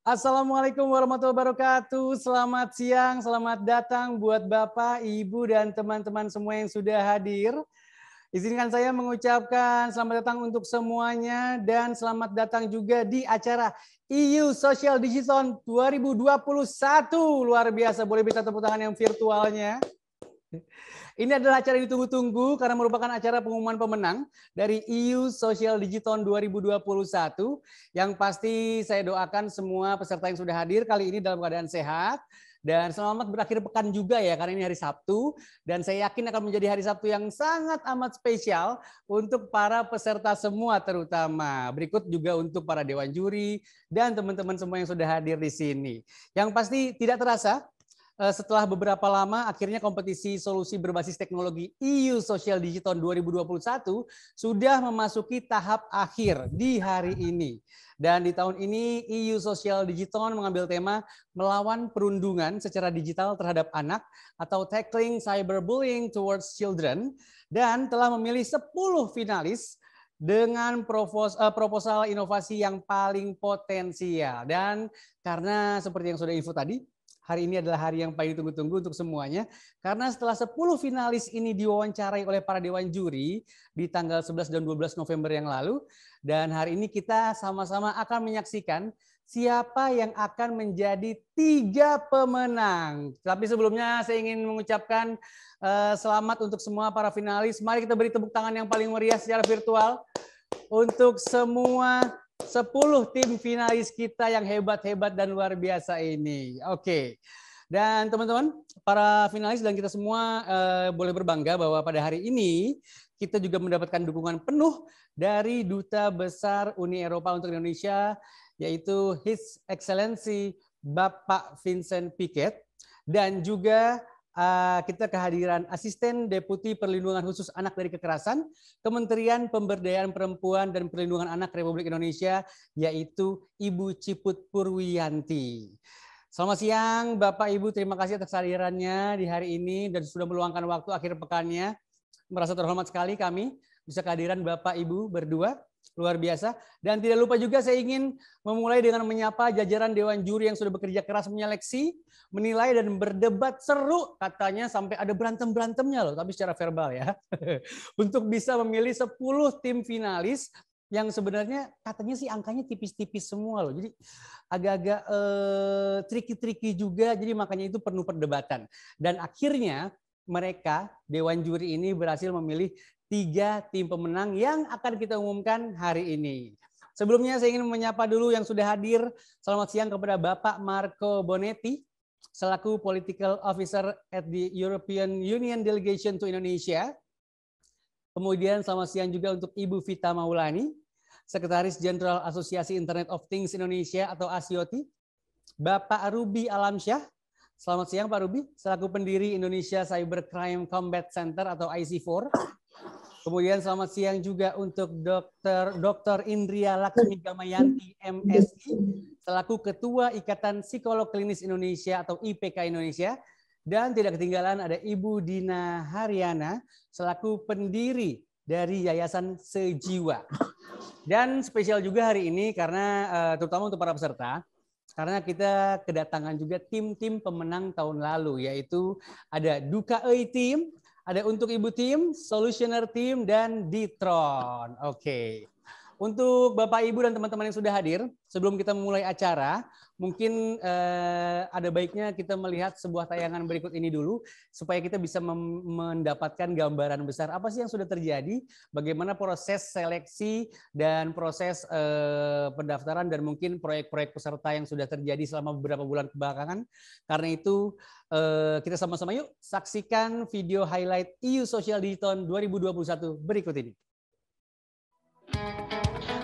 Assalamualaikum warahmatullahi wabarakatuh. Selamat siang, selamat datang buat Bapak, Ibu, dan teman-teman semua yang sudah hadir. Izinkan saya mengucapkan selamat datang untuk semuanya dan selamat datang juga di acara EU Social Digital 2021. Luar biasa, boleh minta tepuk tangan yang virtualnya. Ini adalah acara yang ditunggu-tunggu karena merupakan acara pengumuman pemenang dari EU Social Digital 2021. Yang pasti saya doakan semua peserta yang sudah hadir kali ini dalam keadaan sehat. Dan selamat berakhir pekan juga ya, karena ini hari Sabtu. Dan saya yakin akan menjadi hari Sabtu yang sangat amat spesial untuk para peserta semua terutama. Berikut juga untuk para dewan juri dan teman-teman semua yang sudah hadir di sini. Yang pasti tidak terasa, setelah beberapa lama, akhirnya kompetisi solusi berbasis teknologi EU Social Digital 2021 sudah memasuki tahap akhir di hari ini. Dan di tahun ini EU Social Digital mengambil tema melawan perundungan secara digital terhadap anak atau Tackling Cyberbullying Towards Children, dan telah memilih 10 finalis dengan proposal inovasi yang paling potensial. Dan karena seperti yang sudah info tadi, hari ini adalah hari yang paling ditunggu-tunggu untuk semuanya. Karena setelah 10 finalis ini diwawancarai oleh para dewan juri di tanggal 11 dan 12 November yang lalu. Dan hari ini kita sama-sama akan menyaksikan siapa yang akan menjadi 3 pemenang. Tapi sebelumnya saya ingin mengucapkan selamat untuk semua para finalis. Mari kita beri tepuk tangan yang paling meriah secara virtual untuk semua 10 tim finalis kita yang hebat-hebat dan luar biasa ini. Oke. Dan teman-teman, para finalis dan kita semua boleh berbangga bahwa pada hari ini kita juga mendapatkan dukungan penuh dari Duta Besar Uni Eropa untuk Indonesia, yaitu His Excellency Bapak Vincent Piquet, dan juga kita kehadiran Asisten Deputi Perlindungan Khusus Anak dari Kekerasan, Kementerian Pemberdayaan Perempuan dan Perlindungan Anak Republik Indonesia, yaitu Ibu Ciput Purwiyanti. Selamat siang Bapak Ibu, terima kasih atas kehadirannya di hari ini dan sudah meluangkan waktu akhir pekannya. Merasa terhormat sekali kami bisa kehadiran Bapak Ibu berdua. Luar biasa. Dan tidak lupa juga saya ingin memulai dengan menyapa jajaran Dewan Juri yang sudah bekerja keras menyeleksi, menilai dan berdebat seru, katanya sampai ada berantem-berantemnya loh, tapi secara verbal ya. Untuk bisa memilih 10 tim finalis yang sebenarnya katanya sih angkanya tipis-tipis semua loh. Jadi agak-agak tricky-tricky juga, jadi makanya itu penuh perdebatan. Dan akhirnya mereka, Dewan Juri ini berhasil memilih 3 tim pemenang yang akan kita umumkan hari ini. Sebelumnya saya ingin menyapa dulu yang sudah hadir. Selamat siang kepada Bapak Marco Bonetti, selaku Political Officer at the European Union Delegation to Indonesia. Kemudian selamat siang juga untuk Ibu Vita Maulani, Sekretaris Jenderal Asosiasi Internet of Things Indonesia atau ASIOTI. Bapak Ruby Alamsyah, selamat siang Pak Ruby, selaku pendiri Indonesia Cybercrime Combat Center atau IC4. Kemudian selamat siang juga untuk Dr. Indria Laksmi Gamayanti, MSI, selaku Ketua Ikatan Psikolog Klinis Indonesia atau IPK Indonesia. Dan tidak ketinggalan ada Ibu Dina Haryana, selaku pendiri dari Yayasan Sejiwa. Dan spesial juga hari ini karena terutama untuk para peserta, karena kita kedatangan juga tim-tim pemenang tahun lalu, yaitu ada Duka Ei Team, ada Untuk Ibu Tim, Solutioner Team, dan Ditron. Oke. Untuk Bapak, Ibu, dan teman-teman yang sudah hadir, sebelum kita memulai acara, mungkin ada baiknya kita melihat sebuah tayangan berikut ini dulu, supaya kita bisa mendapatkan gambaran besar apa sih yang sudah terjadi, bagaimana proses seleksi dan proses pendaftaran, dan mungkin proyek-proyek peserta yang sudah terjadi selama beberapa bulan kebelakangan. Karena itu, kita sama-sama yuk saksikan video highlight EU Social Digital 2021 berikut ini.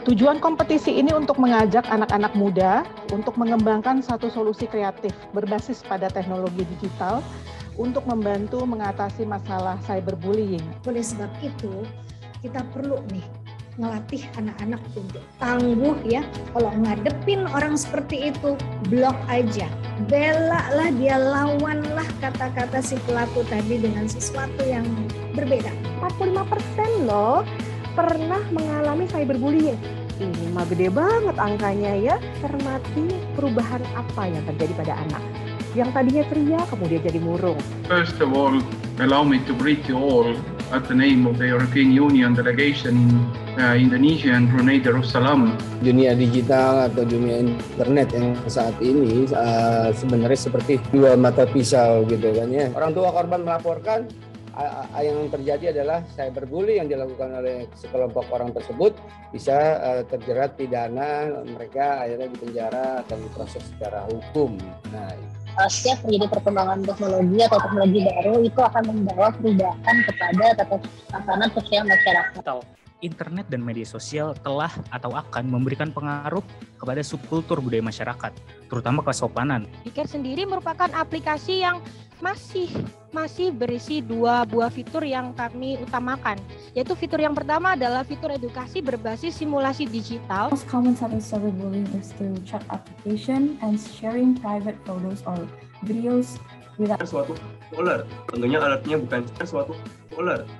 Tujuan kompetisi ini untuk mengajak anak-anak muda untuk mengembangkan satu solusi kreatif berbasis pada teknologi digital untuk membantu mengatasi masalah cyberbullying. Oleh sebab itu, kita perlu nih ngelatih anak-anak untuk tangguh ya. Kalau ngadepin orang seperti itu, blok aja. Bela lah dia, lawanlah kata-kata si pelaku tadi dengan sesuatu yang berbeda. 45% loh pernah mengalami cyberbullying. Ini mah gede banget angkanya ya. Cermati perubahan apa yang terjadi pada anak. Yang tadinya ceria kemudian jadi murung. First of all, allow me to greet you all at the name of the European Union delegation Indonesia and Brunei Darussalam. Dunia digital atau dunia internet yang saat ini sebenarnya seperti dua mata pisau gitu kan ya. Orang tua korban melaporkan, yang terjadi adalah cyberbully yang dilakukan oleh sekelompok orang tersebut bisa terjerat pidana, mereka akhirnya dipenjara atau diproses secara hukum. Nah, setiap terjadi perkembangan teknologi atau teknologi baru itu akan membawa perubahan kepada tatanan sosial masyarakat. Internet dan media sosial telah atau akan memberikan pengaruh kepada subkultur budaya masyarakat, terutama kesopanan. Dicare sendiri merupakan aplikasi yang masih berisi dua buah fitur yang kami utamakan, yaitu fitur yang pertama adalah fitur edukasi berbasis simulasi digital. Most common type of cyberbullying is through chat application and sharing private photos or videos without suatu alert.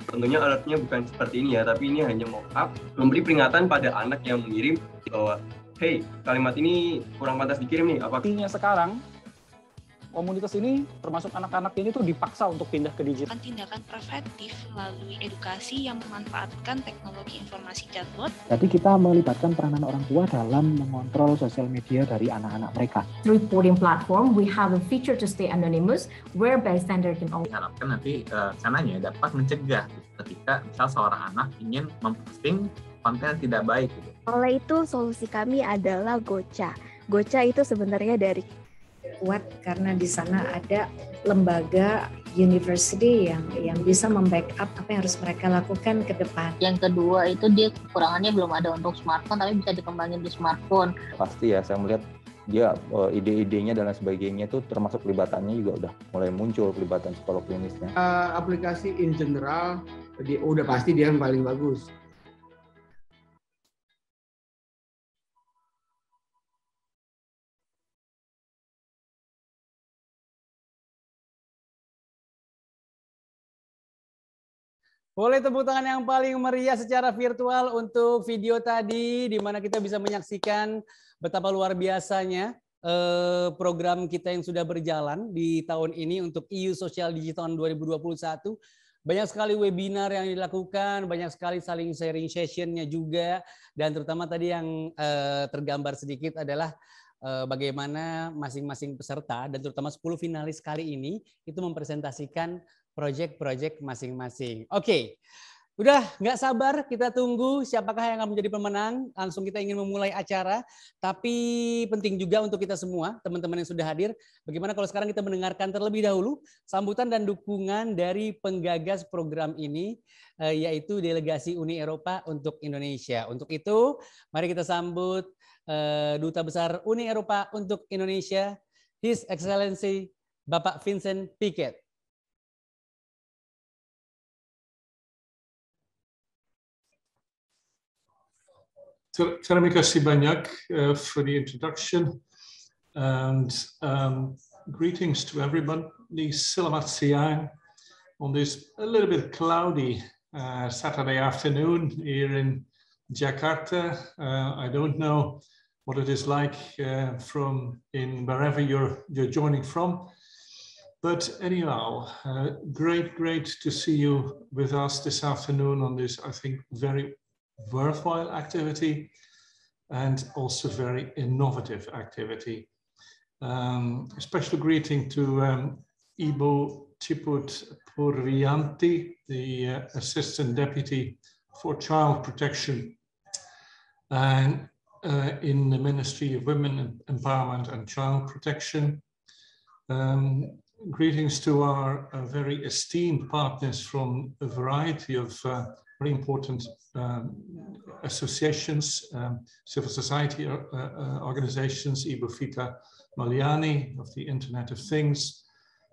Tentunya alertnya bukan seperti ini ya, tapi ini hanya mock-up memberi peringatan pada anak yang mengirim bahwa hey, kalimat ini kurang pantas dikirim nih. Artinya sekarang komunitas ini termasuk anak-anak ini tuh dipaksa untuk pindah ke digital. Tindakan preventif melalui edukasi yang memanfaatkan teknologi informasi chatbot. Jadi kita melibatkan peranan orang tua dalam mengontrol sosial media dari anak-anak mereka. Reporting platform, we have a feature to stay anonymous, where bystander can only. Diharapkan nanti sananya dapat mencegah ketika misal seorang anak ingin memposting konten yang tidak baik. Oleh itu solusi kami adalah Gocha. Gocha itu sebenarnya dari kuat karena di sana ada lembaga university yang bisa membackup apa yang harus mereka lakukan ke depan. Yang kedua itu dia kekurangannya belum ada untuk smartphone, tapi bisa dikembangin di smartphone. Pasti ya, saya melihat dia ide-idenya dan sebagainya itu termasuk pelibatannya juga udah mulai muncul, pelibatan psikolog klinisnya. Aplikasi in general udah pasti dia yang paling bagus. Boleh tepuk tangan yang paling meriah secara virtual untuk video tadi, di mana kita bisa menyaksikan betapa luar biasanya program kita yang sudah berjalan di tahun ini untuk EU Social Digital 2021. Banyak sekali webinar yang dilakukan, banyak sekali saling sharing sessionnya juga, dan terutama tadi yang tergambar sedikit adalah bagaimana masing-masing peserta dan terutama 10 finalis kali ini itu mempresentasikan project-project masing-masing. Oke, udah nggak sabar kita tunggu siapakah yang akan menjadi pemenang. Langsung kita ingin memulai acara, tapi penting juga untuk kita semua, teman-teman yang sudah hadir, bagaimana kalau sekarang kita mendengarkan terlebih dahulu sambutan dan dukungan dari penggagas program ini, yaitu Delegasi Uni Eropa untuk Indonesia. Untuk itu, mari kita sambut Duta Besar Uni Eropa untuk Indonesia, His Excellency Bapak Vincent Piquet. Terima kasih banyak for the introduction and greetings to everybody. Selamat siang on this a little bit cloudy Saturday afternoon here in Jakarta. I don't know what it is like from in wherever you're joining from, but anyhow, great to see you with us this afternoon on this, I think, very worthwhile activity and also very innovative activity. Special greeting to Ibu Ciput Purvianti, the Assistant Deputy for Child Protection and in the Ministry of Women Empowerment and Child Protection. Greetings to our very esteemed partners from a variety of very important associations, civil society organizations, Ibu Fita Maliani of the Internet of Things,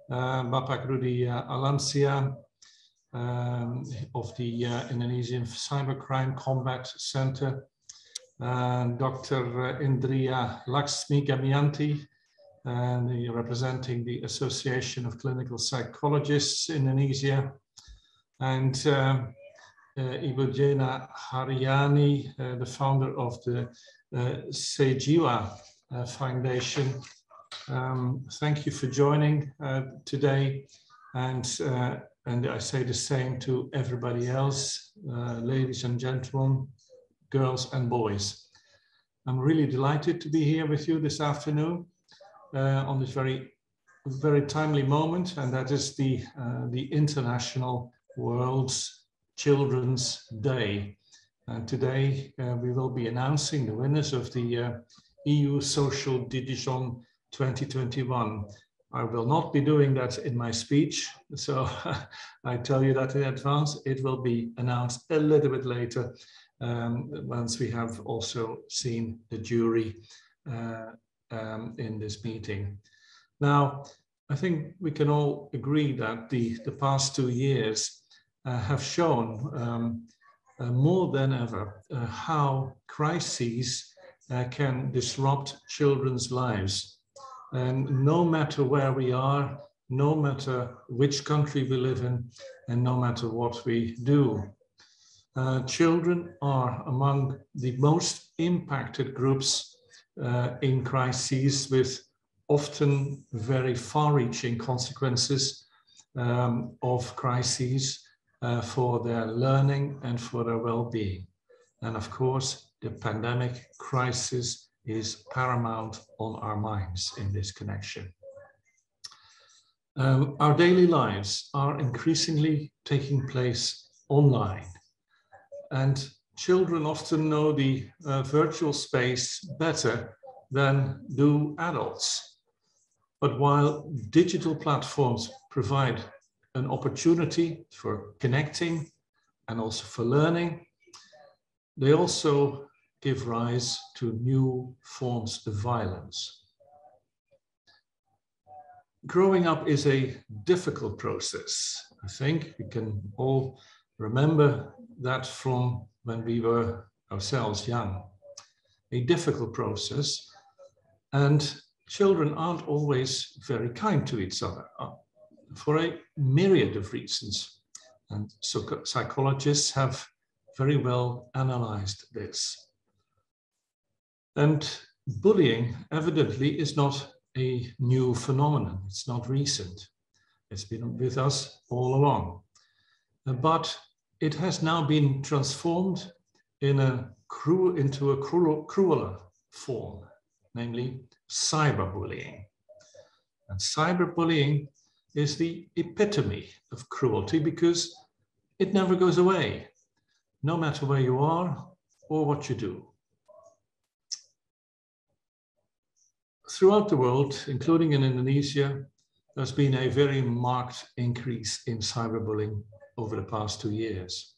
Bapak Rudi Alansia of the Indonesian Cybercrime Combat Center, Dr. Indria Laksmi Gamianti, representing the Association of Clinical Psychologists Indonesia, and Ibu Jena Haryani, the founder of the Sejiwa Foundation. Thank you for joining today, and I say the same to everybody else, ladies and gentlemen, girls and boys. I'm really delighted to be here with you this afternoon on this very timely moment, and that is the International World's Children's Day. And today we will be announcing the winners of the EU Social Digiton 2021. I will not be doing that in my speech, so I tell you that in advance. It will be announced a little bit later once we have also seen the jury in this meeting. Now, I think we can all agree that the past 2 years have shown more than ever how crises can disrupt children's lives. And no matter where we are, no matter which country we live in, and no matter what we do, children are among the most impacted groups in crises, with often very far-reaching consequences of crises for their learning and for their well-being. And of course, the pandemic crisis is paramount on our minds in this connection. Our daily lives are increasingly taking place online, and children often know the virtual space better than do adults. But while digital platforms provide an opportunity for connecting and also for learning, they also give rise to new forms of violence. Growing up is a difficult process. I think we can all remember that from when we were ourselves young. A difficult process, and children aren't always very kind to each other for a myriad of reasons. And so psychologists have very well analyzed this. And bullying evidently is not a new phenomenon. It's not recent. It's been with us all along. But it has now been transformed into a crueler form, namely cyberbullying. And cyberbullying is the epitome of cruelty because it never goes away, no matter where you are or what you do. Throughout the world, including in Indonesia, there's been a very marked increase in cyberbullying over the past 2 years.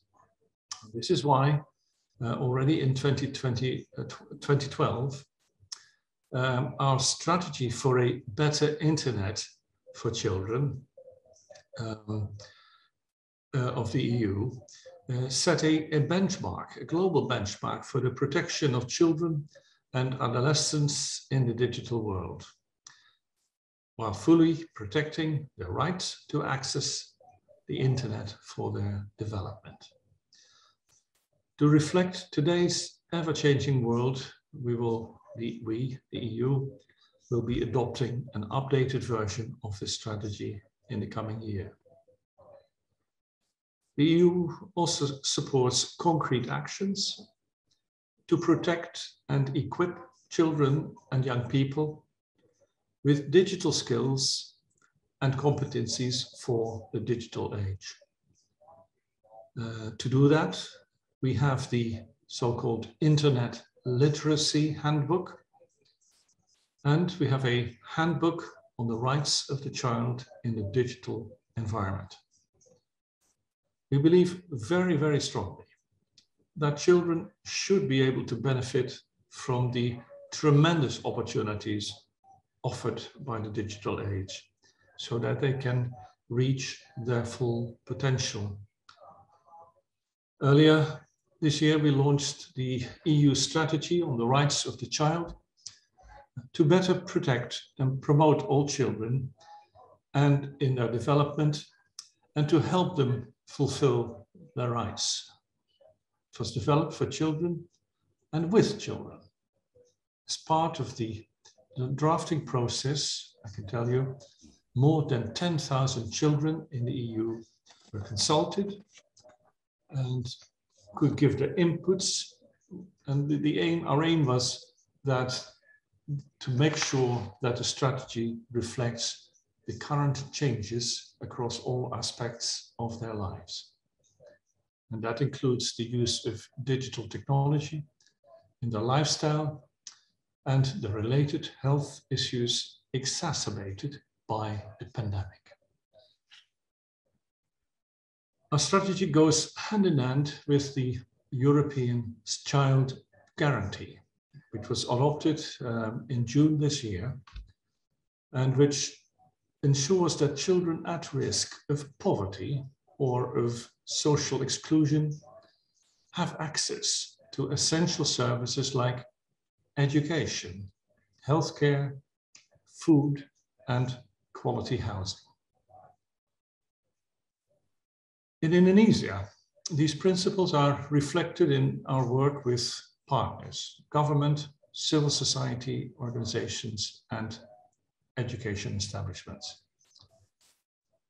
This is why already in 2012, our strategy for a better internet for children of the EU set a benchmark, a global benchmark for the protection of children and adolescents in the digital world, while fully protecting their right to access the internet for their development. To reflect today's ever-changing world, the EU, will be adopting an updated version of this strategy in the coming year. The EU also supports concrete actions to protect and equip children and young people with digital skills and competencies for the digital age. To do that, we have the so-called Internet Literacy Handbook, and we have a handbook on the rights of the child in the digital environment. We believe very, very strongly that children should be able to benefit from the tremendous opportunities offered by the digital age so that they can reach their full potential. Earlier this year, we launched the EU strategy on the rights of the child to better protect and promote all children and in their development, and to help them fulfill their rights. was developed for children and with children. As part of the drafting process, I can tell you, more than 10,000 children in the EU were consulted and could give their inputs. And our aim was that to make sure that the strategy reflects the current changes across all aspects of their lives. And that includes the use of digital technology in their lifestyle and the related health issues exacerbated by the pandemic. Our strategy goes hand in hand with the European Child Guarantee, which was adopted in June this year, and which ensures that children at risk of poverty or of social exclusion have access to essential services like education, healthcare, food, and quality housing. In Indonesia, these principles are reflected in our work with partners, government, civil society organizations, and education establishments.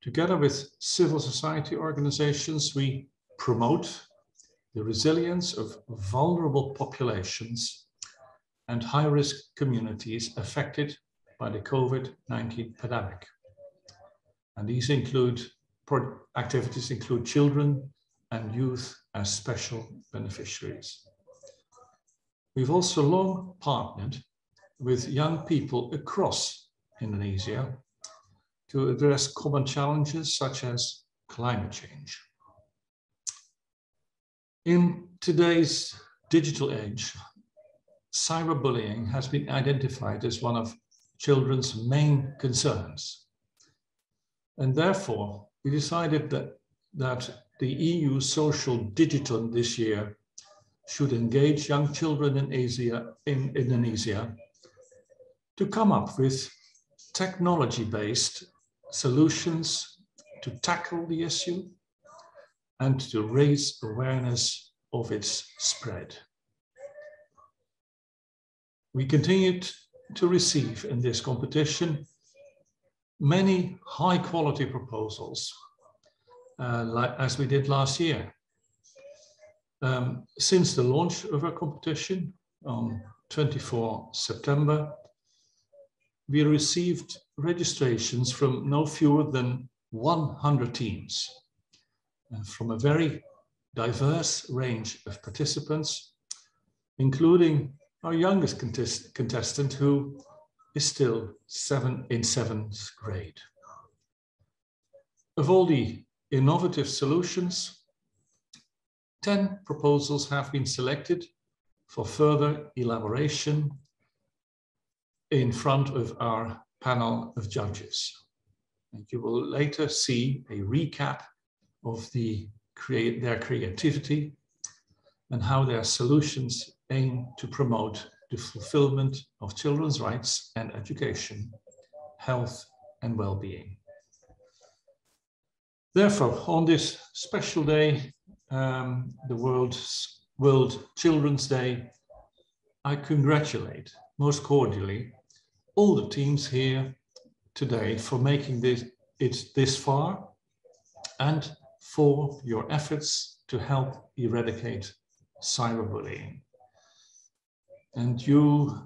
Together with civil society organizations, we promote the resilience of vulnerable populations and high-risk communities affected by the COVID-19 pandemic. And these activities include children and youth as special beneficiaries. We've also long partnered with young people across Indonesia to address common challenges such as climate change. In today's digital age, cyberbullying has been identified as one of children's main concerns. And therefore, we decided that the EU Social Digital this year should engage young children in Indonesia to come up with technology-based solutions to tackle the issue and to raise awareness of its spread. We continued to receive in this competition many high-quality proposals, as we did last year. Since the launch of our competition on 24 September, we received registrations from no fewer than 100 teams, from a very diverse range of participants, including our youngest contestant, who is still in 7th grade. Of all the innovative solutions, 10 proposals have been selected for further elaboration in front of our panel of judges. And you will later see a recap of their creativity and how their solutions aim to promote the fulfillment of children's rights and education, health and well-being. Therefore, on this special day, the World Children's Day, I congratulate most cordially all the teams here today for making it this far and for your efforts to help eradicate cyberbullying. And you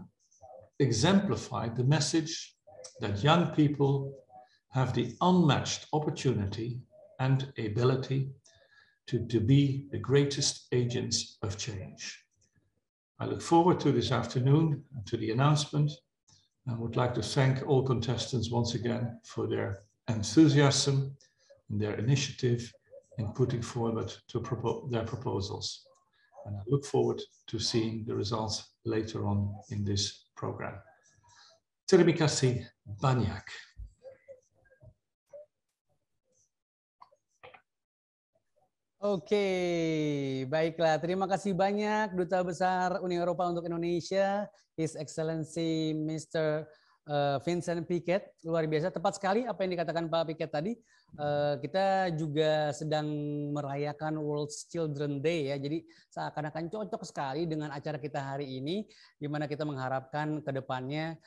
exemplified the message that young people have the unmatched opportunity and ability to be the greatest agents of change. I look forward to this afternoon and to the announcement. I would like to thank all contestants once again for their enthusiasm and their initiative in putting forward their proposals. And I look forward to seeing the results later on in this program. Terima kasih banyak. Oke, baiklah. Terima kasih banyak Duta Besar Uni Eropa untuk Indonesia, His Excellency Mr. Vincent Piquet, luar biasa, tepat sekali apa yang dikatakan Pak Piquet tadi. Kita juga sedang merayakan World Children Day ya, jadi seakan-akan cocok sekali dengan acara kita hari ini, di mana kita mengharapkan ke depannya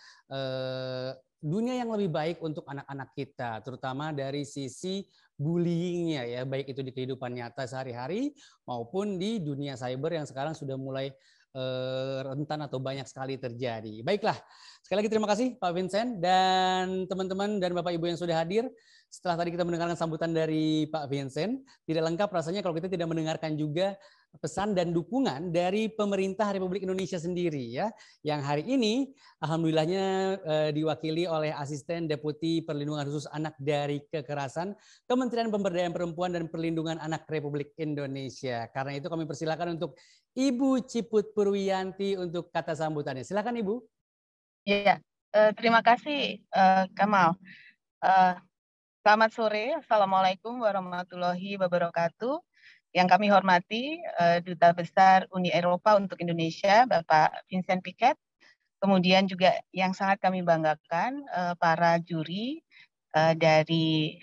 dunia yang lebih baik untuk anak-anak kita, terutama dari sisi bullyingnya ya, baik itu di kehidupan nyata sehari-hari maupun di dunia cyber yang sekarang sudah mulai rentan atau banyak sekali terjadi. Baiklah, sekali lagi terima kasih Pak Vincent dan teman-teman dan Bapak Ibu yang sudah hadir. Setelah tadi kita mendengarkan sambutan dari Pak Vincent, tidak lengkap rasanya kalau kita tidak mendengarkan juga pesan dan dukungan dari pemerintah Republik Indonesia sendiri ya, yang hari ini alhamdulillahnya diwakili oleh Asisten Deputi Perlindungan Khusus Anak dari Kekerasan Kementerian Pemberdayaan Perempuan dan Perlindungan Anak Republik Indonesia. Karena itu kami persilakan untuk Ibu Ciput Purwiyanti untuk kata sambutannya. Silakan Ibu. Iya, terima kasih Kamal. Selamat sore, Assalamualaikum warahmatullahi wabarakatuh. Yang kami hormati Duta Besar Uni Eropa untuk Indonesia, Bapak Vincent Piquet. Kemudian juga yang sangat kami banggakan para juri dari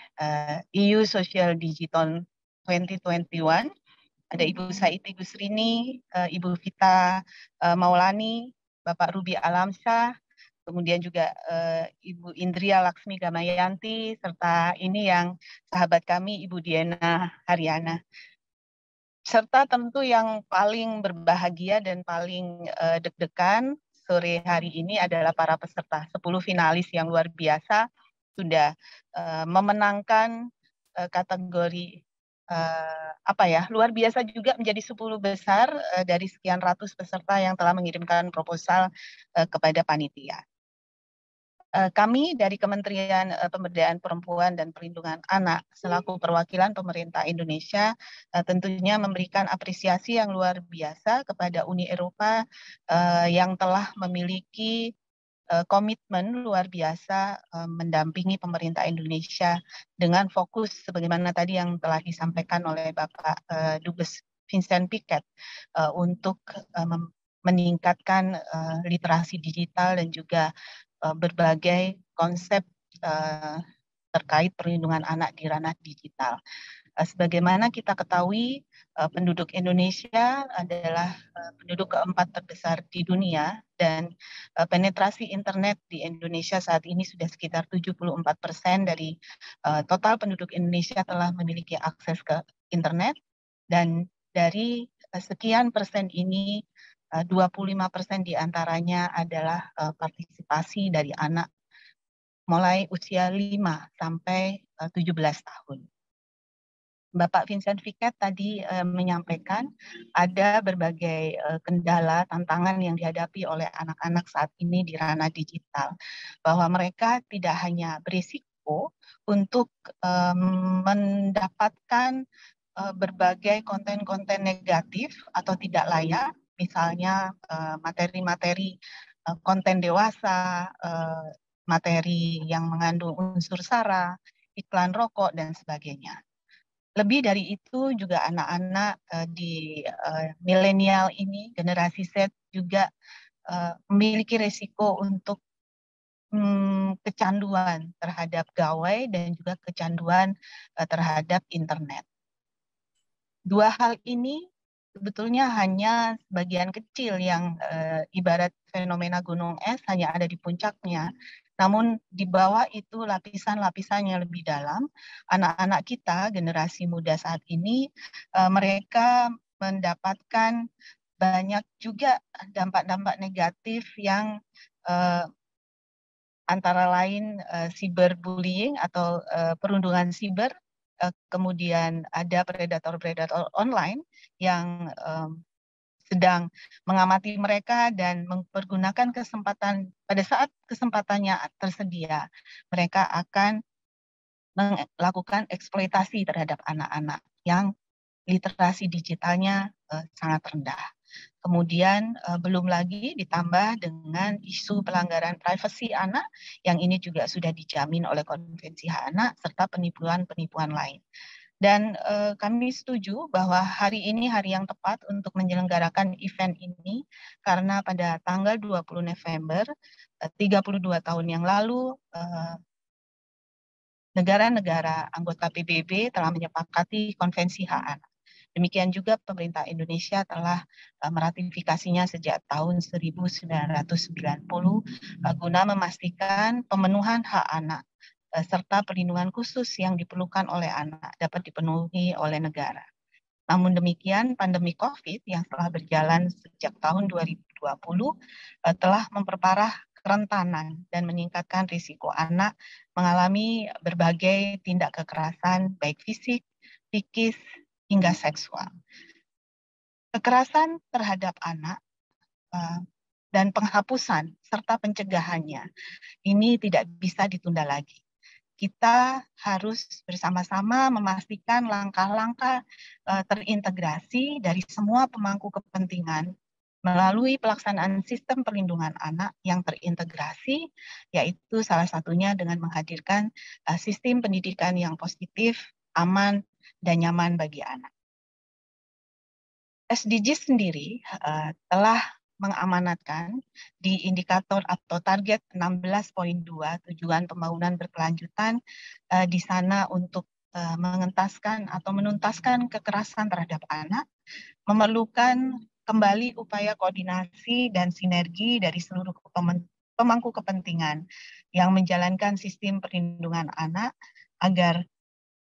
EU Social Digital 2021. Ada Ibu Said, Ibu Srini, Ibu Vita Maulani, Bapak Ruby Alamsyah, kemudian juga Ibu Indria Laksmi Gamayanti, serta ini yang sahabat kami Ibu Diana Haryana. Serta tentu yang paling berbahagia dan paling deg-degan sore hari ini adalah para peserta 10 finalis yang luar biasa sudah memenangkan kategori luar biasa juga menjadi 10 besar dari sekian ratus peserta yang telah mengirimkan proposal kepada panitia. Kami dari Kementerian Pemberdayaan Perempuan dan Perlindungan Anak selaku perwakilan pemerintah Indonesia tentunya memberikan apresiasi yang luar biasa kepada Uni Eropa yang telah memiliki komitmen luar biasa mendampingi pemerintah Indonesia dengan fokus sebagaimana tadi yang telah disampaikan oleh Bapak Dubes Vincent Piquet untuk meningkatkan literasi digital dan juga berbagai konsep terkait perlindungan anak di ranah digital. Sebagaimana kita ketahui, penduduk Indonesia adalah penduduk keempat terbesar di dunia dan penetrasi internet di Indonesia saat ini sudah sekitar 74% dari total penduduk Indonesia telah memiliki akses ke internet, dan dari sekian persen ini 25% diantaranya adalah partisipasi dari anak mulai usia 5 sampai 17 tahun. Bapak Vincent Piquet tadi menyampaikan ada berbagai kendala, tantangan yang dihadapi oleh anak-anak saat ini di ranah digital. Bahwa mereka tidak hanya berisiko untuk mendapatkan berbagai konten-konten negatif atau tidak layak, misalnya materi-materi konten dewasa, materi yang mengandung unsur sara, iklan rokok, dan sebagainya. Lebih dari itu juga anak-anak di milenial ini, generasi Z juga memiliki resiko untuk kecanduan terhadap gawai dan juga kecanduan terhadap internet. Dua hal ini sebetulnya hanya sebagian kecil yang ibarat fenomena gunung es hanya ada di puncaknya. Namun di bawah itu lapisan-lapisan yang lebih dalam, anak-anak kita, generasi muda saat ini, mereka mendapatkan banyak juga dampak-dampak negatif yang antara lain cyberbullying atau perundungan siber, kemudian ada predator-predator online yang sedang mengamati mereka dan mempergunakan kesempatan pada saat kesempatannya tersedia, mereka akan melakukan eksploitasi terhadap anak-anak yang literasi digitalnya sangat rendah. Kemudian belum lagi ditambah dengan isu pelanggaran privasi anak yang ini juga sudah dijamin oleh Konvensi Hak Anak serta penipuan-penipuan lain. Dan kami setuju bahwa hari ini hari yang tepat untuk menyelenggarakan event ini karena pada tanggal 20 November 32 tahun yang lalu, negara-negara anggota PBB telah menyepakati Konvensi Hak Anak. Demikian juga pemerintah Indonesia telah meratifikasinya sejak tahun 1990 guna memastikan pemenuhan hak anak serta perlindungan khusus yang diperlukan oleh anak dapat dipenuhi oleh negara. Namun demikian, pandemi COVID yang telah berjalan sejak tahun 2020 telah memperparah kerentanan dan meningkatkan risiko anak mengalami berbagai tindak kekerasan baik fisik, psikis, hingga seksual. Kekerasan terhadap anak dan penghapusan serta pencegahannya ini tidak bisa ditunda lagi. Kita harus bersama-sama memastikan langkah-langkah terintegrasi dari semua pemangku kepentingan melalui pelaksanaan sistem perlindungan anak yang terintegrasi, yaitu salah satunya dengan menghadirkan sistem pendidikan yang positif, aman, dan nyaman bagi anak. SDGs sendiri telah mengamanatkan di indikator atau target 16.2 tujuan pembangunan berkelanjutan di sana untuk mengentaskan atau menuntaskan kekerasan terhadap anak, memerlukan kembali upaya koordinasi dan sinergi dari seluruh pemangku kepentingan yang menjalankan sistem perlindungan anak agar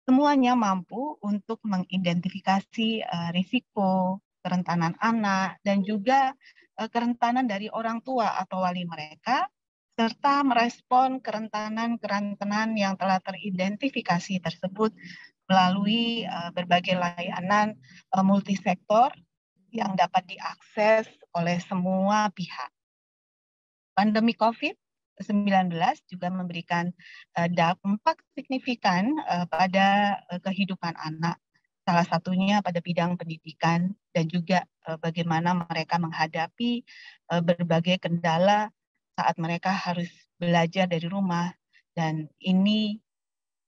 semuanya mampu untuk mengidentifikasi risiko kerentanan anak dan juga kerentanan dari orang tua atau wali mereka, serta merespon kerentanan yang telah teridentifikasi tersebut melalui berbagai layanan multisektor yang dapat diakses oleh semua pihak. Pandemi COVID-19 juga memberikan dampak signifikan pada kehidupan anak, salah satunya pada bidang pendidikan dan juga bagaimana mereka menghadapi berbagai kendala saat mereka harus belajar dari rumah, dan ini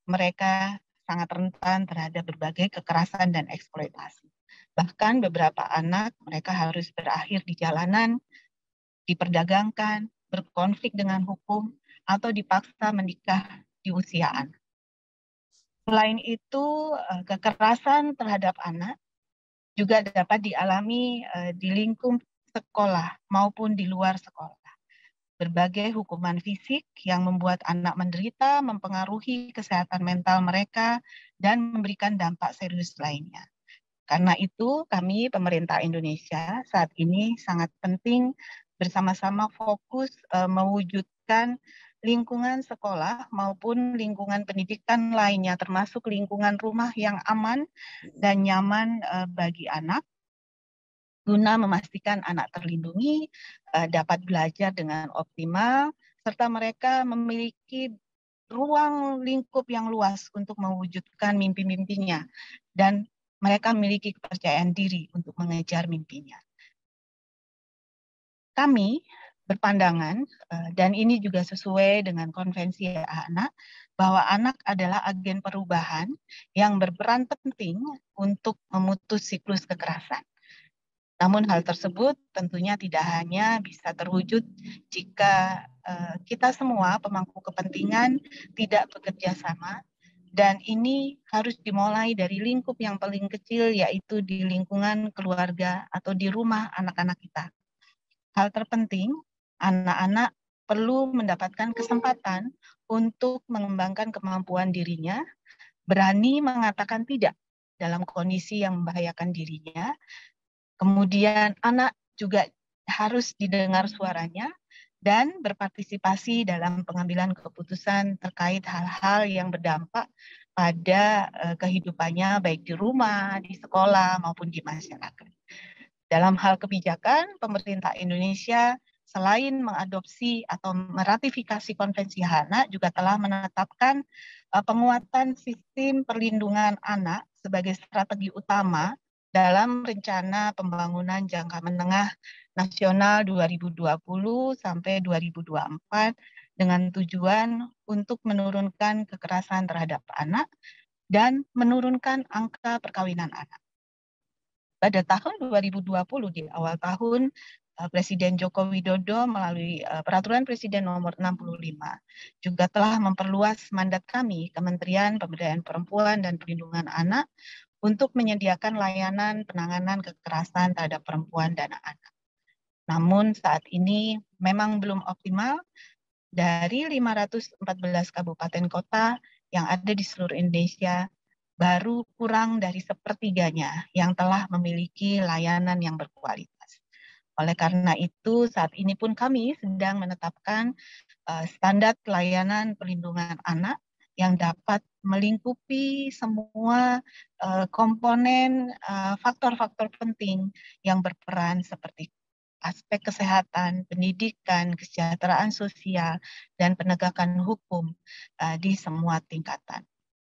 mereka sangat rentan terhadap berbagai kekerasan dan eksploitasi. Bahkan beberapa anak mereka harus berakhir di jalanan, diperdagangkan, berkonflik dengan hukum, atau dipaksa menikah di usia anak. Selain itu, kekerasan terhadap anak juga dapat dialami di lingkup sekolah maupun di luar sekolah. Berbagai hukuman fisik yang membuat anak menderita mempengaruhi kesehatan mental mereka dan memberikan dampak serius lainnya. Karena itu, kami pemerintah Indonesia saat ini sangat penting bersama-sama fokus mewujudkan lingkungan sekolah maupun lingkungan pendidikan lainnya, termasuk lingkungan rumah yang aman dan nyaman bagi anak, guna memastikan anak terlindungi, dapat belajar dengan optimal, serta mereka memiliki ruang lingkup yang luas untuk mewujudkan mimpi-mimpinya, dan mereka memiliki kepercayaan diri untuk mengejar mimpinya. Kami berpandangan, dan ini juga sesuai dengan Konvensi Hak Anak, bahwa anak adalah agen perubahan yang berperan penting untuk memutus siklus kekerasan. Namun hal tersebut tentunya tidak hanya bisa terwujud jika kita semua pemangku kepentingan tidak bekerja sama, dan ini harus dimulai dari lingkup yang paling kecil, yaitu di lingkungan keluarga atau di rumah anak-anak kita. Hal terpenting, anak-anak perlu mendapatkan kesempatan untuk mengembangkan kemampuan dirinya, berani mengatakan tidak dalam kondisi yang membahayakan dirinya. Kemudian anak juga harus didengar suaranya dan berpartisipasi dalam pengambilan keputusan terkait hal-hal yang berdampak pada kehidupannya baik di rumah, di sekolah, maupun di masyarakat. Dalam hal kebijakan, pemerintah Indonesia selain mengadopsi atau meratifikasi Konvensi Hak Anak juga telah menetapkan penguatan sistem perlindungan anak sebagai strategi utama dalam rencana pembangunan jangka menengah nasional 2020 sampai 2024 dengan tujuan untuk menurunkan kekerasan terhadap anak dan menurunkan angka perkawinan anak. Pada tahun 2020 di awal tahun Presiden Joko Widodo melalui Peraturan Presiden Nomor 65 juga telah memperluas mandat kami, Kementerian Pemberdayaan Perempuan dan Perlindungan Anak, untuk menyediakan layanan penanganan kekerasan terhadap perempuan dan anak. Namun saat ini memang belum optimal. Dari 514 kabupaten kota yang ada di seluruh Indonesia, baru kurang dari sepertiganya yang telah memiliki layanan yang berkualitas. Oleh karena itu, saat ini pun kami sedang menetapkan standar layanan perlindungan anak yang dapat melingkupi semua komponen faktor-faktor penting yang berperan seperti aspek kesehatan, pendidikan, kesejahteraan sosial, dan penegakan hukum di semua tingkatan.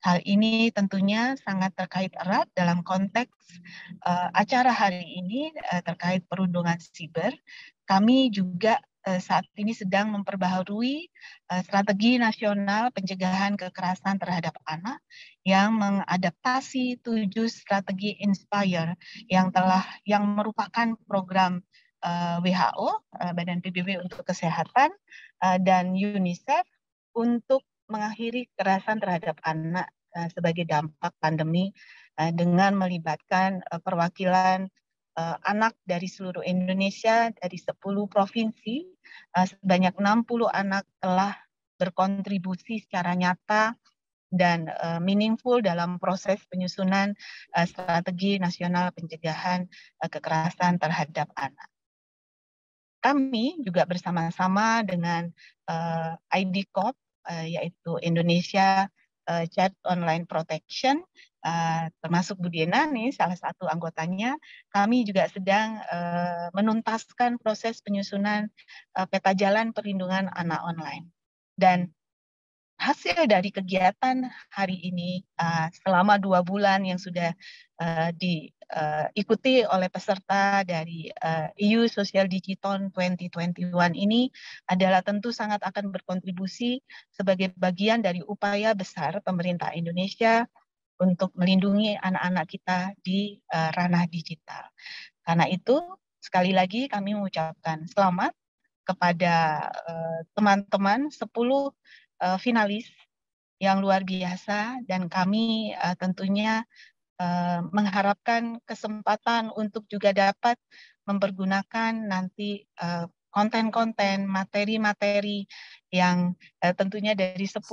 Hal ini tentunya sangat terkait erat dalam konteks acara hari ini terkait perundungan siber. Kami juga saat ini sedang memperbaharui strategi nasional pencegahan kekerasan terhadap anak yang mengadaptasi 7 strategi Inspire yang merupakan program WHO, Badan PBB untuk Kesehatan, dan UNICEF untuk mengakhiri kekerasan terhadap anak sebagai dampak pandemi dengan melibatkan perwakilan anak dari seluruh Indonesia dari 10 provinsi. Sebanyak 60 anak telah berkontribusi secara nyata dan meaningful dalam proses penyusunan strategi nasional pencegahan kekerasan terhadap anak. Kami juga bersama-sama dengan IDCOP, yaitu Indonesia Child Online Protection, termasuk Bu Diana nih salah satu anggotanya, kami juga sedang menuntaskan proses penyusunan peta jalan perlindungan anak online. Dan hasil dari kegiatan hari ini selama 2 bulan yang sudah diikuti oleh peserta dari EU Social Digital 2021 ini adalah tentu sangat akan berkontribusi sebagai bagian dari upaya besar pemerintah Indonesia untuk melindungi anak-anak kita di ranah digital. Karena itu, sekali lagi kami mengucapkan selamat kepada teman-teman 10 finalis yang luar biasa, dan kami tentunya mengharapkan kesempatan untuk juga dapat mempergunakan nanti konten-konten, materi-materi yang tentunya dari 10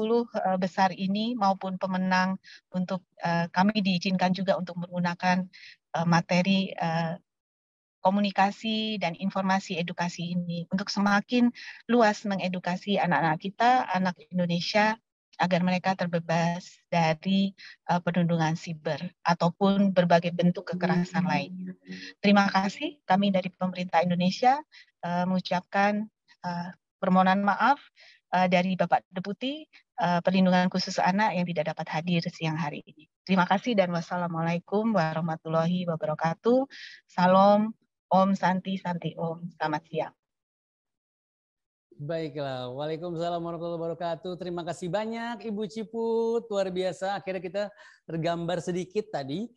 besar ini maupun pemenang, untuk kami diizinkan juga untuk menggunakan materi komunikasi dan informasi edukasi ini untuk semakin luas mengedukasi anak-anak kita, anak Indonesia, agar mereka terbebas dari perundungan siber ataupun berbagai bentuk kekerasan lainnya. Terima kasih, kami dari pemerintah Indonesia mengucapkan permohonan maaf dari Bapak Deputi Perlindungan Khusus Anak yang tidak dapat hadir siang hari ini. Terima kasih dan wassalamualaikum warahmatullahi wabarakatuh. Salam. Om Santi Santi Om, selamat siang. Baiklah, waalaikumsalam warahmatullahi wabarakatuh. Terima kasih banyak Ibu Ciput, luar biasa. Akhirnya kita tergambar sedikit tadi.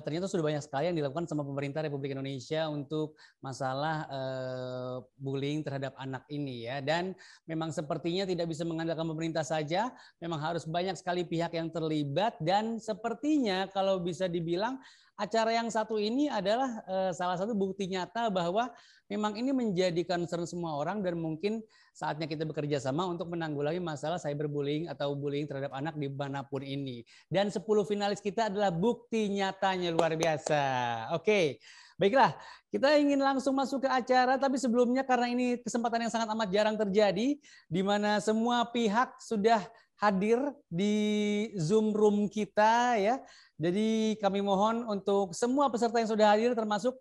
Ternyata sudah banyak sekali yang dilakukan sama pemerintah Republik Indonesia untuk masalah bullying terhadap anak ini ya. Dan memang sepertinya tidak bisa mengandalkan pemerintah saja, memang harus banyak sekali pihak yang terlibat, dan sepertinya kalau bisa dibilang acara yang satu ini adalah salah satu bukti nyata bahwa memang ini menjadi concern semua orang, dan mungkin saatnya kita bekerja sama untuk menanggulangi masalah cyberbullying atau bullying terhadap anak dimanapun ini. Dan 10 finalis kita adalah bukti nyatanya, luar biasa. Oke, baiklah, kita ingin langsung masuk ke acara, tapi sebelumnya karena ini kesempatan yang sangat amat jarang terjadi, di mana semua pihak sudah hadir di Zoom room kita ya. Jadi kami mohon untuk semua peserta yang sudah hadir, termasuk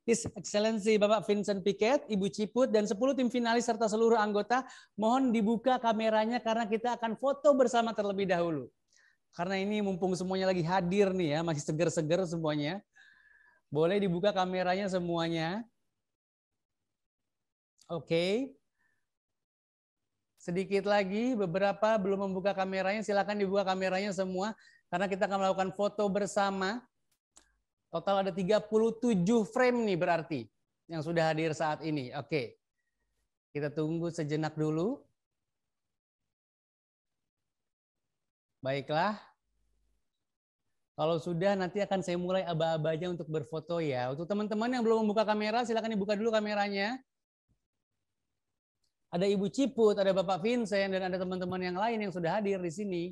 His Excellency Bapak Vincent Piket, Ibu Ciput, dan 10 tim finalis serta seluruh anggota, mohon dibuka kameranya karena kita akan foto bersama terlebih dahulu. Karena ini mumpung semuanya lagi hadir nih ya, masih seger-seger semuanya. Boleh dibuka kameranya semuanya. Oke. Sedikit lagi, beberapa belum membuka kameranya, silakan dibuka kameranya semua, karena kita akan melakukan foto bersama. Total ada 37 frame nih berarti. yang sudah hadir saat ini? Oke. Kita tunggu sejenak dulu. Baiklah. Kalau sudah nanti akan saya mulai aba-abanya untuk berfoto ya. Untuk teman-teman yang belum membuka kamera, silakan dibuka dulu kameranya. Ada Ibu Ciput, ada Bapak Vincent, dan ada teman-teman yang lain yang sudah hadir di sini.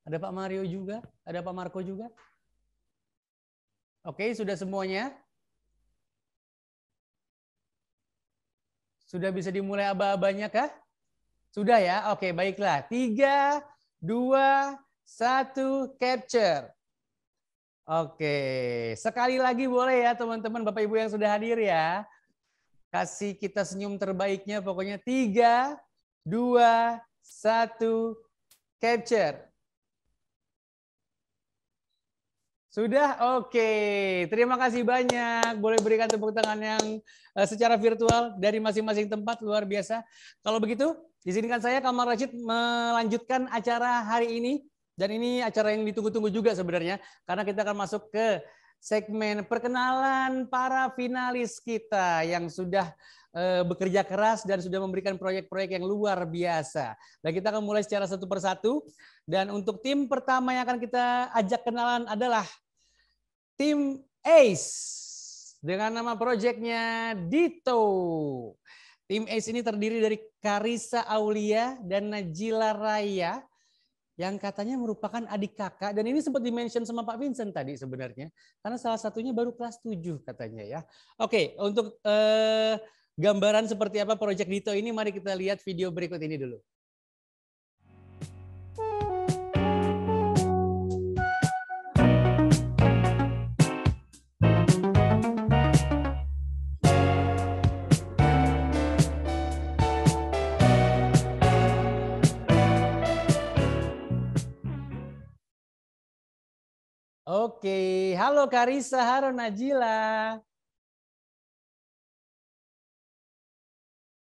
Ada Pak Mario juga, ada Pak Marco juga. Oke, sudah semuanya? Sudah bisa dimulai aba-abanya kah? Sudah ya? Oke, baiklah. 3, 2, 1, capture. Oke, sekali lagi boleh ya teman-teman Bapak Ibu yang sudah hadir ya. Kasih kita senyum terbaiknya pokoknya 3, 2, 1, capture. Sudah? Oke, terima kasih banyak. Boleh berikan tepuk tangan yang secara virtual dari masing-masing tempat, luar biasa. Kalau begitu, izinkan saya Kamal Rashid melanjutkan acara hari ini. Dan ini acara yang ditunggu-tunggu juga sebenarnya, karena kita akan masuk ke segmen perkenalan para finalis kita yang sudah bekerja keras dan sudah memberikan proyek-proyek yang luar biasa. Dan kita akan mulai secara satu persatu. Dan untuk tim pertama yang akan kita ajak kenalan adalah tim ACE dengan nama proyeknya Dito. Tim ACE ini terdiri dari Karissa Aulia dan Najila Raya, yang katanya merupakan adik kakak, dan ini sempat di-mention sama Pak Vincent tadi sebenarnya, karena salah satunya baru kelas 7 katanya ya. Oke, untuk gambaran seperti apa proyek Dito ini, mari kita lihat video berikut ini dulu. Oke, halo Karissa, halo Najila.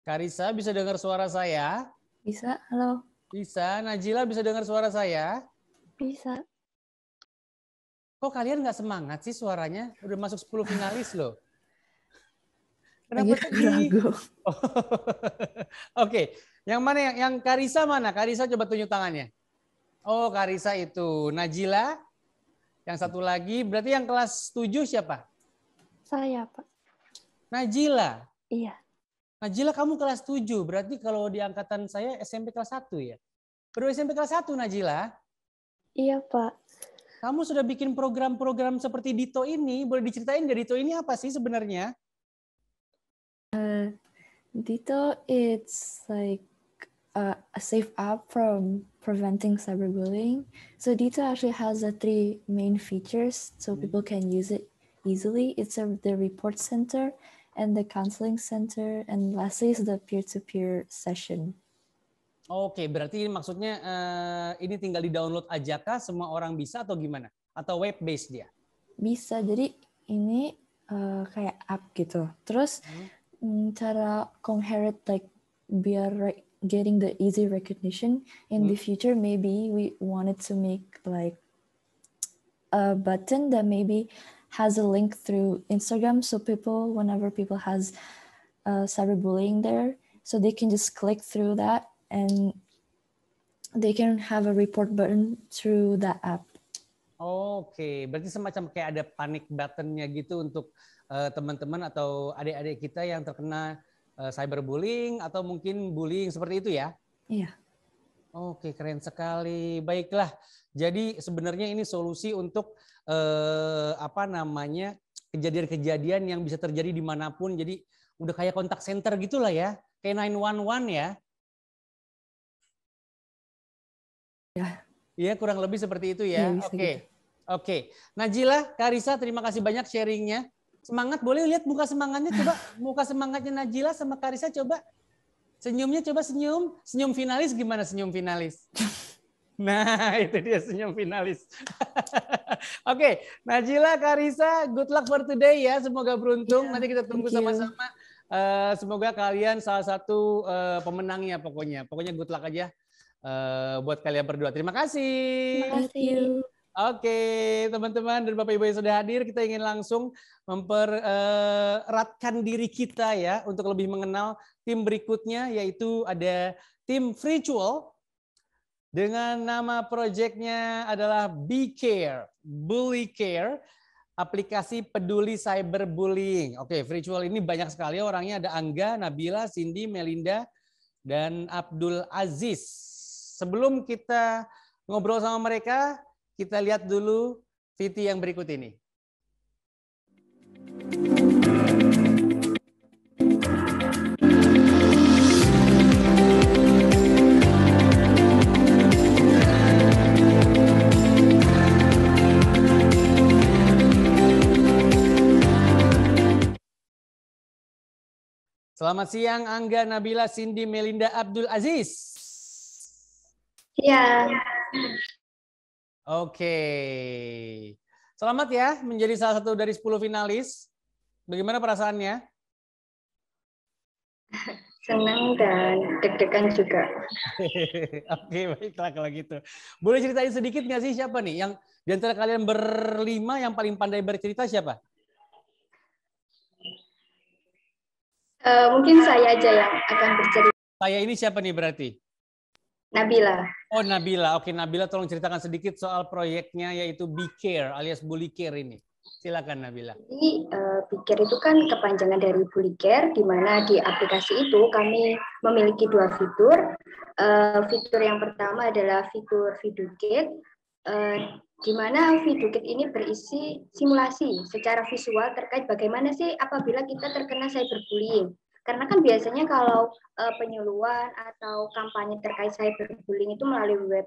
Karissa bisa dengar suara saya? Bisa, halo. Bisa, Najila bisa dengar suara saya? Bisa. Kok kalian nggak semangat sih suaranya? Udah masuk 10 finalis loh. Kenapa sedih? Oke, yang mana yang Karissa mana? Karissa coba tunjuk tangannya. Oh, Karissa itu. Najila? Yang satu lagi, berarti yang kelas 7 siapa? Saya, Pak. Najila? Iya. Najila kamu kelas 7, berarti kalau di angkatan saya SMP kelas 1 ya? Baru SMP kelas 1 Najila? Iya, Pak. Kamu sudah bikin program-program seperti Dito ini, boleh diceritain nggak Dito ini apa sih sebenarnya? Dito, it's like a safe app from preventing cyberbullying. So Dito actually has the 3 main features so people can use it easily. It's the report center and the counseling center, and lastly is the peer-to-peer session. Oke, berarti maksudnya ini tinggal di-download aja kah? Semua orang bisa atau gimana? Atau web-based dia? Bisa, jadi ini kayak app gitu. Terus cara coherent like biar getting the easy recognition in the future, maybe we wanted to make like a button that maybe has a link through Instagram, so people, whenever people has cyberbullying there, so they can just click through that and they can have a report button through that app. Oke, berarti semacam kayak ada panic button-nya gitu untuk teman-teman atau adik-adik kita yang terkena cyberbullying atau mungkin bullying seperti itu ya? Iya. Oke, keren sekali. Baiklah. Jadi sebenarnya ini solusi untuk kejadian-kejadian yang bisa terjadi dimanapun. Jadi udah kayak kontak center gitulah ya, kayak 911 ya. Ya. Iya, kurang lebih seperti itu ya. Oke. Gitu. Oke. Najila, Karissa, terima kasih banyak sharingnya. Semangat, boleh lihat muka semangatnya, coba muka semangatnya Najila sama Karissa, coba senyumnya, coba senyum. Senyum finalis gimana senyum finalis? Nah, itu dia senyum finalis. Oke, Najila, Karissa, good luck for today ya. Semoga beruntung. Nanti kita tunggu sama-sama. Semoga kalian salah satu pemenangnya pokoknya. Pokoknya good luck aja buat kalian berdua. Terima kasih. Terima kasih. Oke, teman-teman dan Bapak Ibu yang sudah hadir, kita ingin langsung mempereratkan diri kita ya untuk lebih mengenal tim berikutnya, yaitu ada tim Virtual dengan nama proyeknya adalah Be Care, Bully Care, aplikasi peduli cyberbullying. Oke, Virtual ini banyak sekali orangnya, ada Angga, Nabila, Cindy, Melinda, dan Abdul Aziz. Sebelum kita ngobrol sama mereka, kita lihat dulu VT yang berikut ini. Selamat siang Angga, Nabila, Cindy, Melinda, Abdul Aziz. Iya. Oke. Selamat ya menjadi salah satu dari 10 finalis. Bagaimana perasaannya? Senang dan deg-degan juga. Oke, baiklah kalau gitu. Boleh ceritain sedikit nggak sih siapa nih yang di antara kalian berlima yang paling pandai bercerita siapa? Mungkin saya aja yang akan bercerita. Saya ini siapa nih berarti? Nabila. Oh, Nabila. Oke, Nabila tolong ceritakan sedikit soal proyeknya yaitu Be Care alias Bully Care ini. Silakan Nabila. Jadi Be Care itu kan kepanjangan dari Bully Care, di mana di aplikasi itu kami memiliki 2 fitur. Fitur yang pertama adalah fitur Vidukit, di mana Vidukit ini berisi simulasi secara visual terkait bagaimana sih apabila kita terkena cyberbullying. Karena kan biasanya kalau penyuluhan atau kampanye terkait cyberbullying itu melalui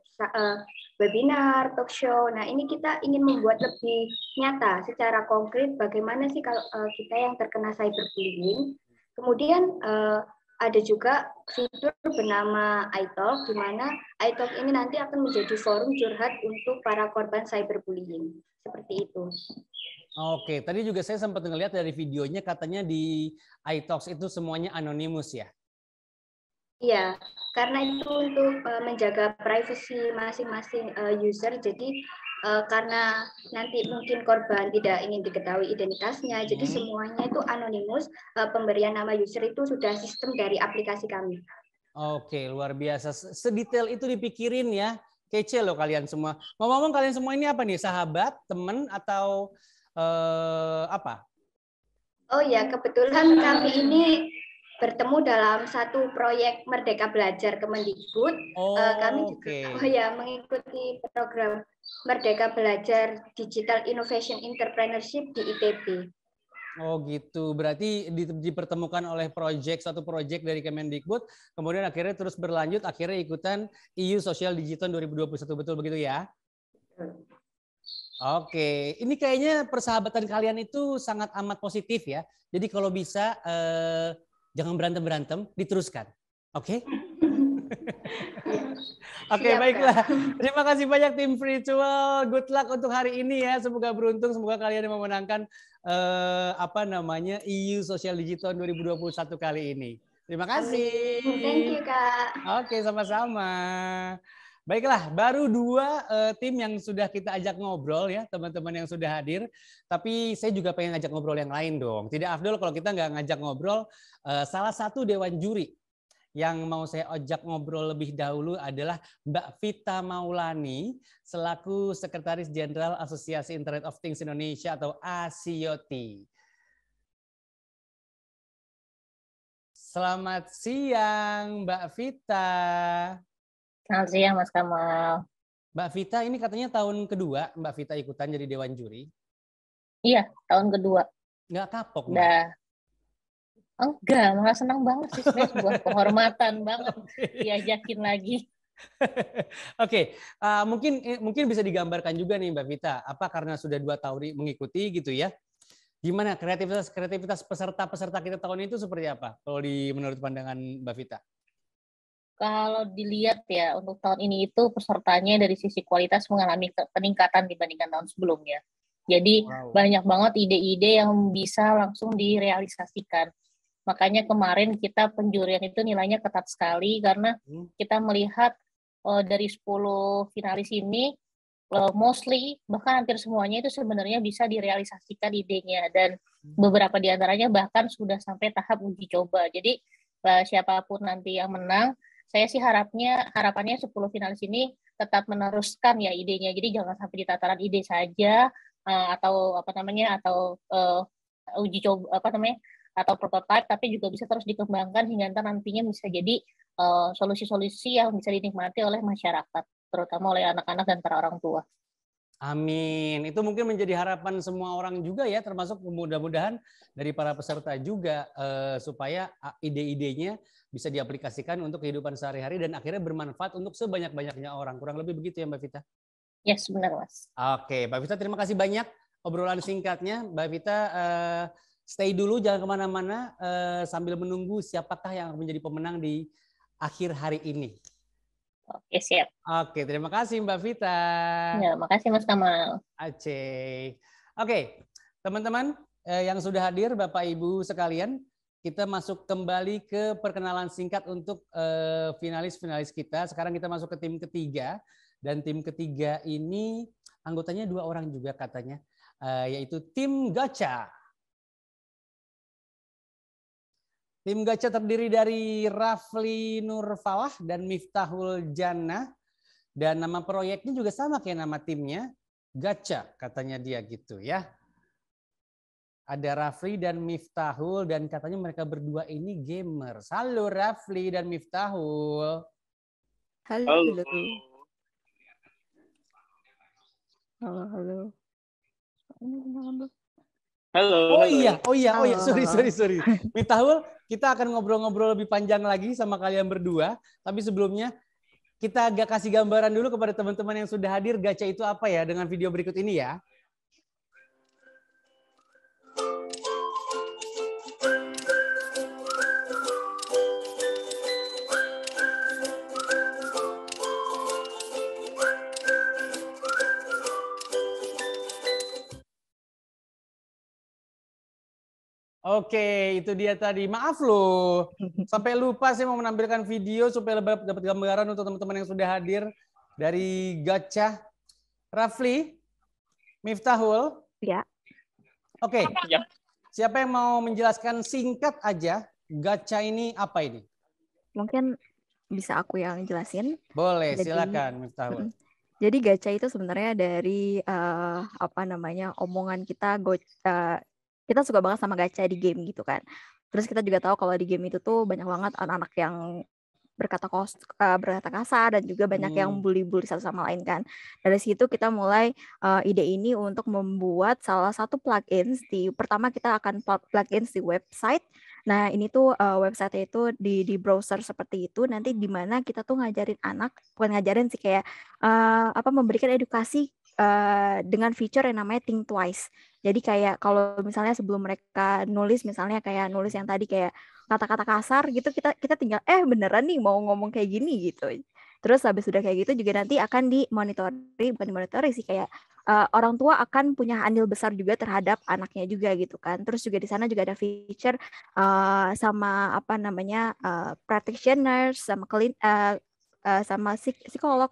webinar, talk show. Nah, ini kita ingin membuat lebih nyata secara konkret bagaimana sih kalau kita yang terkena cyberbullying. Kemudian ada juga fitur bernama iTalk, di mana iTalk ini nanti akan menjadi forum curhat untuk para korban cyberbullying. Seperti itu. Oke, tadi juga saya sempat ngelihat dari videonya katanya di iTalks itu semuanya anonimus ya? Iya, karena itu untuk menjaga privasi masing-masing user. Jadi karena nanti mungkin korban tidak ingin diketahui identitasnya, jadi semuanya itu anonimus. Pemberian nama user itu sudah sistem dari aplikasi kami. Oke, luar biasa. Sedetail itu dipikirin ya. Kece loh kalian semua. Ngomong-ngomong kalian semua ini apa nih? Sahabat, teman, atau apa? Oh ya, kebetulan kami ini bertemu dalam satu proyek Merdeka Belajar Kemendikbud. Kami juga mengikuti program Merdeka Belajar Digital Innovation Entrepreneurship di ITB. Oh gitu, berarti dipertemukan oleh suatu proyek dari Kemendikbud, kemudian akhirnya terus berlanjut, akhirnya ikutan EU Social Digital 2021, betul begitu ya? Oke, ini kayaknya persahabatan kalian itu sangat amat positif ya. Jadi kalau bisa jangan berantem-berantem, diteruskan. Oke? Oke, baiklah. Terima kasih banyak tim Virtual. Good luck untuk hari ini ya. Semoga beruntung, semoga kalian yang memenangkan EU Social Digital 2021 kali ini. Terima kasih. Thank you, Kak. Oke, sama-sama. Baiklah, baru 2 tim yang sudah kita ajak ngobrol ya, teman-teman yang sudah hadir. Tapi saya juga pengen ngajak ngobrol yang lain dong. Tidak afdol kalau kita nggak ngajak ngobrol salah satu dewan juri. Yang mau saya ajak ngobrol lebih dahulu adalah Mbak Vita Maulani, selaku Sekretaris Jenderal Asosiasi Internet of Things Indonesia atau ASIOTI. Selamat siang, Mbak Vita. Selamat siang, Mas Kamal. Mbak Vita, ini katanya tahun kedua Mbak Vita ikutan jadi Dewan Juri? Iya, tahun kedua. Nggak kapok, Mbak? Udah. Enggak, malah senang banget sih. Sebenarnya sebuah kehormatan banget diajakin lagi. Oke, mungkin bisa digambarkan juga nih Mbak Vita, apa karena sudah 2 tahun mengikuti gitu ya? Gimana kreativitas peserta kita tahun itu seperti apa? Kalau menurut pandangan Mbak Vita? Kalau dilihat ya, untuk tahun ini itu pesertanya dari sisi kualitas mengalami peningkatan dibandingkan tahun sebelumnya. Jadi banyak banget ide-ide yang bisa langsung direalisasikan. Makanya kemarin kita penjurian itu nilainya ketat sekali karena kita melihat dari 10 finalis ini mostly bahkan hampir semuanya itu sebenarnya bisa direalisasikan idenya, dan beberapa di antaranya bahkan sudah sampai tahap uji coba. Jadi siapapun nanti yang menang, saya sih harapannya 10 finalis ini tetap meneruskan ya idenya. Jadi jangan sampai di tataran ide saja atau uji coba atau prototipe, tapi juga bisa terus dikembangkan hingga nantinya bisa jadi solusi-solusi yang bisa dinikmati oleh masyarakat, terutama oleh anak-anak dan para orang tua. Amin. Itu mungkin menjadi harapan semua orang juga ya, termasuk mudah-mudahan dari para peserta juga, supaya ide-idenya bisa diaplikasikan untuk kehidupan sehari-hari dan akhirnya bermanfaat untuk sebanyak-banyaknya orang. Kurang lebih begitu ya Mbak Vita? Yes, benar Mas. Oke, Mbak Vita terima kasih banyak obrolan singkatnya. Mbak Vita stay dulu, jangan kemana-mana sambil menunggu siapakah yang akan menjadi pemenang di akhir hari ini. Oke, siap. Oke, terima kasih Mbak Vita. Ya, makasih Mas Kamal. Aceh. Oke, teman-teman yang sudah hadir, Bapak Ibu sekalian, kita masuk kembali ke perkenalan singkat untuk finalis-finalis kita. Sekarang kita masuk ke tim ketiga, dan tim ketiga ini anggotanya 2 orang juga katanya, yaitu tim gacha. Tim gacha terdiri dari Rafli Nurfalah dan Miftahul Jannah. Dan nama proyeknya juga sama kayak nama timnya, gacha katanya dia gitu ya. Ada Rafli dan Miftahul dan katanya mereka berdua ini gamers. Halo Rafli dan Miftahul. Halo. Halo. Halo. Oh iya, sorry. Miftahul, kita akan ngobrol-ngobrol lebih panjang lagi sama kalian berdua. Tapi sebelumnya kita agak kasih gambaran dulu kepada teman-teman yang sudah hadir gacha itu apa ya dengan video berikut ini ya. Oke, itu dia tadi. Maaf loh, sampai lupa saya mau menampilkan video supaya dapat gambaran untuk teman-teman yang sudah hadir dari gacha. Rafli, Miftahul. Ya. Oke. Ya. Siapa yang mau menjelaskan singkat aja gacha ini apa ini? Mungkin bisa aku yang jelasin. Boleh, silakan Miftahul. Jadi gacha itu sebenarnya dari omongan kita kita suka banget sama gacha di game gitu kan. Terus kita juga tahu kalau di game itu tuh banyak banget anak-anak yang berkata kasar dan juga banyak yang bully-bully satu sama lain kan. Dari situ kita mulai ide ini untuk membuat salah satu plugins pertama kita akan plugins di website. Nah, ini tuh website itu di browser seperti itu, nanti di mana kita tuh ngajarin anak, bukan ngajarin sih, kayak memberikan edukasi dengan fitur yang namanya Think Twice. Jadi kayak kalau misalnya sebelum mereka nulis, misalnya kayak nulis yang tadi kayak kata-kata kasar gitu, kita tinggal beneran nih mau ngomong kayak gini gitu. Terus habis sudah kayak gitu juga nanti akan bukan dimonitori sih, kayak orang tua akan punya andil besar juga terhadap anaknya juga gitu kan. Terus juga di sana juga ada feature sama practitioners, sama psikolog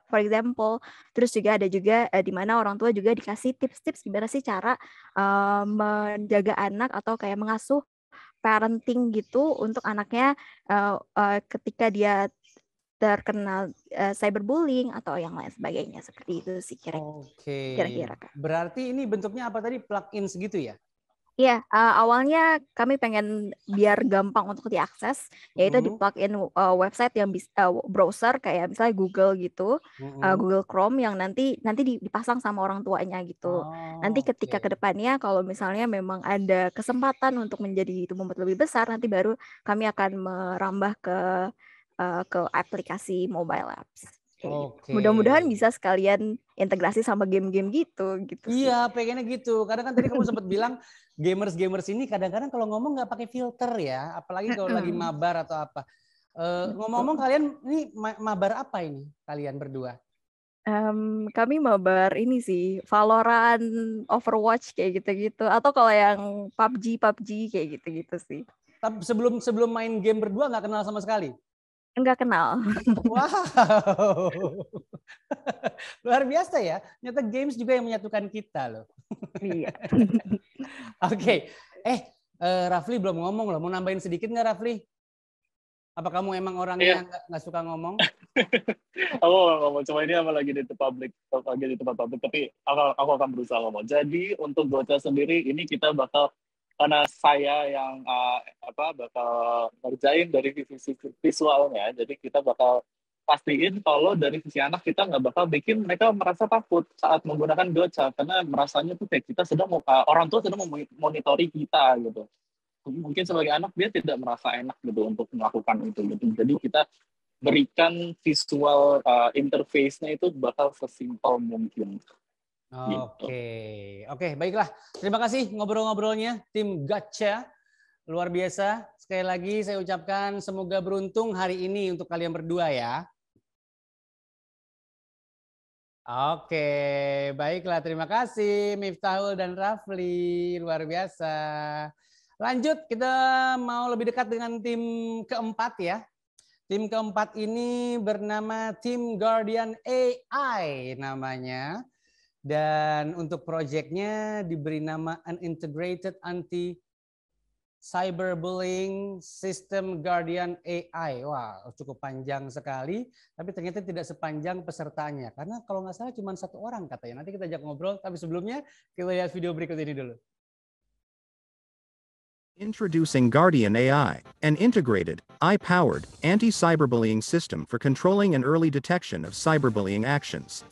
for example. Terus juga ada juga di mana orang tua juga dikasih tips-tips gimana sih cara menjaga anak atau kayak mengasuh parenting gitu untuk anaknya ketika dia terkena cyberbullying atau yang lain sebagainya, seperti itu sih kira-kira. Berarti ini bentuknya apa tadi, plugins gitu ya? Iya, awalnya kami pengen biar gampang untuk diakses, yaitu di plugin website yang browser kayak misalnya Google gitu, Google Chrome yang nanti dipasang sama orang tuanya gitu. Nanti ketika kedepannya kalau misalnya memang ada kesempatan untuk menjadi itu membuat lebih besar, nanti baru kami akan merambah ke aplikasi mobile apps. Mudah-mudahan bisa sekalian integrasi sama game-game gitu. Iya, pengennya gitu. Kadang kan tadi kamu sempat bilang gamers ini kadang-kadang kalau ngomong nggak pakai filter ya, apalagi kalau lagi mabar atau apa. Ngomong-ngomong kalian ini mabar apa ini kalian berdua? Kami mabar ini sih, Valorant, Overwatch kayak gitu-gitu. Atau kalau yang PUBG kayak gitu-gitu sih. Tapi sebelum main game berdua nggak kenal sama sekali? Enggak kenal. Wow. Luar biasa ya. Ternyata games juga yang menyatukan kita loh. Iya. Oke. Rafli belum ngomong loh. Mau nambahin sedikit nggak Rafli? Apa kamu emang orangnya nggak suka ngomong? Aku ngomong, cuma ini sama lagi di tempat publik, tapi aku akan berusaha ngomong. Jadi untuk Gocha sendiri, ini kita bakal, karena saya yang bakal ngerjain dari sisi visualnya, jadi kita bakal pastiin kalau dari sisi anak kita nggak bakal bikin mereka merasa takut saat menggunakan Gocha, karena merasanya tuh kayak kita orang tua sedang memonitori kita gitu. Mungkin sebagai anak dia tidak merasa enak gitu untuk melakukan itu gitu. Jadi kita berikan visual interface-nya itu bakal sesimpel mungkin. Oke, baiklah. Terima kasih ngobrol-ngobrolnya tim Gocha. Luar biasa. Sekali lagi saya ucapkan semoga beruntung hari ini untuk kalian berdua ya. Oke, baiklah. Terima kasih Miftahul dan Rafli. Luar biasa. Lanjut, kita mau lebih dekat dengan tim keempat ya. Tim keempat ini bernama Tim Guardian AI namanya. Dan untuk proyeknya diberi nama An Integrated Anti-Cyberbullying System Guardian AI. Wah, cukup panjang sekali. Tapi ternyata tidak sepanjang pesertanya. Karena kalau nggak salah cuma 1 orang katanya. Nanti kita ajak ngobrol. Tapi sebelumnya kita lihat video berikut ini dulu. Introducing Guardian AI, an integrated, AI-powered, anti-cyberbullying system for controlling and early detection of cyberbullying actions.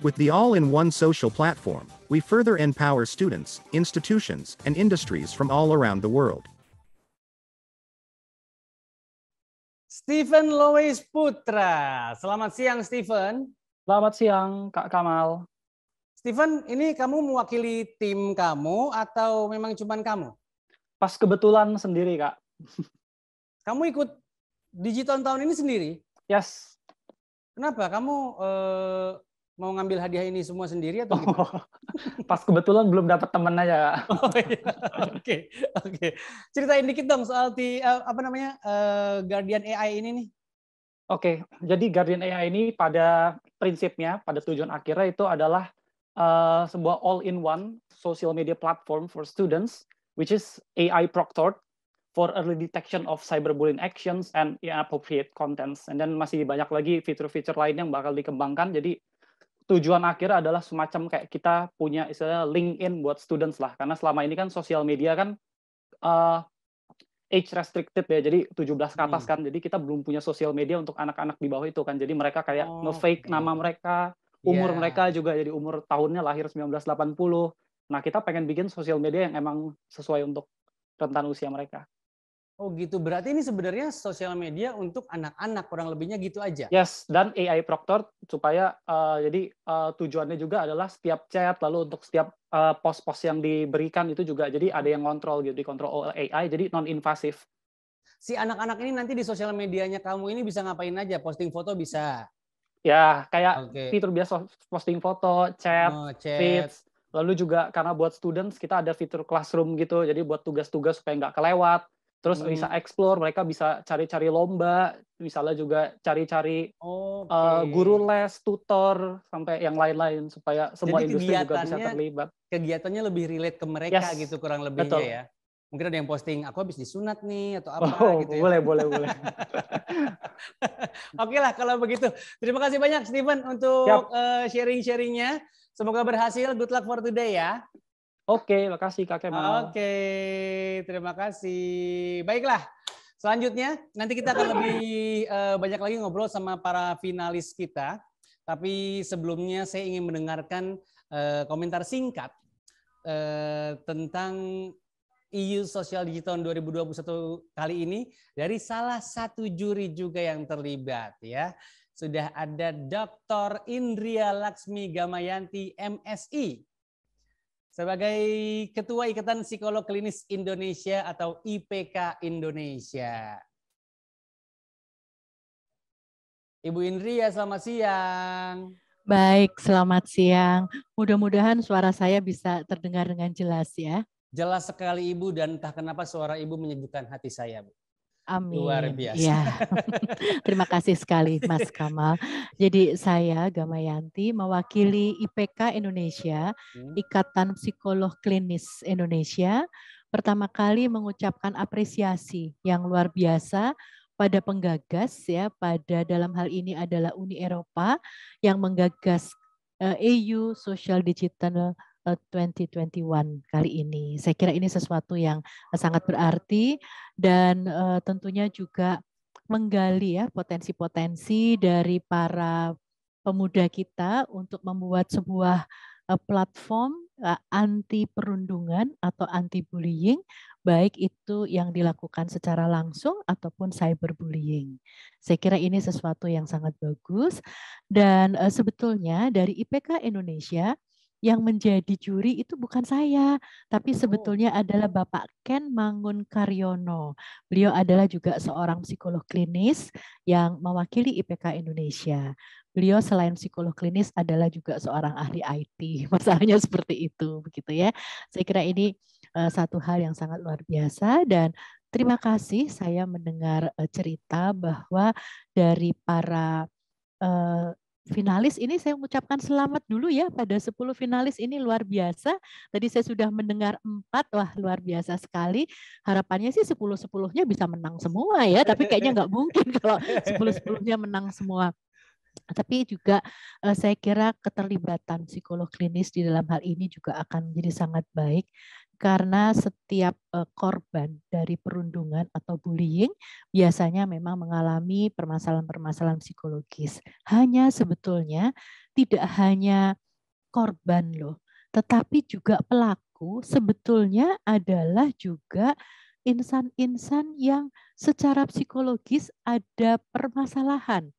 With the all-in-one social platform, we further empower students, institutions, and industries from all around the world. Stephen Lois Putra. Selamat siang, Stephen. Selamat siang, Kak Kamal. Stephen, ini kamu mewakili tim kamu atau memang cuman kamu? Pas kebetulan sendiri, Kak. Kamu ikut Digiton tahun ini sendiri? Yes. Kenapa? Kamu mau ngambil hadiah ini semua sendiri atau gimana? Pas kebetulan belum dapat temen aja. Oke. Ceritain dikit dong soal Guardian AI ini nih. Oke, jadi Guardian AI ini pada prinsipnya, pada tujuan akhirnya itu adalah sebuah all-in-one social media platform for students, which is AI proctored for early detection of cyberbullying actions and inappropriate contents. And then masih banyak lagi fitur-fitur lain yang bakal dikembangkan. Jadi tujuan akhir adalah semacam kayak kita punya istilahnya LinkedIn buat students lah. Karena selama ini kan sosial media kan age restricted ya, jadi 17 ke atas kan. Jadi kita belum punya sosial media untuk anak-anak di bawah itu kan. Jadi mereka kayak nge-fake nama mereka, umur mereka juga jadi umur tahunnya lahir 1980. Nah, kita pengen bikin sosial media yang emang sesuai untuk rentan usia mereka. Oh gitu, berarti ini sebenarnya sosial media untuk anak-anak, kurang lebihnya gitu aja? Yes, dan AI proctored supaya tujuannya juga adalah setiap chat, lalu untuk setiap post-post yang diberikan itu juga, jadi ada yang kontrol gitu, dikontrol oleh AI, jadi non-invasif. Si anak-anak ini nanti di sosial medianya kamu ini bisa ngapain aja? Posting foto bisa? Ya, kayak fitur biasa posting foto, chat. Feeds. Lalu juga karena buat students kita ada fitur classroom gitu, jadi buat tugas-tugas supaya nggak kelewat. Terus bisa explore, mereka bisa cari-cari lomba, misalnya juga cari-cari guru les, tutor, sampai yang lain-lain supaya semua jadi industri juga bisa terlibat. Kegiatannya lebih relate ke mereka gitu kurang lebihnya. Betul. Ya. Mungkin ada yang posting, aku habis disunat nih atau apa gitu ya. Boleh. Oke lah kalau begitu. Terima kasih banyak Stephen untuk sharing-sharingnya. Semoga berhasil. Good luck for today ya. Oke, makasih Kak Kemal. Oke, terima kasih. Baiklah, selanjutnya nanti kita akan lebih banyak lagi ngobrol sama para finalis kita. Tapi sebelumnya saya ingin mendengarkan komentar singkat tentang EU Social Digital 2021 kali ini dari salah satu juri juga yang terlibat ya. Sudah ada Dr. Indria Laksmi Gamayanti MSI sebagai Ketua Ikatan Psikolog Klinis Indonesia atau IPK Indonesia. Ibu Indria, selamat siang. Baik, selamat siang. Mudah-mudahan suara saya bisa terdengar dengan jelas ya. Jelas sekali Ibu, dan entah kenapa suara Ibu menyejukkan hati saya, Bu. Luar Amin. biasa. Ya. Terima kasih sekali Mas Kamal. Jadi saya Gamayanti mewakili IPK Indonesia, Ikatan Psikolog Klinis Indonesia, pertama kali mengucapkan apresiasi yang luar biasa pada penggagas ya, pada dalam hal ini adalah Uni Eropa yang menggagas EU Social Digital 2021 kali ini. Saya kira ini sesuatu yang sangat berarti dan tentunya juga menggali ya potensi-potensi dari para pemuda kita untuk membuat sebuah platform anti perundungan atau anti bullying, baik itu yang dilakukan secara langsung ataupun cyberbullying. Saya kira ini sesuatu yang sangat bagus dan sebetulnya dari IPK Indonesia yang menjadi juri itu bukan saya, tapi sebetulnya adalah Bapak Ken Mangun Karyono. Beliau adalah juga seorang psikolog klinis yang mewakili IPK Indonesia. Beliau selain psikolog klinis adalah juga seorang ahli IT. Masalahnya seperti itu, begitu ya. Saya kira ini satu hal yang sangat luar biasa dan terima kasih saya mendengar cerita bahwa dari para finalis ini saya mengucapkan selamat dulu ya pada 10 finalis ini luar biasa. Tadi saya sudah mendengar 4, wah luar biasa sekali. Harapannya sih 10-10-nya bisa menang semua ya, tapi kayaknya nggak mungkin kalau 10-10-nya menang semua. Tapi juga saya kira keterlibatan psikolog klinis di dalam hal ini juga akan menjadi sangat baik karena setiap korban dari perundungan atau bullying biasanya memang mengalami permasalahan-permasalahan psikologis. Hanya sebetulnya tidak hanya korban loh, tetapi juga pelaku sebetulnya adalah juga insan-insan yang secara psikologis ada permasalahan.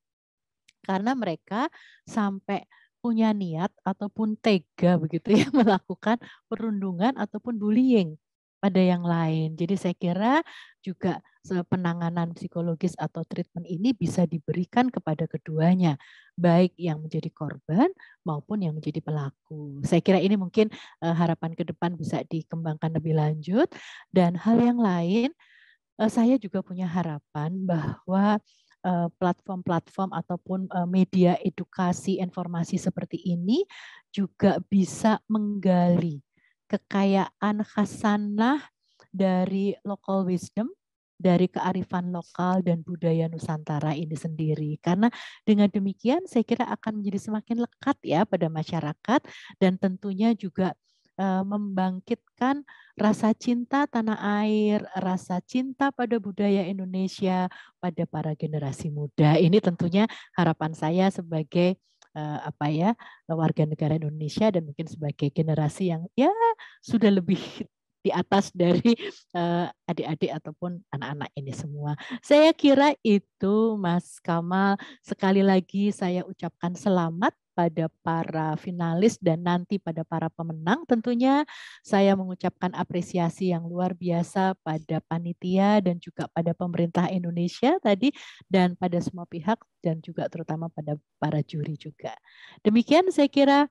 Karena mereka sampai punya niat ataupun tega begitu ya melakukan perundungan ataupun bullying pada yang lain. Jadi saya kira juga penanganan psikologis atau treatment ini bisa diberikan kepada keduanya, baik yang menjadi korban maupun yang menjadi pelaku. Saya kira ini mungkin harapan ke depan bisa dikembangkan lebih lanjut. Dan hal yang lain, saya juga punya harapan bahwa platform-platform ataupun media edukasi informasi seperti ini juga bisa menggali kekayaan khasanah dari local wisdom, dari kearifan lokal dan budaya Nusantara ini sendiri. Karena dengan demikian saya kira akan menjadi semakin lekat ya pada masyarakat dan tentunya juga membangkitkan rasa cinta tanah air, rasa cinta pada budaya Indonesia pada para generasi muda. Ini tentunya harapan saya sebagai warga negara Indonesia dan mungkin sebagai generasi yang ya sudah lebih di atas dari adik-adik ataupun anak-anak ini semua. Saya kira itu Mas Kamal. Sekali lagi saya ucapkan selamat pada para finalis dan nanti pada para pemenang. Tentunya saya mengucapkan apresiasi yang luar biasa pada panitia dan juga pada pemerintah Indonesia tadi dan pada semua pihak dan juga terutama pada para juri juga. Demikian saya kira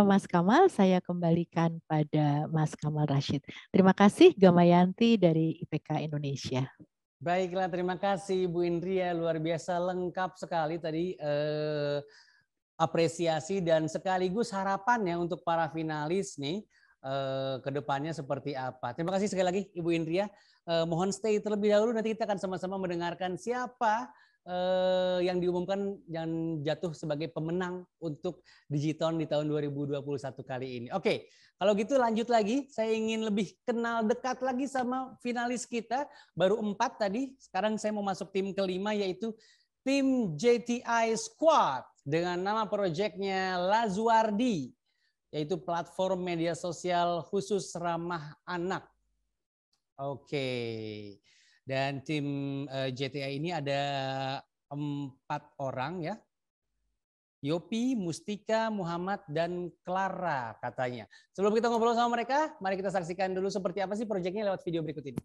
Mas Kamal, saya kembalikan pada Mas Kamal Rashid. Terima kasih Gamayanti dari IPK Indonesia. Baiklah, terima kasih Bu Indria, luar biasa lengkap sekali tadi apresiasi dan sekaligus harapannya untuk para finalis nih ke depannya seperti apa. Terima kasih sekali lagi Ibu Indria. Mohon stay terlebih dahulu, nanti kita akan sama-sama mendengarkan siapa yang diumumkan yang jatuh sebagai pemenang untuk Digiton di tahun 2021 kali ini. Oke, kalau gitu lanjut lagi. Saya ingin lebih kenal dekat lagi sama finalis kita. Baru 4 tadi, sekarang saya mau masuk tim kelima yaitu tim JTI Squad dengan nama proyeknya Lazuardi, yaitu platform media sosial khusus ramah anak. Oke. Dan tim JTI ini ada 4 orang ya. Yopi, Mustika, Muhammad, dan Clara katanya. Sebelum kita ngobrol sama mereka, mari kita saksikan dulu seperti apa sih proyeknya lewat video berikut ini.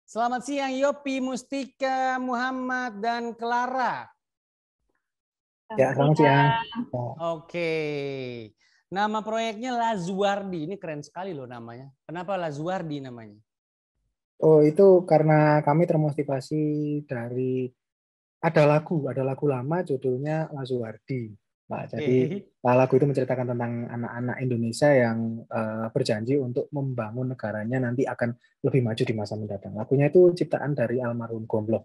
Selamat siang Yopi, Mustika, Muhammad, dan Clara. Ya, selamat siang. Oke. Nama proyeknya Lazuardi. Ini keren sekali loh namanya. Kenapa Lazuardi namanya? Oh, itu karena kami termotivasi dari ada lagu lama judulnya Lazuardi. Nah, jadi lagu itu menceritakan tentang anak-anak Indonesia yang berjanji untuk membangun negaranya nanti akan lebih maju di masa mendatang. Lagunya itu ciptaan dari almarhum Gomblok.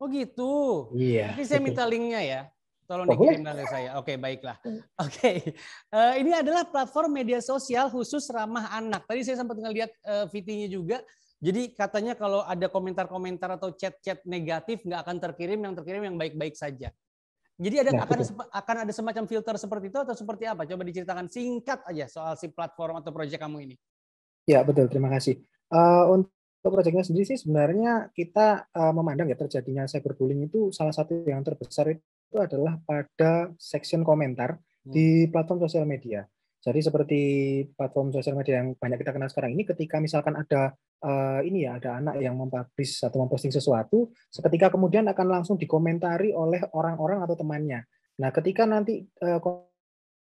Oh gitu. Iya. Nanti saya minta linknya ya. Tolong Oh, dikirim ke saya. Oke, baiklah. Oke. Ini adalah platform media sosial khusus ramah anak. Tadi saya sempat ngelihat VT-nya juga. Jadi katanya kalau ada komentar-komentar atau chat-chat negatif nggak akan terkirim, yang terkirim yang baik-baik saja. Jadi akan ada semacam filter seperti itu atau seperti apa? Coba diceritakan singkat aja soal si platform atau proyek kamu ini. Ya, betul. Terima kasih. Untuk proyeknya sendiri sih sebenarnya kita memandang ya terjadinya cyberbullying itu salah satu yang terbesar itu adalah pada section komentar di platform sosial media. Jadi seperti platform sosial media yang banyak kita kenal sekarang ini, ketika misalkan ada ada anak yang mempublish atau memposting sesuatu, seketika kemudian akan langsung dikomentari oleh orang-orang atau temannya. Nah, ketika nanti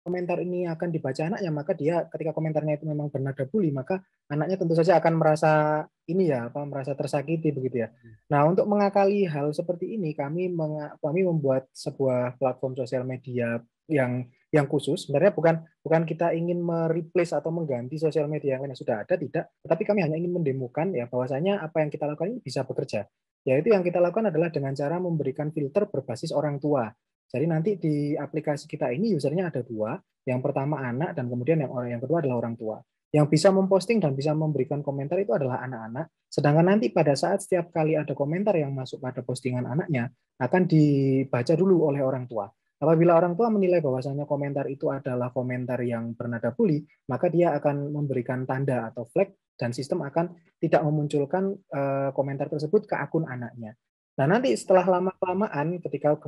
komentar ini akan dibaca anaknya, maka dia ketika komentarnya itu memang bernada bully, maka anaknya tentu saja akan merasa merasa tersakiti begitu ya. Nah, untuk mengakali hal seperti ini, kami membuat sebuah platform sosial media yang khusus. Sebenarnya bukan kita ingin mereplace atau mengganti sosial media yang sudah ada, tidak. Tetapi kami hanya ingin mendemokan ya bahwasanya apa yang kita lakukan ini bisa bekerja. Yaitu yang kita lakukan adalah dengan cara memberikan filter berbasis orang tua. Jadi nanti di aplikasi kita ini usernya ada dua. Yang pertama anak dan kemudian yang kedua adalah orang tua. Yang bisa memposting dan bisa memberikan komentar itu adalah anak-anak. Sedangkan nanti pada saat setiap kali ada komentar yang masuk pada postingan anaknya akan dibaca dulu oleh orang tua. Apabila orang tua menilai bahwasanya komentar itu adalah komentar yang bernada bully, maka dia akan memberikan tanda atau flag dan sistem akan tidak memunculkan komentar tersebut ke akun anaknya. Nah, nanti setelah lama-kelamaan ketika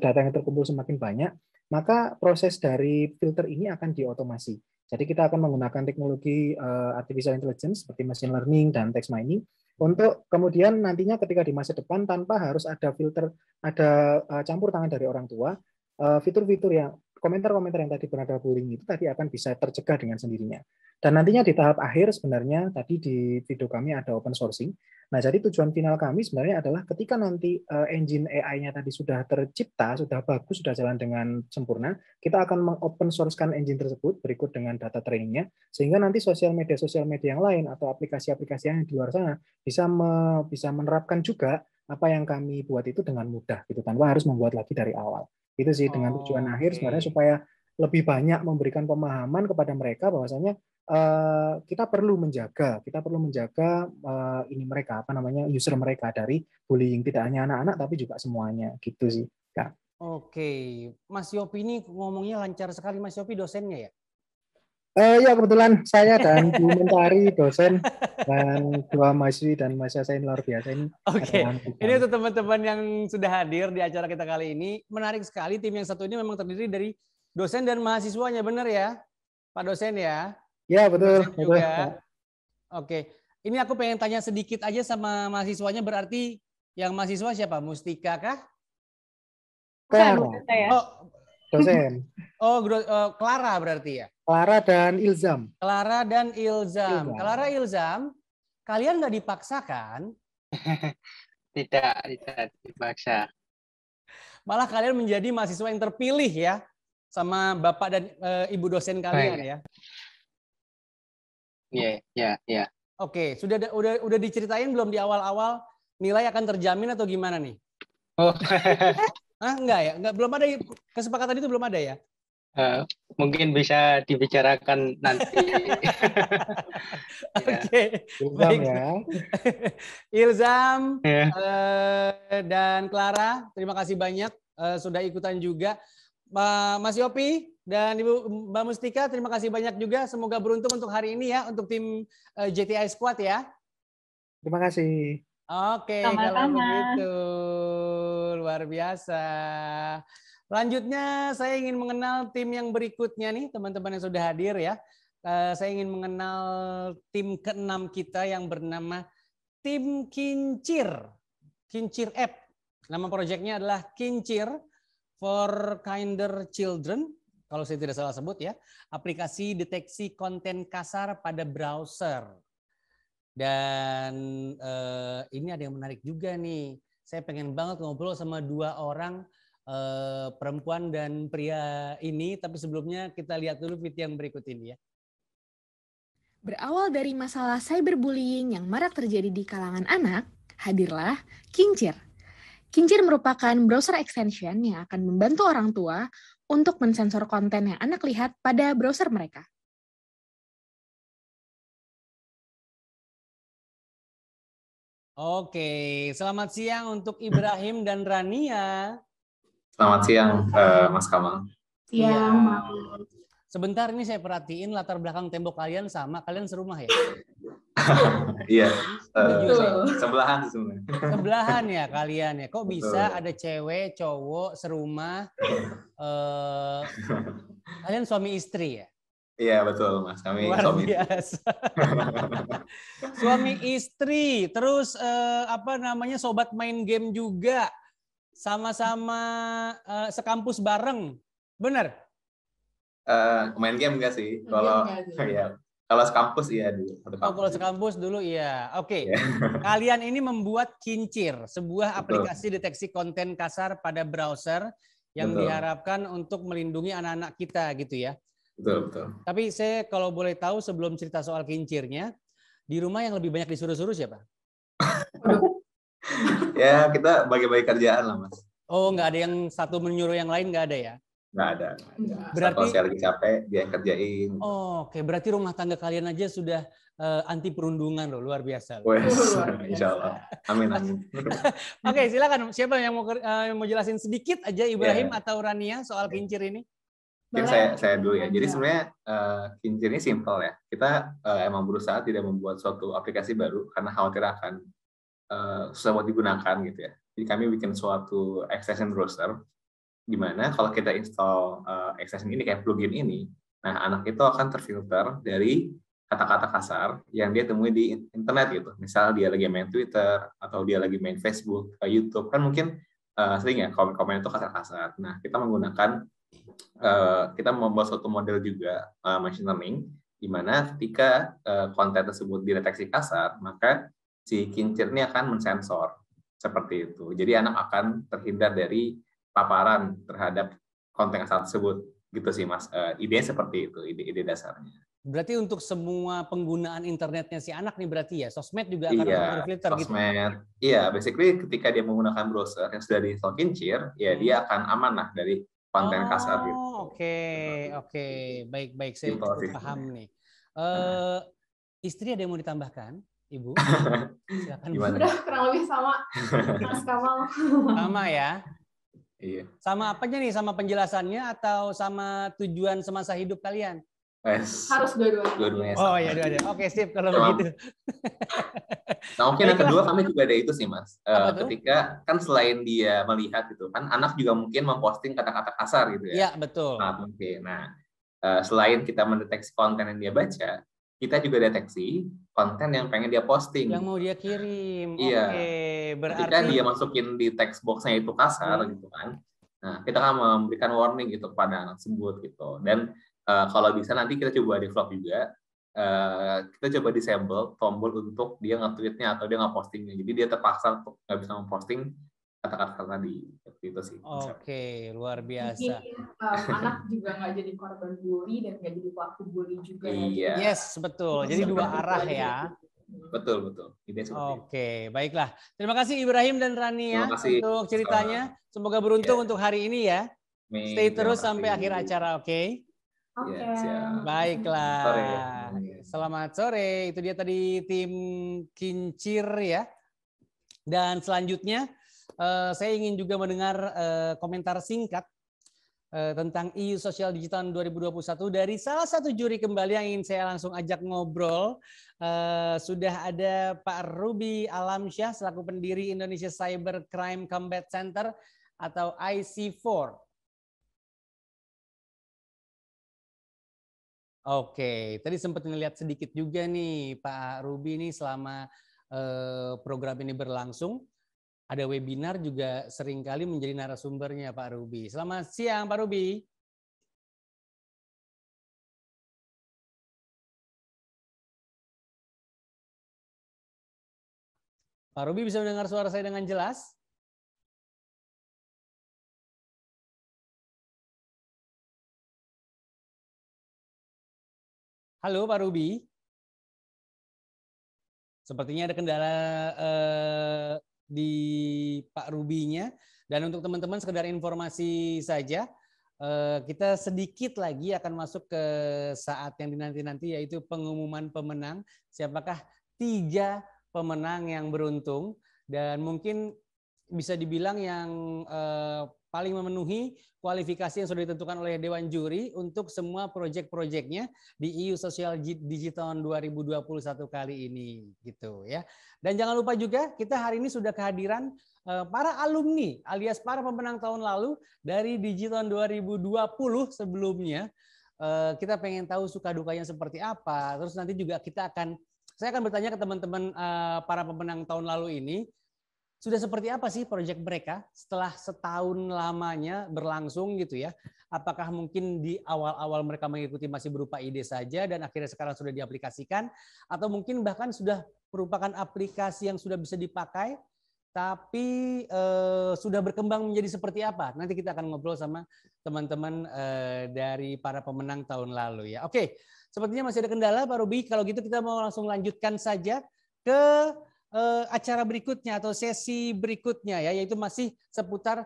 data yang terkumpul semakin banyak, maka proses dari filter ini akan diotomasi. Jadi kita akan menggunakan teknologi artificial intelligence seperti machine learning dan text mining untuk kemudian nantinya ketika di masa depan tanpa harus ada filter, ada campur tangan dari orang tua, fitur-fitur yang komentar-komentar yang tadi bernada bullying itu tadi akan bisa tercegah dengan sendirinya. Dan nantinya di tahap akhir sebenarnya tadi di video kami ada open sourcing. Nah, jadi tujuan final kami sebenarnya adalah ketika nanti engine AI-nya tadi sudah tercipta, sudah bagus, sudah jalan dengan sempurna, kita akan meng-open source-kan engine tersebut berikut dengan data trainingnya, sehingga nanti sosial media yang lain atau aplikasi-aplikasi yang di luar sana bisa menerapkan juga apa yang kami buat itu dengan mudah, gitu, tanpa harus membuat lagi dari awal. Itu sih dengan tujuan akhir sebenarnya supaya lebih banyak memberikan pemahaman kepada mereka bahwasanya kita perlu menjaga ini mereka user mereka dari bullying, tidak hanya anak-anak tapi juga semuanya gitu sih Kak. Oke, Mas Yopi ini ngomongnya lancar sekali. Mas Yopi dosennya ya? Ya kebetulan saya dan Bu Mentari dosen dan dua mahasiswi dan mahasiswa saya ini luar biasa ini. Oke, ini untuk teman-teman yang sudah hadir di acara kita kali ini, menarik sekali. Tim yang satu ini memang terdiri dari dosen dan mahasiswanya, benar ya, Pak dosen ya? Ya betul. Juga. Oke, ini aku pengen tanya sedikit aja sama mahasiswanya. Berarti yang mahasiswa siapa? Mustika kah? Clara. Oh, dosen. Oh, Clara berarti ya? Clara dan Ilzam. Clara dan Ilzam. Clara, Ilzam, kalian nggak dipaksakan? Tidak dipaksa. Malah kalian menjadi mahasiswa yang terpilih ya sama Bapak dan Ibu dosen kalian ya. Iya. Oke, udah diceritain belum di awal-awal nilai akan terjamin atau gimana nih? Oh. Enggak ya? Belum ada kesepakatan itu, belum ada ya? Mungkin bisa dibicarakan nanti. Oke, baik. Ya. Ilzam dan Clara, terima kasih banyak sudah ikutan juga. Mas Yopi dan Ibu Mbak Mustika, terima kasih banyak juga. Semoga beruntung untuk hari ini ya, untuk tim JTI Squad ya. Terima kasih. Oke, kalau begitu luar biasa. Lanjutnya saya ingin mengenal tim yang berikutnya nih, teman-teman yang sudah hadir ya. Saya ingin mengenal tim ke-6 kita yang bernama tim Kincir. Kincir App. Nama proyeknya adalah Kincir for Kinder Children. Kalau saya tidak salah sebut ya. Aplikasi deteksi konten kasar pada browser. Dan ini ada yang menarik juga nih. Saya pengen banget ngobrol sama dua orang perempuan dan pria ini. Tapi sebelumnya kita lihat dulu video yang berikut ini ya. Berawal dari masalah cyberbullying yang marak terjadi di kalangan anak, hadirlah Kincir. Kincir merupakan browser extension yang akan membantu orang tua untuk mensensor konten yang anak lihat pada browser mereka. Oke, selamat siang untuk Ibrahim dan Rania. Selamat siang, Mas Kamal. Siang, Sebentar ini saya perhatiin latar belakang tembok kalian sama, kalian serumah ya? Iya, sebelahan sebenarnya. Sebelahan ya kalian ya. Kok bisa Betul. ada cewek, cowok serumah? Kalian suami istri ya? Iya betul Mas, kami Luar suami. biasa. Suami istri, terus apa namanya sobat main game juga, sama-sama sekampus bareng, bener? Main game enggak sih? Kalau ya, kalau sekampus iya dulu. Satu Oh, kampus. kalau sekampus dulu iya. Oke. Iya. Kalian ini membuat Kincir, sebuah Betul. aplikasi deteksi konten kasar pada browser yang Betul. diharapkan untuk melindungi anak-anak kita gitu ya. Betul, betul. Tapi saya kalau boleh tahu sebelum cerita soal Kincirnya, di rumah yang lebih banyak disuruh-suruh siapa? Ya kita bagi-bagi kerjaan lah Mas. Oh, nggak ada yang satu menyuruh yang lain, nggak ada ya? Nggak ada. Berarti- Kalau saya lagi capek, dia yang kerjain. Oh, oke, berarti rumah tangga kalian aja sudah anti perundungan loh, luar biasa. loh. Wes, insya Allah. Amin, amin. Oke, silakan. Siapa yang mau jelasin sedikit aja Ibrahim Ya. atau Rania soal Kincir ini? Mungkin saya dulu ya. Jadi sebenarnya Kincir ini simple ya. Kita emang berusaha tidak membuat suatu aplikasi baru karena khawatir akan susah buat digunakan gitu ya. Jadi kami bikin suatu extension browser di mana kalau kita install extension ini kayak plugin ini, nah anak itu akan terfilter dari kata-kata kasar yang dia temui di internet gitu. Misal dia lagi main Twitter atau dia lagi main Facebook, YouTube, kan mungkin sering ya komen-komen itu kasar-kasar. Nah, kita menggunakan kita membuat suatu model juga machine learning di mana ketika konten tersebut dideteksi kasar, maka si Kincir ini akan mensensor seperti itu. Jadi anak akan terhindar dari paparan terhadap konten kasar tersebut. Gitu sih Mas. Idenya seperti itu, ide dasarnya. Berarti untuk semua penggunaan internetnya si anak nih berarti ya, sosmed juga akan Iya, terfilter gitu. sosmed. Iya, basically ketika dia menggunakan browser yang sudah di-install Kincir, ya dia akan aman lah dari konten kasar gitu. Oke. Baik. Saya Simple cukup sih. paham nih. Istri ada yang mau ditambahkan, Ibu? Silakan. Bu. Gimana? Udah kurang lebih sama Mas Kamal. Sama ya. Iya. Sama apanya nih? Sama penjelasannya atau sama tujuan semasa hidup kalian? Harus dua-duanya. Dua-duanya Oh sama. ya, dua-duanya. Oke, sip kalau Sama. begitu. Nah mungkin yang kedua kami juga ada itu sih Mas. Apa tuh? Ketika kan selain dia melihat gitu kan, anak juga mungkin memposting kata-kata kasar gitu ya. Iya, betul. Mungkin. Nah, selain kita mendeteksi konten yang dia baca, kita juga deteksi konten yang pengen dia posting. Yang mau dia kirim. Iya. Oke, Ketika berarti dia masukin di text box-nya itu kasar gitu kan. Nah, kita akan memberikan warning gitu kepada anak tersebut gitu. Dan kalau bisa nanti kita coba develop juga. Kita coba disable tombol untuk dia nge-tweetnya atau dia nge-postingnya. Jadi dia terpaksa untuk nggak bisa memposting kata-kata tadi. Seperti itu sih. Oke, luar Jadi biasa. anak juga nggak jadi korban bully dan nggak jadi pelaku bully juga. Iya. Yes, betul. Jadi dua arah ya. Betul. Ide seperti itu. Oke, baiklah. Terima kasih Ibrahim dan Rania Terima kasih. untuk ceritanya. Semoga beruntung untuk hari ini ya. Amin. Stay terus Terima sampai kasih. akhir acara, oke? Iya, siap. Baiklah. Sore ya. Selamat sore. Itu dia tadi tim Kincir ya. Dan selanjutnya saya ingin juga mendengar komentar singkat tentang EU Social Digital 2021 dari salah satu juri kembali yang ingin saya langsung ajak ngobrol. Sudah ada Pak Ruby Alamsyah selaku pendiri Indonesia Cyber Crime Combat Center atau IC4. Oke, tadi sempat ngelihat sedikit juga nih Pak Ruby nih selama program ini berlangsung. Ada webinar juga seringkali menjadi narasumbernya Pak Ruby. Selamat siang Pak Ruby. Pak Ruby bisa mendengar suara saya dengan jelas? Halo Pak Ruby. Sepertinya ada kendala di Pak Ruby-nya. Dan untuk teman-teman sekedar informasi saja, kita sedikit lagi akan masuk ke saat yang dinanti-nanti, yaitu pengumuman pemenang. Siapakah 3 pemenang yang beruntung, dan mungkin bisa dibilang yang paling memenuhi kualifikasi yang sudah ditentukan oleh Dewan Juri untuk semua proyek-proyeknya di EU Social Digital 2021 kali ini gitu ya. Dan jangan lupa juga kita hari ini sudah kehadiran para alumni alias para pemenang tahun lalu dari Digital 2020 sebelumnya. Kita pengen tahu suka dukanya seperti apa. Terus nanti juga saya akan bertanya ke teman-teman para pemenang tahun lalu ini, sudah seperti apa sih proyek mereka setelah setahun lamanya berlangsung gitu ya. Apakah mungkin di awal-awal mereka mengikuti masih berupa ide saja dan akhirnya sekarang sudah diaplikasikan, atau mungkin bahkan sudah merupakan aplikasi yang sudah bisa dipakai tapi sudah berkembang menjadi seperti apa. Nanti kita akan ngobrol sama teman-teman dari para pemenang tahun lalu ya. Oke, sepertinya masih ada kendala Pak Ruby. Kalau gitu kita mau langsung lanjutkan saja ke acara berikutnya atau sesi berikutnya ya, yaitu masih seputar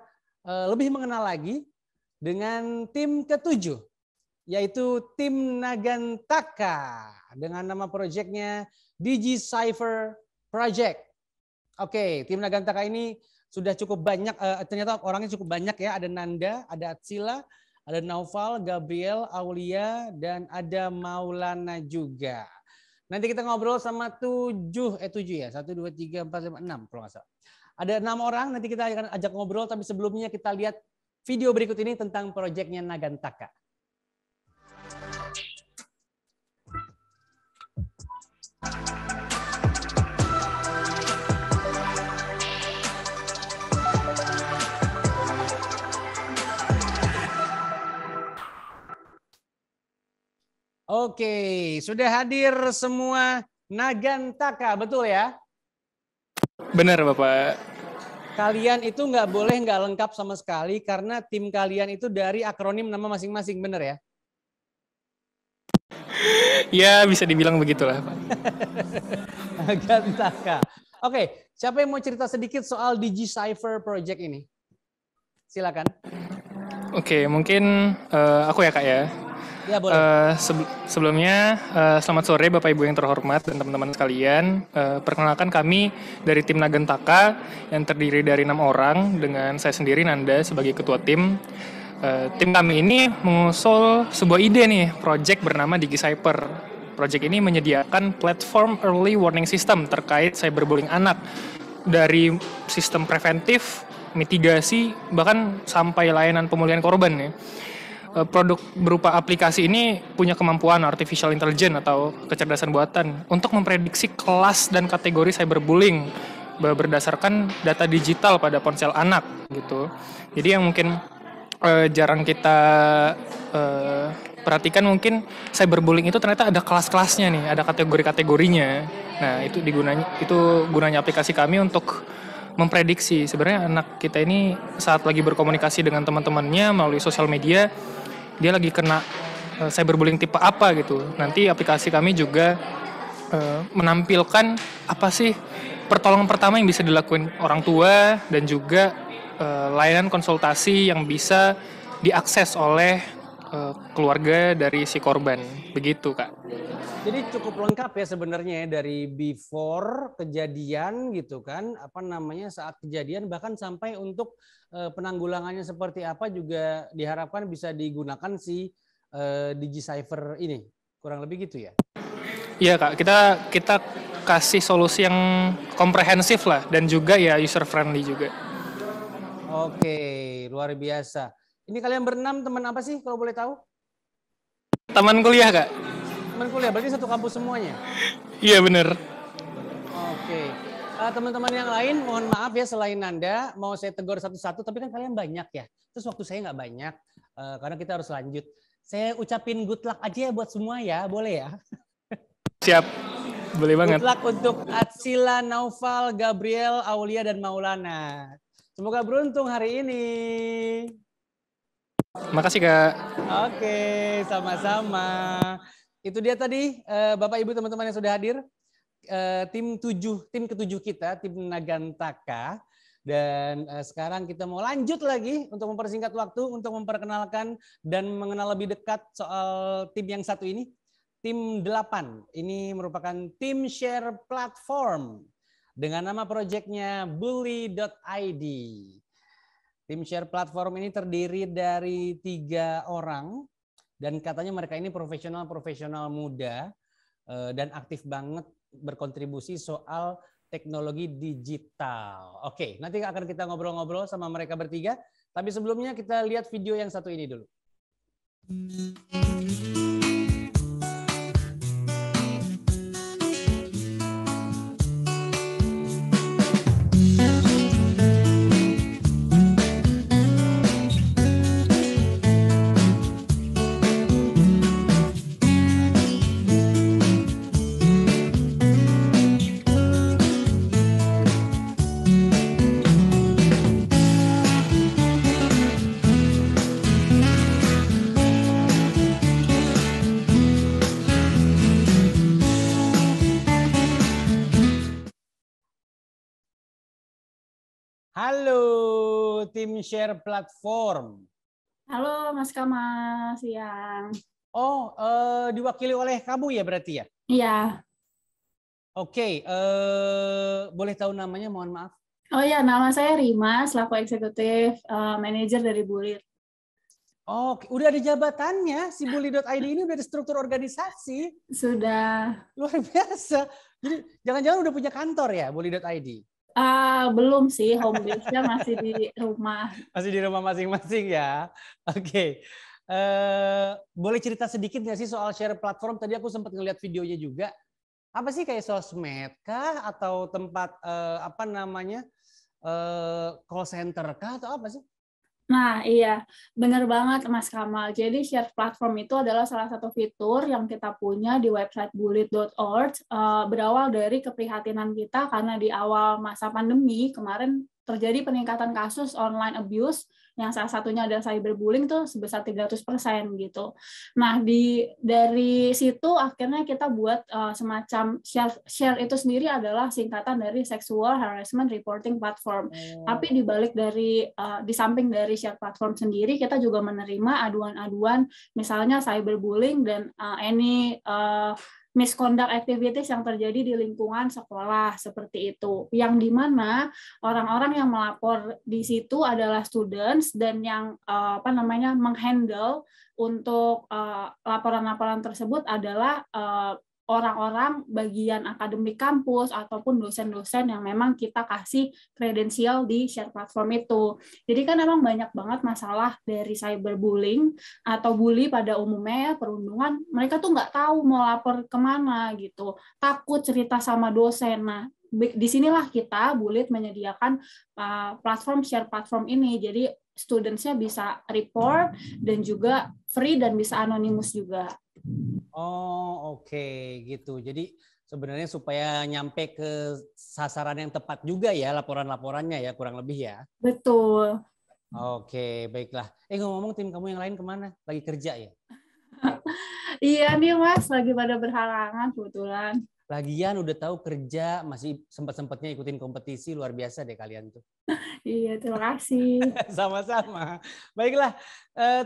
lebih mengenal lagi dengan tim ke-7, yaitu tim Nagantaka dengan nama proyeknya DigiCypher Project. Oke, tim Nagantaka ini sudah cukup banyak, ternyata orangnya cukup banyak ya. Ada Nanda, ada Atsila, ada Naufal, Gabriel, Aulia, dan ada Maulana juga. Nanti kita ngobrol sama 7 ya, 1, 2, 3, 4, 5, 6 kalau nggak salah. Ada 6 orang, nanti kita akan ajak ngobrol, tapi sebelumnya kita lihat video berikut ini tentang proyeknya Nagantaka. Oke, sudah hadir semua Nagantaka, betul ya? Benar Bapak. Kalian itu nggak boleh nggak lengkap sama sekali karena tim kalian itu dari akronim nama masing-masing, benar ya? Ya, bisa dibilang begitulah Pak. Nagantaka. Oke, siapa yang mau cerita sedikit soal DigiCypher Project ini? Silakan. Oke, mungkin aku ya Kak ya. Ya, boleh. Sebelumnya, selamat sore Bapak Ibu yang terhormat dan teman-teman sekalian. Perkenalkan kami dari tim Nagantaka yang terdiri dari 6 orang dengan saya sendiri Nanda sebagai ketua tim. Tim kami ini mengusul sebuah ide nih, project bernama DigiCypher. Project ini menyediakan platform early warning system terkait cyberbullying anak, dari sistem preventif, mitigasi, bahkan sampai layanan pemulihan korban ya. Produk berupa aplikasi ini punya kemampuan artificial intelligence atau kecerdasan buatan untuk memprediksi kelas dan kategori cyberbullying berdasarkan data digital pada ponsel anak gitu. Jadi yang mungkin jarang kita perhatikan, mungkin cyberbullying itu ternyata ada kelas-kelasnya nih, ada kategori-kategorinya. Nah, itu gunanya aplikasi kami untuk memprediksi sebenarnya anak kita ini saat lagi berkomunikasi dengan teman-temannya melalui sosial media, dia lagi kena cyberbullying tipe apa gitu. Nanti aplikasi kami juga menampilkan apa sih pertolongan pertama yang bisa dilakukan orang tua dan juga layanan konsultasi yang bisa diakses oleh keluarga dari si korban. Begitu Kak. Jadi cukup lengkap ya sebenarnya ya, dari before kejadian gitu kan, saat kejadian, bahkan sampai untuk penanggulangannya seperti apa juga diharapkan bisa digunakan si DigiCypher ini. Kurang lebih gitu ya? Iya Kak, kita kasih solusi yang komprehensif lah dan juga ya user friendly juga. Oke, luar biasa. Ini kalian berenam teman apa sih kalau boleh tahu? Teman kuliah Kak. Teman kuliah, berarti satu kampus semuanya? Iya benar. Oke. Teman-teman yang lain, mohon maaf ya selain Nanda, mau saya tegur satu-satu, tapi kan kalian banyak ya. Terus waktu saya nggak banyak, karena kita harus lanjut. Saya ucapin good luck aja ya buat semua ya, boleh ya? Siap, boleh banget. Good luck untuk Atsila, Naufal, Gabriel, Aulia, dan Maulana. Semoga beruntung hari ini. Makasih Kak. Oke, sama-sama. Itu dia tadi Bapak Ibu teman-teman yang sudah hadir. Tim ke-7 kita, tim Nagantaka. Dan sekarang kita mau lanjut lagi untuk mempersingkat waktu untuk memperkenalkan dan mengenal lebih dekat soal tim yang satu ini. Tim 8. Ini merupakan tim share platform dengan nama proyeknya bully.id. Tim share platform ini terdiri dari 3 orang dan katanya mereka ini profesional muda dan aktif banget berkontribusi soal teknologi digital. Oke, nanti akan kita ngobrol-ngobrol sama mereka bertiga. Tapi sebelumnya kita lihat video yang satu ini dulu. Halo, tim share platform. Halo, Mas Kamal, siang. Oh, diwakili oleh kamu ya berarti ya? Iya. Oke, boleh tahu namanya, mohon maaf. Oh ya, nama saya Rima, selaku eksekutif manajer dari Bully. Oh, udah ada jabatannya, si bully.id ini udah ada struktur organisasi. Sudah. Luar biasa. Jadi jangan-jangan udah punya kantor ya, bully.id? Belum sih, home base-nya masih di rumah. Masih di rumah masing-masing ya. Oke. Boleh cerita sedikit nggak sih soal share platform? Tadi aku sempat ngeliat videonya juga. Apa sih kayak sosmed kah? Atau tempat apa namanya call center kah? Atau apa sih? Nah, iya, benar banget Mas Kamal. Jadi share platform itu adalah salah satu fitur yang kita punya di website bully.org. Berawal dari keprihatinan kita karena di awal masa pandemi kemarin terjadi peningkatan kasus online abuse yang salah satunya adalah cyberbullying tuh sebesar 300% gitu. Nah, dari situ akhirnya kita buat semacam share itu sendiri adalah singkatan dari Sexual Harassment Reporting Platform. Tapi dibalik dari di samping dari share platform sendiri kita juga menerima aduan-aduan misalnya cyberbullying dan any misconduct activities yang terjadi di lingkungan sekolah seperti itu, yang dimana orang-orang yang melapor di situ adalah students dan yang menghandle untuk laporan-laporan tersebut adalah orang-orang bagian akademik kampus ataupun dosen-dosen yang memang kita kasih kredensial di share platform itu. Jadi kan memang banyak banget masalah dari cyberbullying atau bully pada umumnya ya, perundungan, mereka tuh nggak tahu mau lapor kemana gitu, takut cerita sama dosen. Nah, disinilah kita Bully menyediakan platform share platform ini, jadi students-nya bisa report dan juga free dan bisa anonimus juga. Oh, oke, gitu. Jadi sebenarnya supaya nyampe ke sasaran yang tepat juga ya laporan-laporannya ya, kurang lebih ya. Betul. Oke, baiklah. Ngomong-ngomong, tim kamu yang lain kemana? Lagi kerja ya? Iya nih Mas, lagi pada berhalangan kebetulan. Lagian udah tahu kerja, masih sempat-sempatnya ikutin kompetisi, luar biasa deh kalian tuh. Iya, terima kasih. Sama-sama. Baiklah,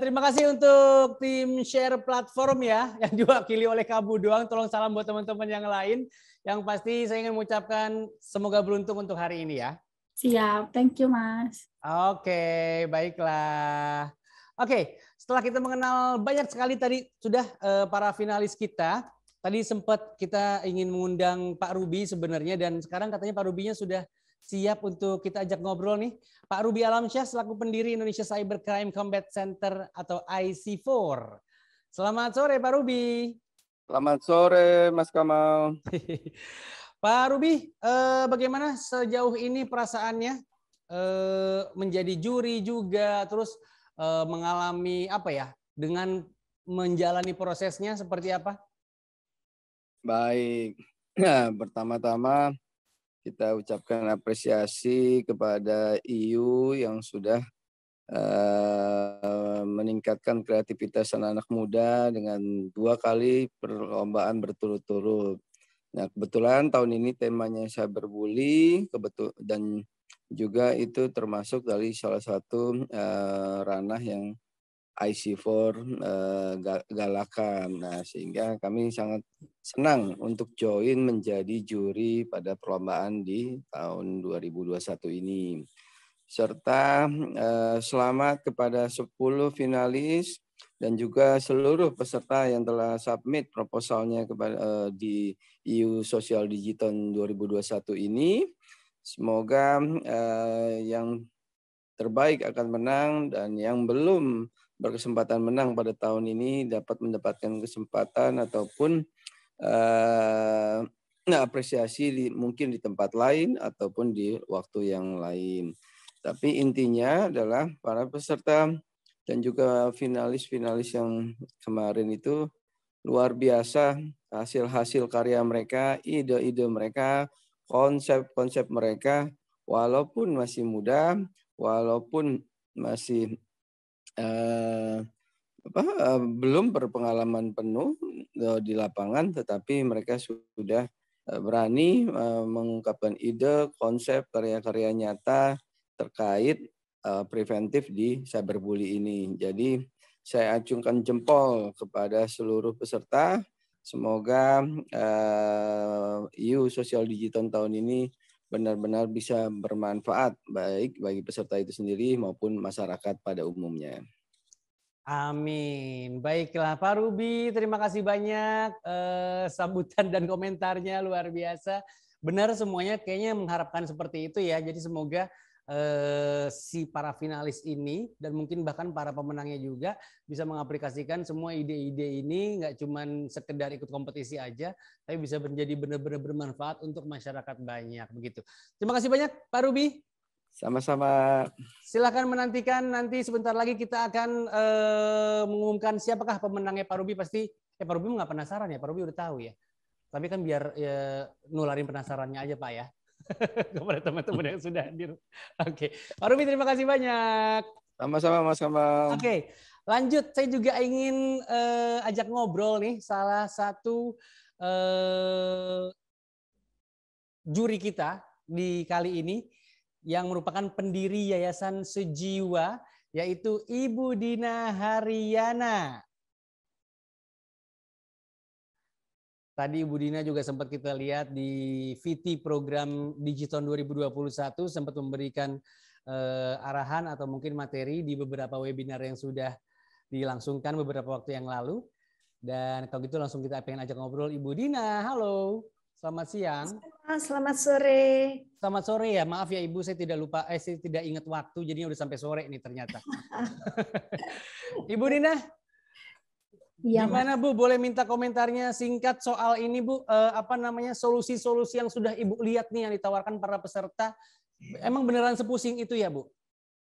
terima kasih untuk tim share platform ya, yang diwakili oleh Kabu doang. Tolong salam buat teman-teman yang lain. Yang pasti saya ingin mengucapkan semoga beruntung untuk hari ini ya. Siap, thank you Mas. Oke, baiklah. Oke, setelah kita mengenal banyak sekali tadi sudah para finalis kita. Tadi sempat kita ingin mengundang Pak Ruby sebenarnya, dan sekarang katanya Pak Ruby-nya sudah siap untuk kita ajak ngobrol nih. Pak Ruby Alamsyah selaku pendiri Indonesia Cybercrime Combat Center atau IC4. Selamat sore Pak Ruby. Selamat sore Mas Kamal. Pak Ruby, bagaimana sejauh ini perasaannya menjadi juri juga, terus mengalami apa ya, dengan menjalani prosesnya seperti apa? Baik, nah, pertama-tama kita ucapkan apresiasi kepada IU yang sudah meningkatkan kreativitas anak-anak muda dengan 2 kali perlombaan berturut-turut. Nah, kebetulan tahun ini temanya cyberbully, dan juga itu termasuk dari salah satu ranah yang IC4 galakan. Nah, sehingga kami sangat senang untuk join menjadi juri pada perlombaan di tahun 2021 ini. Serta selamat kepada 10 finalis dan juga seluruh peserta yang telah submit proposalnya kepada di EU Social Digital 2021 ini. Semoga yang terbaik akan menang, dan yang belum berkesempatan menang pada tahun ini dapat mendapatkan kesempatan ataupun apresiasi mungkin di tempat lain ataupun di waktu yang lain. Tapi intinya adalah para peserta dan juga finalis-finalis yang kemarin itu luar biasa hasil-hasil karya mereka, ide-ide mereka, konsep-konsep mereka, walaupun masih muda, walaupun masih belum berpengalaman penuh di lapangan, tetapi mereka sudah berani mengungkapkan ide, konsep, karya-karya nyata terkait preventif di cyberbully ini. Jadi saya acungkan jempol kepada seluruh peserta. Semoga EU Social Digital tahun ini benar-benar bisa bermanfaat baik bagi peserta itu sendiri maupun masyarakat pada umumnya. Amin. Baiklah Pak Ruby, terima kasih banyak sambutan dan komentarnya luar biasa. Benar, semuanya kayaknya mengharapkan seperti itu ya. Jadi semoga si para finalis ini dan mungkin bahkan para pemenangnya juga bisa mengaplikasikan semua ide-ide ini, nggak cuman sekedar ikut kompetisi aja, tapi bisa menjadi benar-benar bermanfaat untuk masyarakat banyak begitu. Terima kasih banyak Pak Ruby. Sama-sama. Silakan menantikan, nanti sebentar lagi kita akan mengumumkan siapakah pemenangnya Pak Ruby. Pasti Pak Ruby nggak penasaran ya, Pak Ruby udah tahu ya. Tapi kan biar nularin penasarannya aja Pak ya. Kepada teman-teman yang sudah hadir. Oke, Pak Ruby terima kasih banyak. Sama-sama Mas Kamal. Oke, lanjut. Saya juga ingin ajak ngobrol nih salah satu juri kita di kali ini yang merupakan pendiri Yayasan Sejiwa, yaitu Ibu Dina Haryana. Tadi Ibu Dina juga sempat kita lihat di VT program Digital 2021, sempat memberikan arahan atau mungkin materi di beberapa webinar yang sudah dilangsungkan beberapa waktu yang lalu. Dan kalau gitu langsung kita pengen ajak ngobrol Ibu Dina. Halo, selamat siang. Selamat sore. Selamat sore ya, maaf ya Ibu, saya tidak lupa, saya tidak ingat waktu, jadinya udah sampai sore nih ternyata. Ibu Dina. Ya, gimana Bu, boleh minta komentarnya singkat soal ini Bu, apa namanya solusi-solusi yang sudah Ibu lihat nih yang ditawarkan para peserta, emang beneran sepusing itu ya Bu,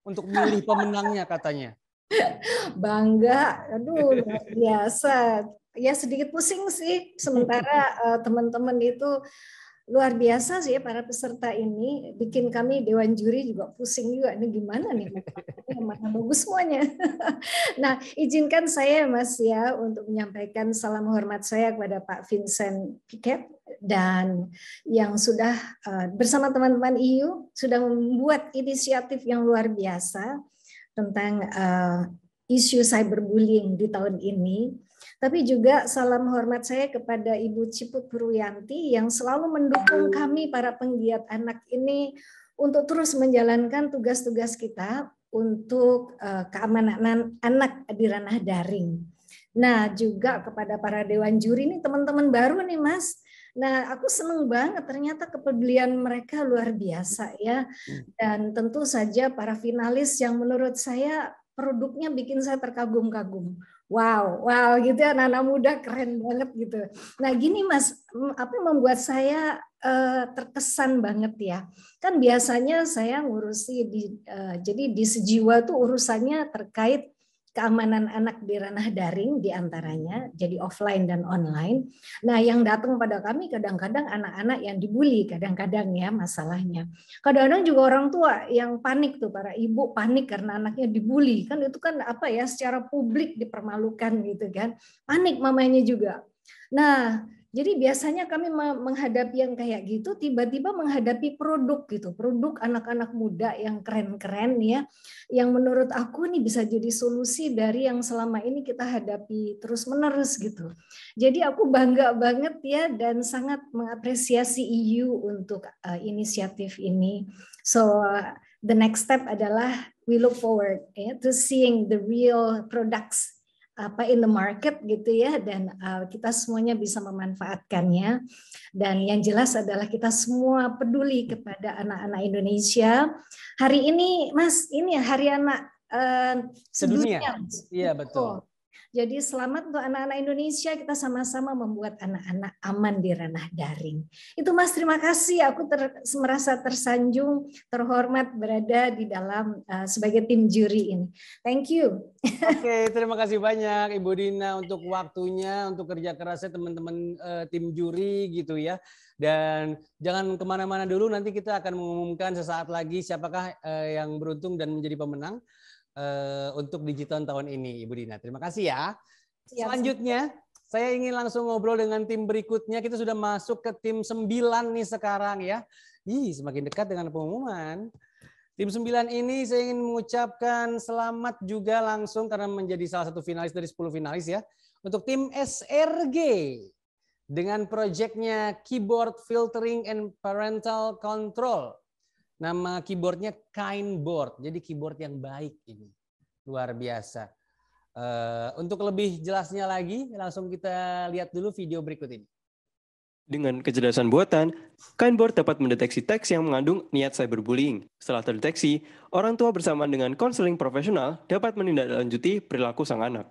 untuk milih pemenangnya katanya? Bangga, aduh luar biasa. Ya sedikit pusing sih, sementara teman-teman itu luar biasa sih para peserta ini, bikin kami Dewan Juri juga pusing juga, ini gimana nih, mana bagus semuanya. Nah, izinkan saya Mas ya untuk menyampaikan salam hormat saya kepada Pak Vincent Piket dan yang sudah bersama teman-teman EU sudah membuat inisiatif yang luar biasa tentang isu cyberbullying di tahun ini. Tapi juga salam hormat saya kepada Ibu Ciput Purwiyanti yang selalu mendukung kami para penggiat anak ini untuk terus menjalankan tugas-tugas kita untuk keamanan anak di ranah daring. Nah, juga kepada para dewan juri ini teman-teman baru nih Mas. Nah, aku senang banget ternyata kepedulian mereka luar biasa ya. Dan tentu saja para finalis yang menurut saya produknya bikin saya terkagum-kagum. Wow, wow gitu ya, anak-anak muda keren banget gitu. Nah gini Mas, apa yang membuat saya terkesan banget ya? Kan biasanya saya ngurusi jadi di Sejiwa tuh urusannya terkait keamanan anak di ranah daring diantaranya, jadi offline dan online. Nah, yang datang pada kami kadang-kadang anak-anak yang dibully, kadang-kadang ya masalahnya. Kadang-kadang juga orang tua yang panik tuh, para ibu panik karena anaknya dibully. Kan itu kan apa ya, secara publik dipermalukan gitu kan. Panik mamanya juga. Nah, jadi biasanya kami menghadapi yang kayak gitu, tiba-tiba menghadapi produk gitu, produk anak-anak muda yang keren-keren ya, yang menurut aku nih bisa jadi solusi dari yang selama ini kita hadapi terus-menerus gitu. Jadi aku bangga banget ya dan sangat mengapresiasi EU untuk inisiatif ini. So the next step adalah we look forward to seeing the real products in the market gitu ya, dan kita semuanya bisa memanfaatkannya. Dan yang jelas adalah kita semua peduli kepada anak-anak Indonesia. Hari ini Mas, ini Hari Anak sedunia. Iya betul. Jadi selamat untuk anak-anak Indonesia, kita sama-sama membuat anak-anak aman di ranah daring. Itu Mas, terima kasih. Aku merasa tersanjung, terhormat berada di dalam sebagai tim juri ini. Thank you. Oke, terima kasih banyak Ibu Dina untuk waktunya, untuk kerja kerasnya teman-teman tim juri gitu ya. Dan jangan kemana-mana dulu, nanti kita akan mengumumkan sesaat lagi siapakah yang beruntung dan menjadi pemenang untuk Digiton tahun ini, Ibu Dina. Terima kasih ya. Selanjutnya, saya ingin langsung ngobrol dengan tim berikutnya. Kita sudah masuk ke tim 9 nih sekarang ya. Semakin dekat dengan pengumuman. Tim 9 ini saya ingin mengucapkan selamat juga langsung karena menjadi salah satu finalis dari 10 finalis ya. Untuk tim SRG dengan proyeknya Keyboard Filtering and Parental Control. Nama keyboardnya Kindboard, jadi keyboard yang baik ini, luar biasa. Untuk lebih jelasnya lagi, langsung kita lihat dulu video berikut ini. Dengan kecerdasan buatan, Kindboard dapat mendeteksi teks yang mengandung niat cyberbullying. Setelah terdeteksi, orang tua bersama dengan konseling profesional dapat menindaklanjuti perilaku sang anak.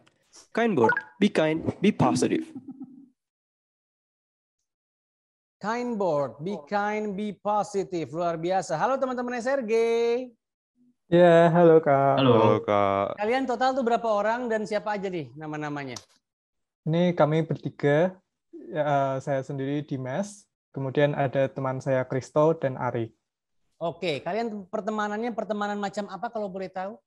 Kindboard, be kind, be positive. Kindboard, be kind, be positive, luar biasa. Halo teman-teman SRG. Ya, halo Kak. Halo Kak. Kalian total tuh berapa orang dan siapa aja nih nama-namanya? Ini kami bertiga, saya sendiri Dimas, kemudian ada teman saya Kristo dan Ari. Oke, kalian pertemanannya pertemanan macam apa kalau boleh tahu?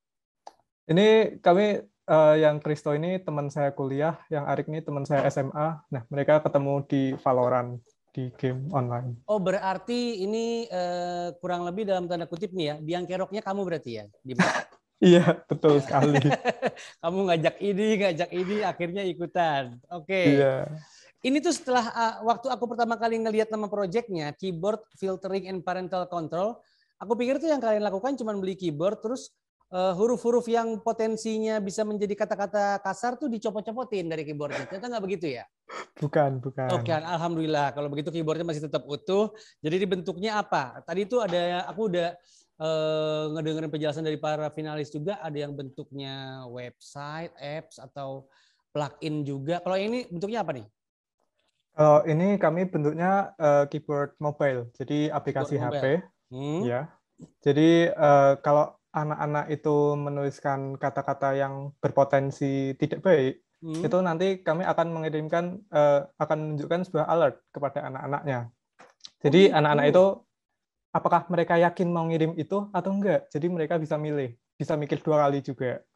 Ini kami yang Kristo ini teman saya kuliah, yang Arik ini teman saya SMA. Nah, mereka ketemu di Valorant, di game online. Oh, berarti ini kurang lebih dalam tanda kutip nih ya, biang keroknya kamu berarti ya? Iya, betul sekali. Kamu ngajak ini, akhirnya ikutan. Oke. Iya. Ini tuh setelah waktu aku pertama kali ngelihat nama proyeknya, Keyboard Filtering and Parental Control, aku pikir tuh yang kalian lakukan cuma beli keyboard, terus huruf-huruf yang potensinya bisa menjadi kata-kata kasar tuh dicopot-copotin dari keyboardnya. Ternyata nggak begitu ya? Bukan. Oke, alhamdulillah. Kalau begitu keyboardnya masih tetap utuh. Jadi bentuknya apa? Tadi itu aku udah ngedengerin penjelasan dari para finalis juga. Ada yang bentuknya website, apps, atau plugin juga. Kalau ini bentuknya apa nih? Kalau ini kami bentuknya keyboard mobile, jadi aplikasi HP. Ya. Jadi kalau anak-anak itu menuliskan kata-kata yang berpotensi tidak baik, itu nanti kami akan mengirimkan, akan menunjukkan sebuah alert kepada anak-anaknya. Jadi anak-anak itu, apakah mereka yakin mau ngirim itu atau enggak? Jadi mereka bisa milih, bisa mikir 2 kali juga.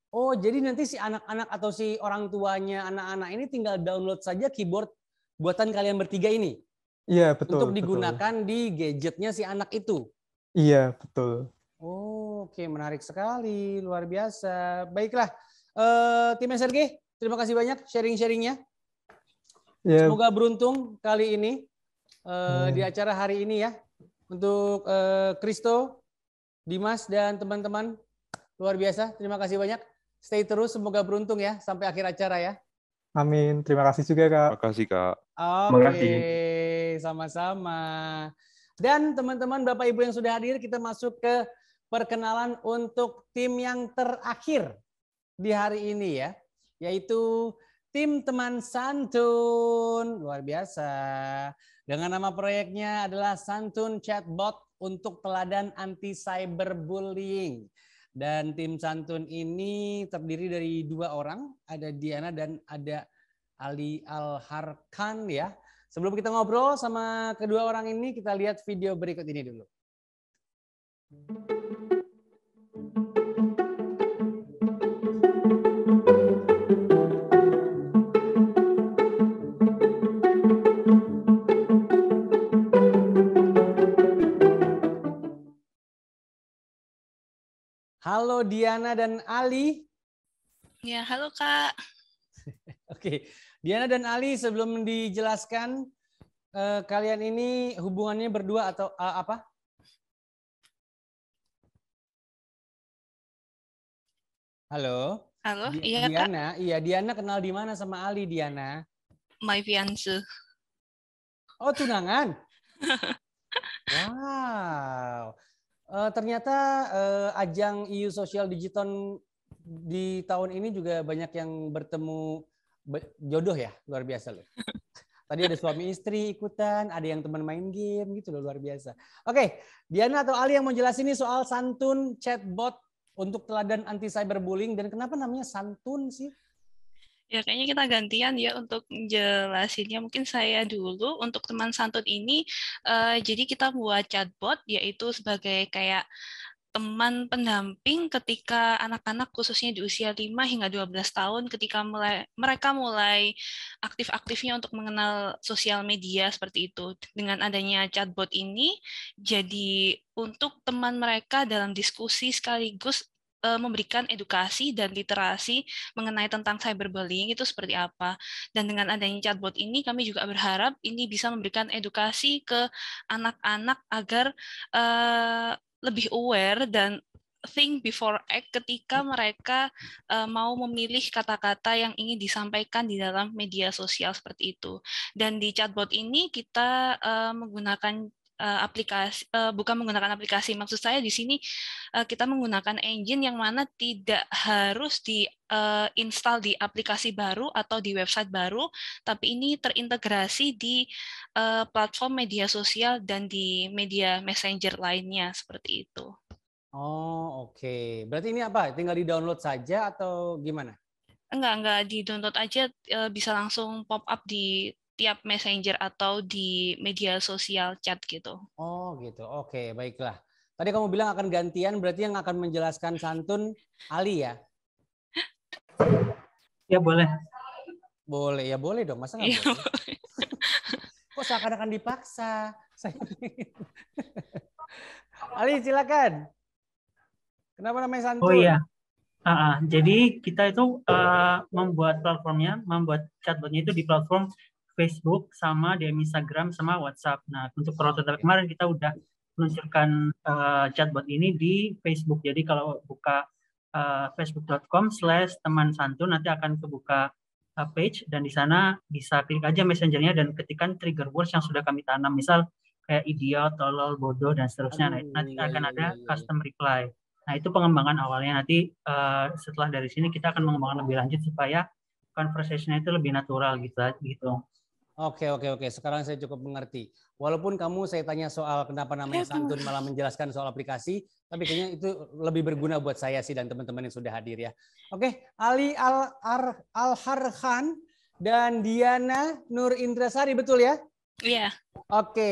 Oh, jadi nanti si anak-anak atau si orang tuanya anak-anak ini tinggal download saja keyboard buatan kalian bertiga ini? Iya, betul. Untuk digunakan di gadgetnya si anak itu? Iya, betul. Oh, oke, menarik sekali, luar biasa. Baiklah, tim SRG, terima kasih banyak sharing-sharingnya. Yeah. Semoga beruntung kali ini di acara hari ini ya. Untuk Kristo, Dimas, dan teman-teman, luar biasa. Terima kasih banyak. Stay terus, semoga beruntung ya sampai akhir acara ya. Amin. Terima kasih juga, Kak. Terima kasih, Kak. Oke, sama-sama. Dan teman-teman, Bapak Ibu yang sudah hadir, kita masuk ke perkenalan untuk tim yang terakhir di hari ini ya, yaitu tim teman santun. Luar biasa. Dengan nama proyeknya adalah Santun Chatbot untuk teladan anti cyberbullying. Dan tim santun ini terdiri dari 2 orang, ada Diana dan ada Ali Al-Harkan ya. Sebelum kita ngobrol sama kedua orang ini, kita lihat video berikut ini dulu. Halo Diana dan Ali. Ya, halo Kak. Oke, Diana dan Ali, sebelum dijelaskan kalian ini hubungannya berdua atau apa? Halo. Halo, iya Diana, Kak. iya Diana kenal di mana sama Ali Diana? My fiance. Oh, tunangan. Wow. Ternyata ajang EU Social Digital di tahun ini juga banyak yang bertemu jodoh ya, luar biasa loh. Tadi ada suami istri ikutan, ada yang teman main game gitu loh, luar biasa. Oke, Diana atau Ali yang mau jelasin ini soal Santun Chatbot untuk teladan anti cyberbullying, dan kenapa namanya Santun sih? Ya, kayaknya kita gantian ya untuk jelasinnya. Mungkin saya dulu untuk teman santun ini. Jadi kita buat chatbot, yaitu sebagai kayak teman pendamping ketika anak-anak khususnya di usia 5 hingga 12 tahun ketika mereka mulai aktif-aktifnya untuk mengenal sosial media seperti itu. Dengan adanya chatbot ini, jadi untuk teman mereka dalam diskusi sekaligus memberikan edukasi dan literasi mengenai tentang cyberbullying itu seperti apa. Dan dengan adanya chatbot ini, kami juga berharap ini bisa memberikan edukasi ke anak-anak agar lebih aware dan think before act ketika mereka mau memilih kata-kata yang ingin disampaikan di dalam media sosial seperti itu. Dan di chatbot ini kita menggunakan aplikasi, bukan menggunakan aplikasi, maksud saya di sini kita menggunakan engine yang mana tidak harus diinstal di aplikasi baru atau di website baru, tapi ini terintegrasi di platform media sosial dan di media messenger lainnya seperti itu. Oh, oke. Berarti ini apa? Tinggal di-download saja atau gimana? Enggak di-download aja, bisa langsung pop up di tiap messenger atau di media sosial chat gitu. Oh gitu, oke, baiklah. Tadi kamu bilang akan gantian, berarti yang akan menjelaskan santun Ali ya? Ya boleh. Boleh, ya boleh dong, masa nggak boleh? Kok seakan-akan dipaksa? Ali silakan. Kenapa namanya santun? Oh iya. Jadi kita itu membuat platformnya, membuat chatbotnya itu di platform Facebook sama di Instagram sama WhatsApp. Nah, untuk prototipe kemarin kita udah meluncurkan chatbot ini di Facebook. Jadi kalau buka facebook.com/teman santun nanti akan kebuka page, dan di sana bisa klik aja messengernya dan ketikkan trigger words yang sudah kami tanam. Misal kayak idiot, tolol, bodoh dan seterusnya. Nanti akan ada custom reply. Nah, itu pengembangan awalnya. Nanti setelah dari sini kita akan mengembangkan lebih lanjut supaya conversation-nya itu lebih natural gitu. Oke. Sekarang saya cukup mengerti. Walaupun kamu saya tanya soal kenapa namanya santun malah menjelaskan soal aplikasi, tapi kayaknya itu lebih berguna buat saya sih dan teman-teman yang sudah hadir ya. Oke, Ali Al-Harkan dan Diana Nur Indrasari, betul ya? Iya. Oke,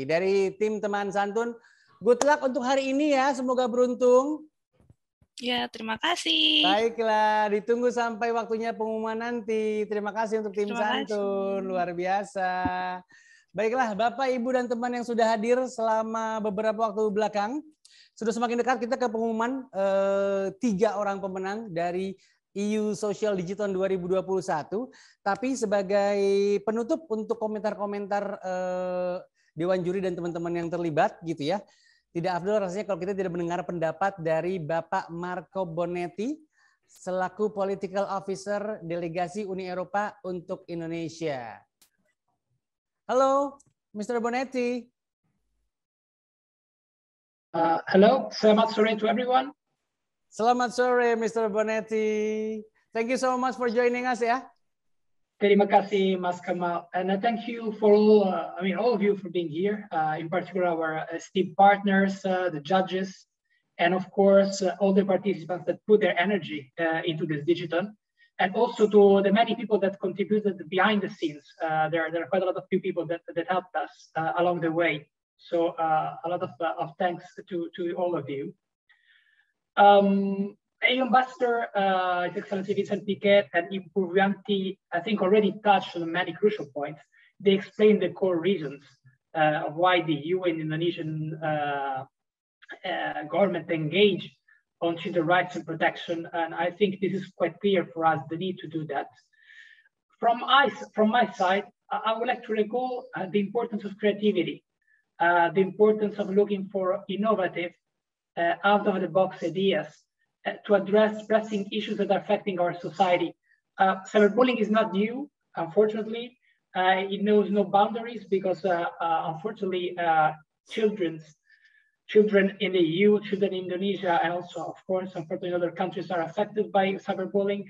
dari tim teman santun, good luck untuk hari ini ya, semoga beruntung. Ya, terima kasih. Baiklah, ditunggu sampai waktunya pengumuman nanti. Terima kasih untuk tim santun, luar biasa. Baiklah, Bapak, Ibu, dan teman yang sudah hadir selama beberapa waktu belakang, sudah semakin dekat kita ke pengumuman 3 orang pemenang dari EU Social Digital 2021. Tapi sebagai penutup untuk komentar-komentar Dewan Juri dan teman-teman yang terlibat gitu ya, tidak afdol rasanya kalau kita tidak mendengar pendapat dari Bapak Marco Bonetti selaku Political Officer Delegasi Uni Eropa untuk Indonesia. Halo, Mr. Bonetti. Hello, selamat sore to everyone. Selamat sore, Mr. Bonetti. Thank you so much for joining us ya. Terima kasih, Mas Kamal, and thank you for all. All of you for being here. In particular, our esteemed partners, the judges, and of course, all the participants that put their energy into this digital, and also to the many people that contributed behind the scenes. There are quite a lot of few people that helped us along the way. So a lot of thanks to all of you. EU Ambassador, His Excellency Vincent Piquet and Ibu Purvianti, I think already touched on many crucial points. They explained the core reasons of why the EU and Indonesian government engage on children's rights and protection, and I think this is quite clear for us, the need to do that. From my side, I would like to recall the importance of creativity, the importance of looking for innovative, out-of-the-box ideas to address pressing issues that are affecting our society. Cyberbullying is not new, unfortunately. It knows no boundaries because, unfortunately, children in the EU, children in Indonesia, and also, of course, unfortunately, other countries are affected by cyberbullying.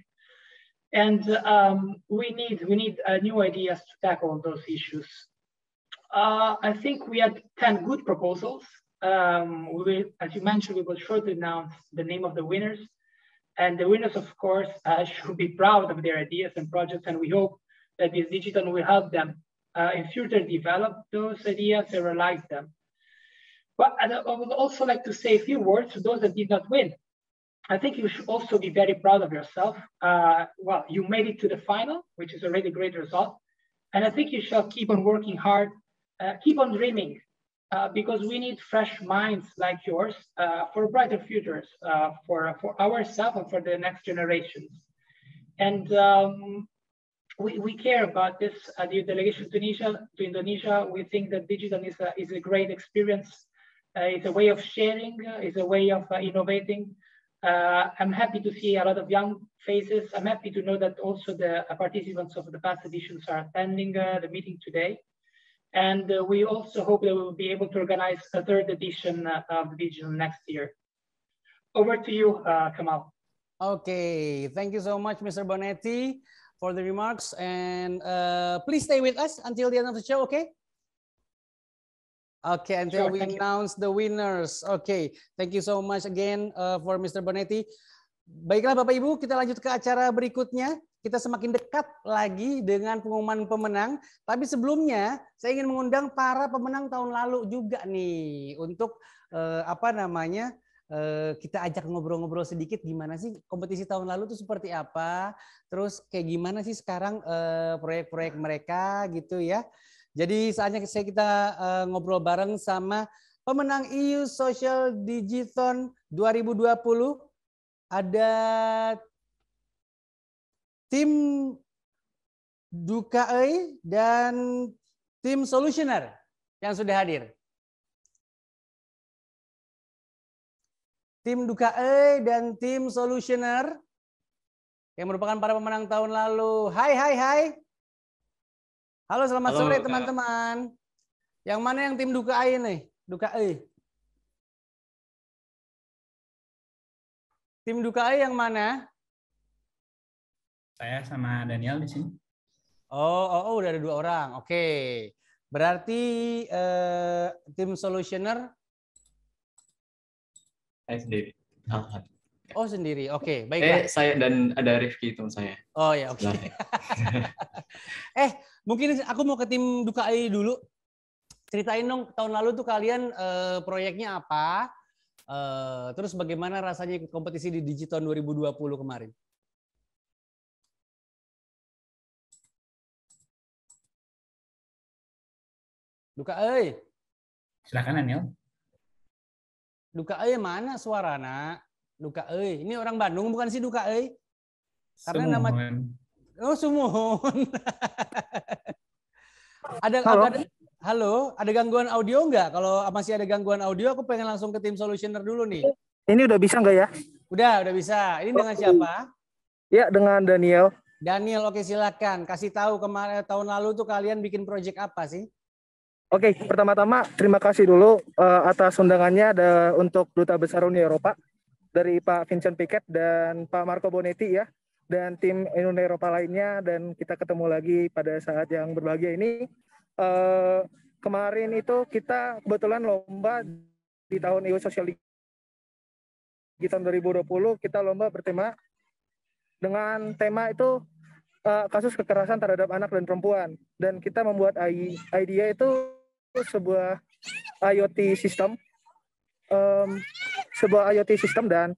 And we need new ideas to tackle those issues. I think we had 10 good proposals. As you mentioned, we will shortly announce the name of the winners. And the winners, of course, should be proud of their ideas and projects. And we hope that this digital will help them in future develop those ideas and realize them. But I would also like to say a few words to those that did not win. I think you should also be very proud of yourself. Well, you made it to the final, which is already a great result. And I think you shall keep on working hard, keep on dreaming, because we need fresh minds like yours for brighter futures for ourselves and for the next generations. And we care about this. The delegation to Indonesia, we think that digital is a great experience. It's a way of sharing, it's a way of innovating. I'm happy to see a lot of young faces. I'm happy to know that also the participants of the past editions are attending the meeting today. And we also hope that we will be able to organize a third edition of the digital next year. Over to you, Kamal. Okay, thank you so much, Mr. Bonetti, for the remarks. And please stay with us until the end of the show, okay? Okay, until we announce the winners. Okay, thank you so much again for Mr. Bonetti. Baiklah Bapak Ibu, kita lanjut ke acara berikutnya. Kita semakin dekat lagi dengan pengumuman pemenang. Tapi sebelumnya, saya ingin mengundang para pemenang tahun lalu juga nih untuk kita ajak ngobrol-ngobrol sedikit gimana sih kompetisi tahun lalu itu seperti apa, terus kayak gimana sih sekarang proyek-proyek mereka gitu ya. Jadi saatnya kita ngobrol bareng sama pemenang EU Social Digiton 2020. Ada tim Dukae dan tim Solutioner yang sudah hadir. Tim Dukae dan tim Solutioner yang merupakan para pemenang tahun lalu. Hai. Halo, selamat sore teman-teman. Yang mana yang tim Dukae nih? Dukae. Tim Dukae yang mana? Saya sama Daniel di sini. Oh, udah ada 2 orang. Oke. Berarti tim Solutioner? Saya sendiri. Oh, sendiri. Oke, baiklah. Saya dan ada Rifki teman saya. Oh ya, oke. Mungkin aku mau ke tim Dukae dulu. Ceritain dong tahun lalu tuh kalian proyeknya apa? Terus bagaimana rasanya ikut kompetisi di Digiton 2020 kemarin? Dukae. Silakan Daniel. Dukae mana suarana? Dukae. Ini orang Bandung bukan sih Dukae? Karena nama Sumuhun. Ada gangguan audio nggak? Kalau masih ada gangguan audio, aku pengen langsung ke tim Solutioner dulu nih. Ini udah bisa nggak ya? Udah bisa. Ini dengan siapa? Ya, dengan Daniel. Daniel, oke silakan. Kasih tahu kemarin tahun lalu tuh kalian bikin project apa sih? Oke, pertama-tama terima kasih dulu atas undangannya untuk Duta Besar Uni Eropa dari Pak Vincent Piket dan Pak Marco Bonetti ya, dan tim Uni Eropa lainnya, dan kita ketemu lagi pada saat yang berbahagia ini. Kemarin itu kita kebetulan lomba di tahun EU Social League di tahun 2020, kita lomba bertema dengan tema itu kasus kekerasan terhadap anak dan perempuan, dan kita membuat idea itu sebuah IoT system, dan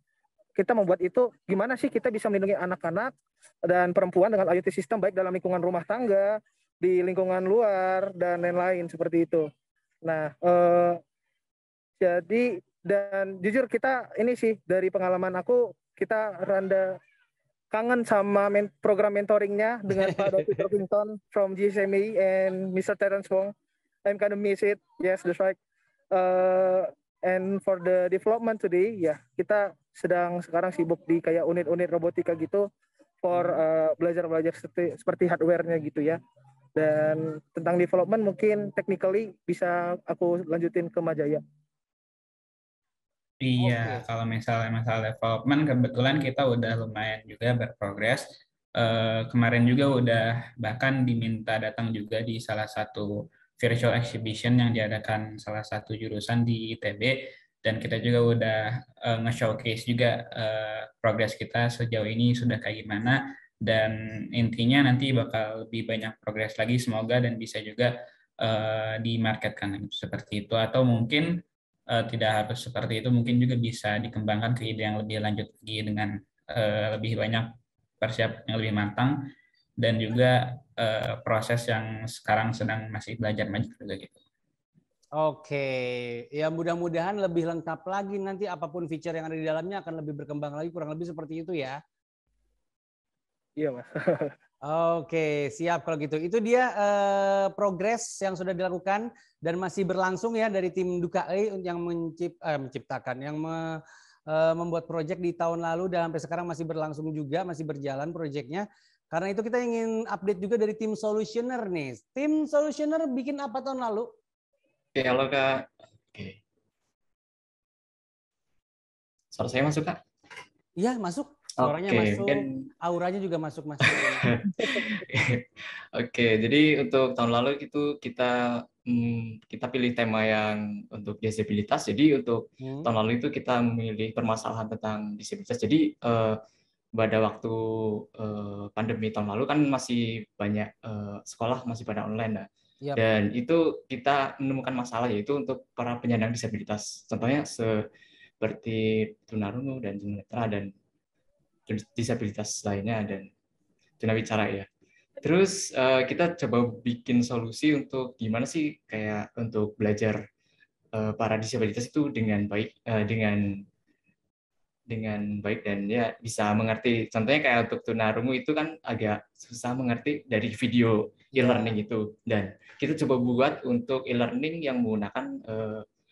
kita membuat itu gimana sih kita bisa melindungi anak-anak dan perempuan dengan IoT system, baik dalam lingkungan rumah tangga, di lingkungan luar, dan lain-lain seperti itu. Nah, jadi dan jujur kita ini sih dari pengalaman aku, kita rada kangen sama program mentoringnya dengan Pak Dr. Turkington from GSMA and Mr. Terence Wong. I'm kind of miss it. Yes, that's right. And for the development today, ya kita sedang sekarang sibuk di kayak unit-unit robotika gitu for belajar-belajar seperti hardware-nya gitu ya. Dan tentang development mungkin technically bisa aku lanjutin ke Majaya. Iya, kalau misalnya masalah development, kebetulan kita udah lumayan juga berprogres. Kemarin juga udah bahkan diminta datang juga di salah satu virtual exhibition yang diadakan salah satu jurusan di ITB, dan kita juga udah nge-showcase juga progres kita sejauh ini sudah kayak gimana, dan intinya nanti bakal lebih banyak progres lagi semoga, dan bisa juga dimarketkan seperti itu, atau mungkin tidak harus seperti itu, mungkin juga bisa dikembangkan ke ide yang lebih lanjut lagi dengan lebih banyak persiapan yang lebih matang, dan juga proses yang sekarang sedang masih belajar banyak juga gitu. Oke, ya mudah-mudahan lebih lengkap lagi nanti, apapun feature yang ada di dalamnya akan lebih berkembang lagi, kurang lebih seperti itu ya. Iya, Mas. Oke, siap kalau gitu. Itu dia progres yang sudah dilakukan dan masih berlangsung ya dari tim DUKAE yang menciptakan, yang membuat proyek di tahun lalu dan sampai sekarang masih berlangsung juga, masih berjalan proyeknya. Karena itu kita ingin update juga dari tim Solutioner nih. Tim Solutioner bikin apa tahun lalu? Oke, halo Kak. Oke. Suara saya masuk, Kak? Iya, masuk. Suaranya masuk, mungkin... auranya juga masuk. Oke, jadi untuk tahun lalu itu kita pilih tema yang untuk disabilitas. Jadi untuk tahun lalu itu kita memilih permasalahan tentang disabilitas. Jadi pada waktu pandemi tahun lalu kan masih banyak sekolah masih pada online. Nah. Yep. Dan itu kita menemukan masalah yaitu untuk para penyandang disabilitas. Contohnya seperti tunarungu dan tunanetra dan disabilitas lainnya dan tunawicara ya. Terus kita coba bikin solusi untuk gimana sih kayak untuk belajar para disabilitas itu dengan baik dengan baik dan ya bisa mengerti. Contohnya kayak untuk tunarungu itu kan agak susah mengerti dari video e-learning itu, dan kita coba buat untuk e-learning yang menggunakan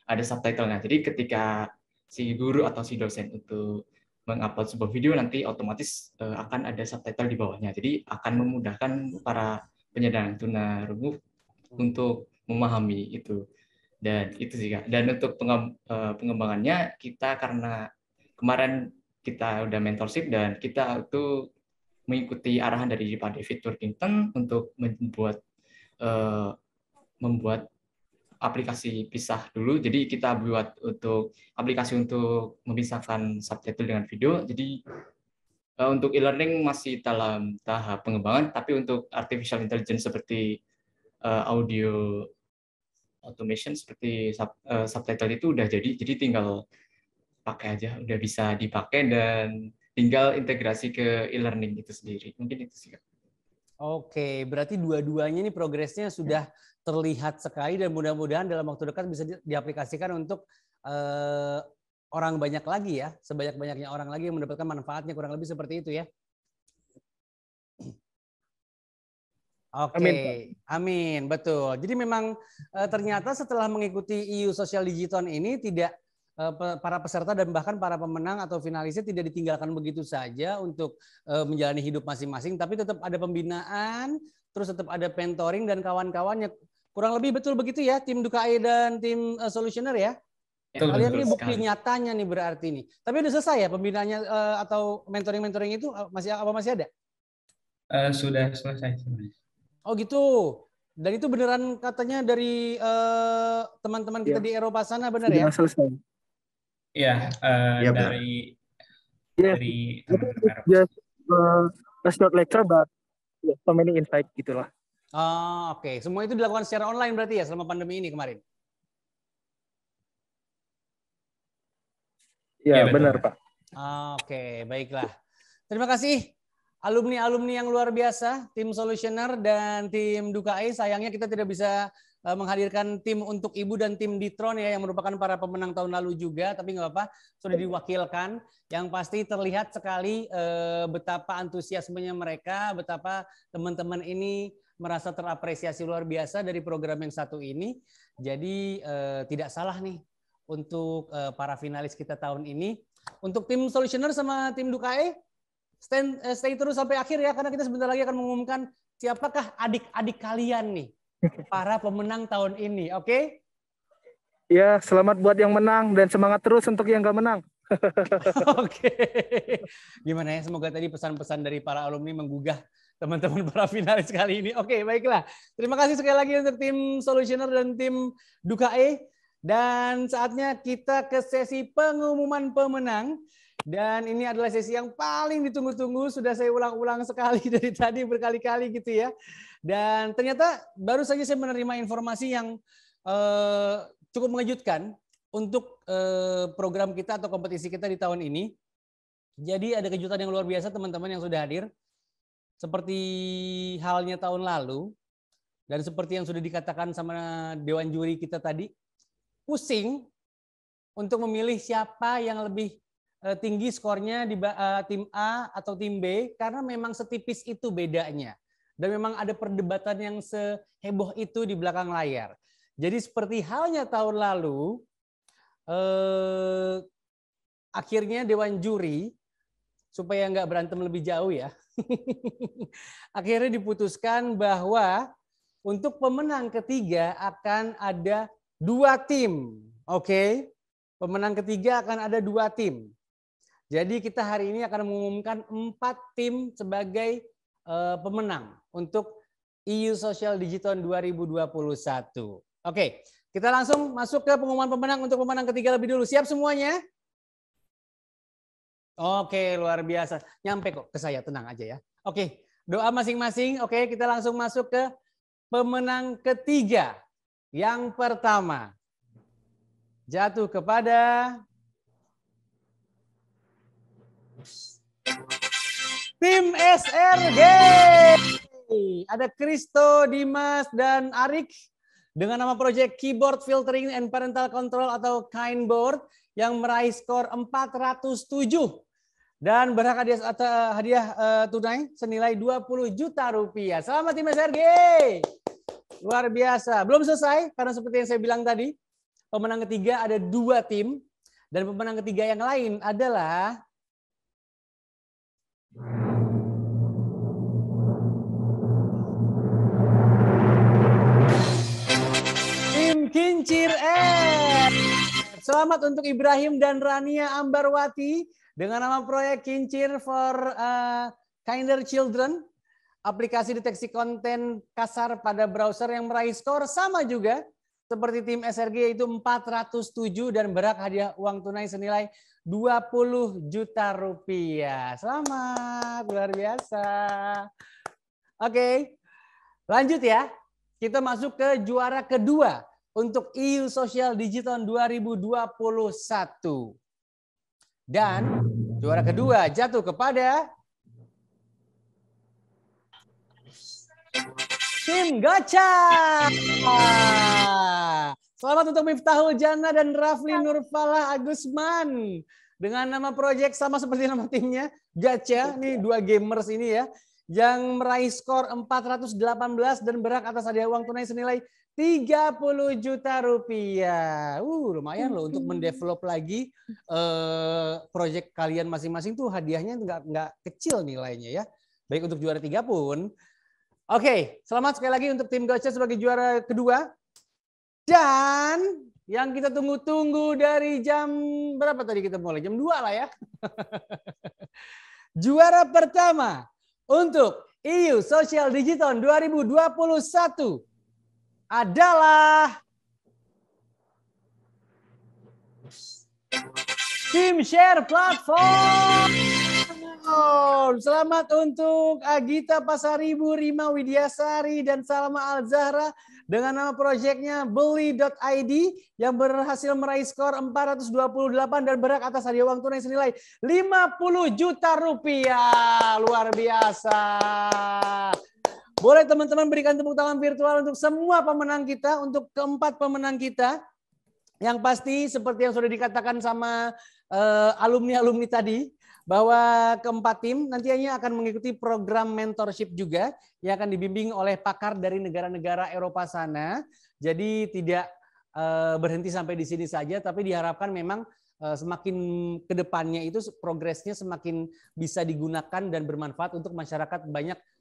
ada subtitlenya. Jadi ketika si guru atau si dosen itu mengupload sebuah video, nanti otomatis akan ada subtitle di bawahnya. Jadi akan memudahkan para penyandang tunarungu untuk memahami itu. Dan itu sih Kak. Dan untuk pengembangannya kita karena kemarin kita udah mentorship dan kita itu mengikuti arahan dari Pak David Turkington untuk membuat aplikasi pisah dulu. Jadi kita buat untuk aplikasi untuk memisahkan subtitle dengan video. Jadi untuk e-learning masih dalam tahap pengembangan, tapi untuk artificial intelligence seperti audio automation seperti subtitle itu udah jadi tinggal pakai aja, udah bisa dipakai dan tinggal integrasi ke e-learning itu sendiri. Mungkin itu sih. Oke, berarti dua-duanya ini progresnya sudah terlihat sekali dan mudah-mudahan dalam waktu dekat bisa diaplikasikan untuk orang banyak lagi ya, sebanyak-banyaknya orang lagi yang mendapatkan manfaatnya, kurang lebih seperti itu ya. Oke, amin, betul. Jadi memang ternyata setelah mengikuti EU Social Digiton ini tidak para peserta dan bahkan para pemenang atau finalisnya tidak ditinggalkan begitu saja untuk menjalani hidup masing-masing, tapi tetap ada pembinaan, terus tetap ada mentoring dan kawan-kawannya. Kurang lebih betul begitu ya, tim Dukai dan tim Solutioner ya? Betul, Kalian betul ini bukti sekali. nyatanya nih berarti nih. Tapi udah selesai ya pembinaannya atau mentoring-mentoring itu masih ada? Sudah selesai sebenarnya. Oh gitu. Dan itu beneran katanya dari teman-teman kita di Eropa sana, benar ya? Sudah selesai. Iya, Iya, benar. dari Yes, teman-teman Eropa. just a short lecture, but so many insight gitulah. Oh, oke. Semua itu dilakukan secara online berarti ya selama pandemi ini kemarin? Ya, benar, Pak. Oke, baiklah. Terima kasih alumni-alumni yang luar biasa, tim Solutioner dan tim Dukai. Sayangnya kita tidak bisa menghadirkan tim untuk Ibu dan tim Ditron ya, yang merupakan para pemenang tahun lalu juga, tapi nggak apa-apa, sudah diwakilkan. Yang pasti terlihat sekali betapa antusiasmenya mereka, betapa teman-teman ini merasa terapresiasi luar biasa dari program yang satu ini. Jadi tidak salah nih untuk para finalis kita tahun ini. Untuk tim Solutioner sama tim Dukai, stay terus sampai akhir ya, karena kita sebentar lagi akan mengumumkan siapakah adik-adik kalian nih, para pemenang tahun ini, oke? Ya, selamat buat yang menang dan semangat terus untuk yang nggak menang. Oke. Gimana ya, semoga tadi pesan-pesan dari para alumni menggugah teman-teman para finalis kali ini. Oke, baiklah. Terima kasih sekali lagi untuk tim Solutioner dan tim Dukai. Dan saatnya kita ke sesi pengumuman pemenang. Dan ini adalah sesi yang paling ditunggu-tunggu. Sudah saya ulang-ulang sekali dari tadi berkali-kali gitu ya. Dan ternyata baru saja saya menerima informasi yang cukup mengejutkan untuk program kita atau kompetisi kita di tahun ini. Jadi ada kejutan yang luar biasa teman-teman yang sudah hadir. Seperti halnya tahun lalu. Dan seperti yang sudah dikatakan sama Dewan Juri kita tadi. Pusing untuk memilih siapa yang lebih tinggi skornya di tim A atau tim B, karena memang setipis itu bedanya. Dan memang ada perdebatan yang seheboh itu di belakang layar. Jadi seperti halnya tahun lalu, akhirnya Dewan Juri, supaya nggak berantem lebih jauh ya, akhirnya diputuskan bahwa untuk pemenang ketiga akan ada 2 tim. Oke. Pemenang ketiga akan ada 2 tim. Jadi kita hari ini akan mengumumkan 4 tim sebagai pemenang untuk EU Social Digital 2021. Oke, kita langsung masuk ke pengumuman pemenang untuk pemenang ketiga lebih dulu. Siap semuanya? Oke, luar biasa. Nyampe kok ke saya, tenang aja ya. Oke, doa masing-masing. Oke, kita langsung masuk ke pemenang ketiga. Yang pertama jatuh kepada tim SRG. Ada Kristo, Dimas, dan Arik dengan nama proyek Keyboard Filtering and Parental Control atau KineBoard yang meraih skor 407 dan berhak hadiah tunai senilai 20 juta rupiah. Selamat tim SRG. Luar biasa. Belum selesai karena seperti yang saya bilang tadi, pemenang ketiga ada 2 tim dan pemenang ketiga yang lain adalah tim Kincir F. Selamat untuk Ibrahim dan Rania Ambarwati dengan nama proyek Kincir for Kinder Children. Aplikasi deteksi konten kasar pada browser yang meraih skor sama juga seperti tim SRG yaitu 407 dan berhak hadiah uang tunai senilai 20 juta rupiah. Selamat, luar biasa. Oke, lanjut ya. Kita masuk ke juara kedua untuk EU Social Digital 2021. Dan juara kedua jatuh kepada tim Gacha. Selamat untuk Miftahul Jana dan Rafli Nurfalah Agusman dengan nama proyek sama seperti nama timnya, Gacha. Ini 2 gamers ini ya, yang meraih skor 418 dan berhak atas hadiah uang tunai senilai 30 juta rupiah. Lumayan loh untuk mendevelop lagi proyek kalian masing-masing tuh hadiahnya nggak kecil nilainya ya. Baik untuk juara 3 pun Oke, selamat sekali lagi untuk tim Gocce sebagai juara kedua. Dan yang kita tunggu-tunggu dari jam berapa tadi kita mulai? Jam 2 lah ya. Juara pertama untuk EU Social Digital 2021 adalah tim Share Platform. Selamat untuk Agita Pasaribu, Rima Widyasari, dan Salma Al-Zahra dengan nama proyeknya Beli.id yang berhasil meraih skor 428 dan berhak atas hadiah uang tunai senilai 50 juta rupiah. Luar biasa. Boleh teman-teman berikan tepuk tangan virtual untuk semua pemenang kita, untuk keempat pemenang kita. Yang pasti seperti yang sudah dikatakan sama alumni-alumni tadi, bahwa keempat tim nantinya akan mengikuti program mentorship juga yang akan dibimbing oleh pakar dari negara-negara Eropa sana. Jadi tidak berhenti sampai di sini saja, tapi diharapkan memang semakin ke depannya itu progresnya semakin bisa digunakan dan bermanfaat untuk masyarakat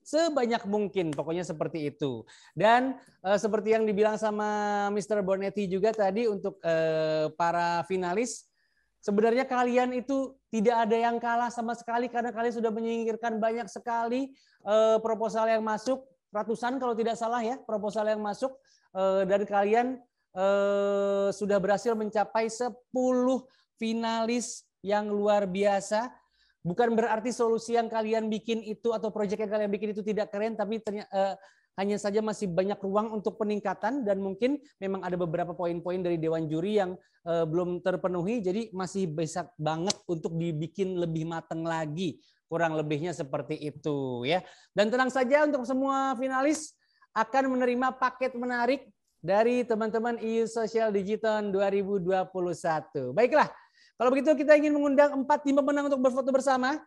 sebanyak mungkin, pokoknya seperti itu. Dan seperti yang dibilang sama Mr. Bonetti juga tadi untuk para finalis, sebenarnya kalian itu tidak ada yang kalah sama sekali karena kalian sudah menyingkirkan banyak sekali proposal yang masuk, ratusan kalau tidak salah ya proposal yang masuk, dan kalian sudah berhasil mencapai 10 finalis yang luar biasa. Bukan berarti solusi yang kalian bikin itu atau proyek yang kalian bikin itu tidak keren, tapi hanya saja masih banyak ruang untuk peningkatan dan mungkin memang ada beberapa poin-poin dari Dewan Juri yang belum terpenuhi, jadi masih bisa banget untuk dibikin lebih matang lagi. Kurang lebihnya seperti itu ya. Dan tenang saja untuk semua finalis akan menerima paket menarik dari teman-teman EU Social Digital 2021. Baiklah, kalau begitu kita ingin mengundang 4 tim pemenang untuk berfoto bersama.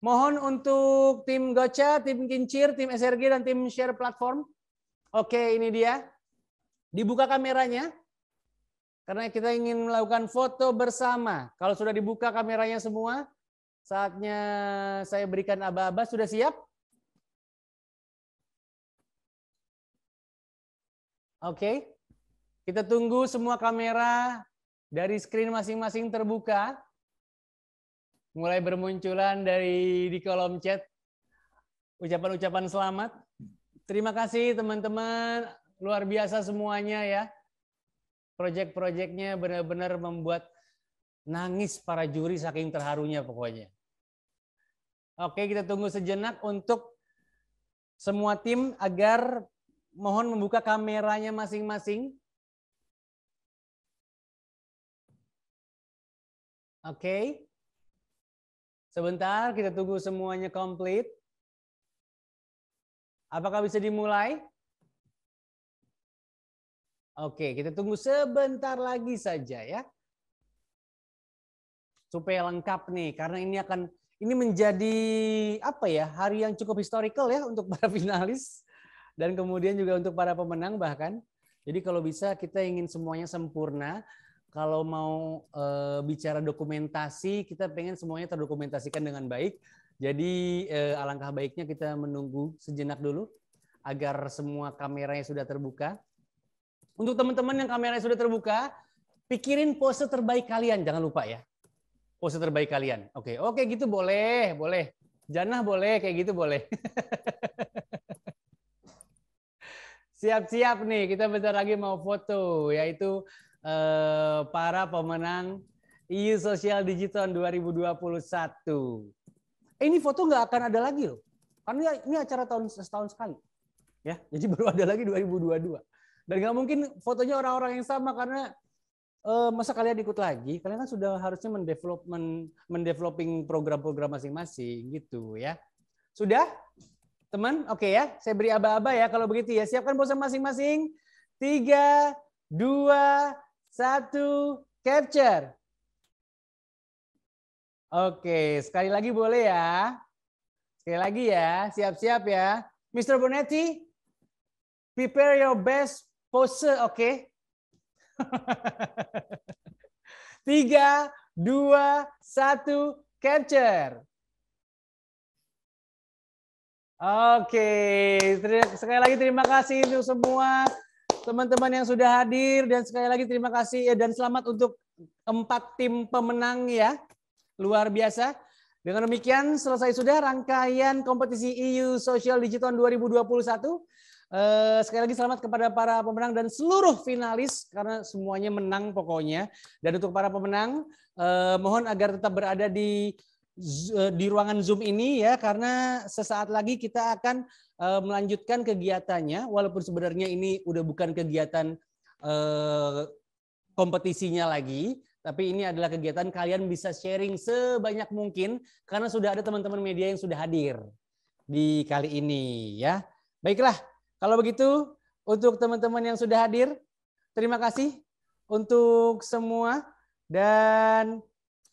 Mohon untuk tim Gocce, tim Kincir, tim SRG, dan tim Share Platform. Oke, ini dia. Dibuka kameranya. Karena kita ingin melakukan foto bersama. Kalau sudah dibuka kameranya semua, saatnya saya berikan aba-aba. Sudah siap? Oke. Kita tunggu semua kamera dari screen masing-masing terbuka. Mulai bermunculan dari di kolom chat ucapan-ucapan selamat. Terima kasih teman-teman, luar biasa semuanya ya. Proyek-proyeknya benar-benar membuat nangis para juri saking terharunya pokoknya. Oke, kita tunggu sejenak untuk semua tim agar mohon membuka kameranya masing-masing. Oke. Sebentar, kita tunggu semuanya komplit. Apakah bisa dimulai? Oke, kita tunggu sebentar lagi saja ya. Supaya lengkap nih, karena ini menjadi apa ya, hari yang cukup historical ya untuk para finalis dan kemudian juga untuk para pemenang bahkan. Jadi kalau bisa kita ingin semuanya sempurna. Kalau mau bicara dokumentasi, kita pengen semuanya terdokumentasikan dengan baik. Jadi alangkah baiknya kita menunggu sejenak dulu agar semua kameranya sudah terbuka. Untuk teman-teman yang kameranya sudah terbuka, pikirin pose terbaik kalian, jangan lupa ya. Pose terbaik kalian. Oke, gitu boleh. Janah boleh, kayak gitu boleh. Siap-siap nih, kita bentar lagi mau foto, yaitu para pemenang EU Social Digital 2021. Ini foto nggak akan ada lagi loh, karena ini acara setahun sekali, ya. Jadi baru ada lagi 2022. Dan nggak mungkin fotonya orang-orang yang sama karena masa kalian ikut lagi? Kalian kan sudah harusnya mendeveloping program-program masing-masing gitu ya. Sudah, teman? Oke ya, saya beri aba-aba ya kalau begitu ya. Siapkan pose masing-masing. 3, 2, 1, capture. Oke, sekali lagi boleh ya. Sekali lagi ya, siap-siap ya. Mr. Bonetti, prepare your best pose, oke? 3, 2, 1, capture. Oke, sekali lagi terima kasih untuk semua teman-teman yang sudah hadir dan sekali lagi terima kasih dan selamat untuk 4 tim pemenang ya. Luar biasa. Dengan demikian selesai sudah rangkaian kompetisi EU Social Digital 2021. Sekali lagi selamat kepada para pemenang dan seluruh finalis karena semuanya menang pokoknya. Dan untuk para pemenang mohon agar tetap berada di ruangan Zoom ini ya karena sesaat lagi kita akan melanjutkan kegiatannya walaupun sebenarnya ini udah bukan kegiatan kompetisinya lagi tapi ini adalah kegiatan kalian bisa sharing sebanyak mungkin karena sudah ada teman-teman media yang sudah hadir di kali ini ya. Baiklah, kalau begitu untuk teman-teman yang sudah hadir terima kasih untuk semua dan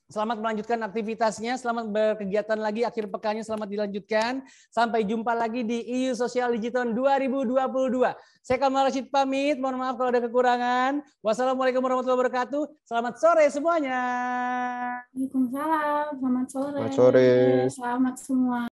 selamat melanjutkan aktivitasnya, selamat berkegiatan lagi akhir pekannya, selamat dilanjutkan. Sampai jumpa lagi di EU Social Digital 2022. Saya Kamal Rashid pamit, mohon maaf kalau ada kekurangan. Wassalamualaikum warahmatullahi wabarakatuh. Selamat sore semuanya. Waalaikumsalam, selamat sore. Selamat sore. Selamat semua.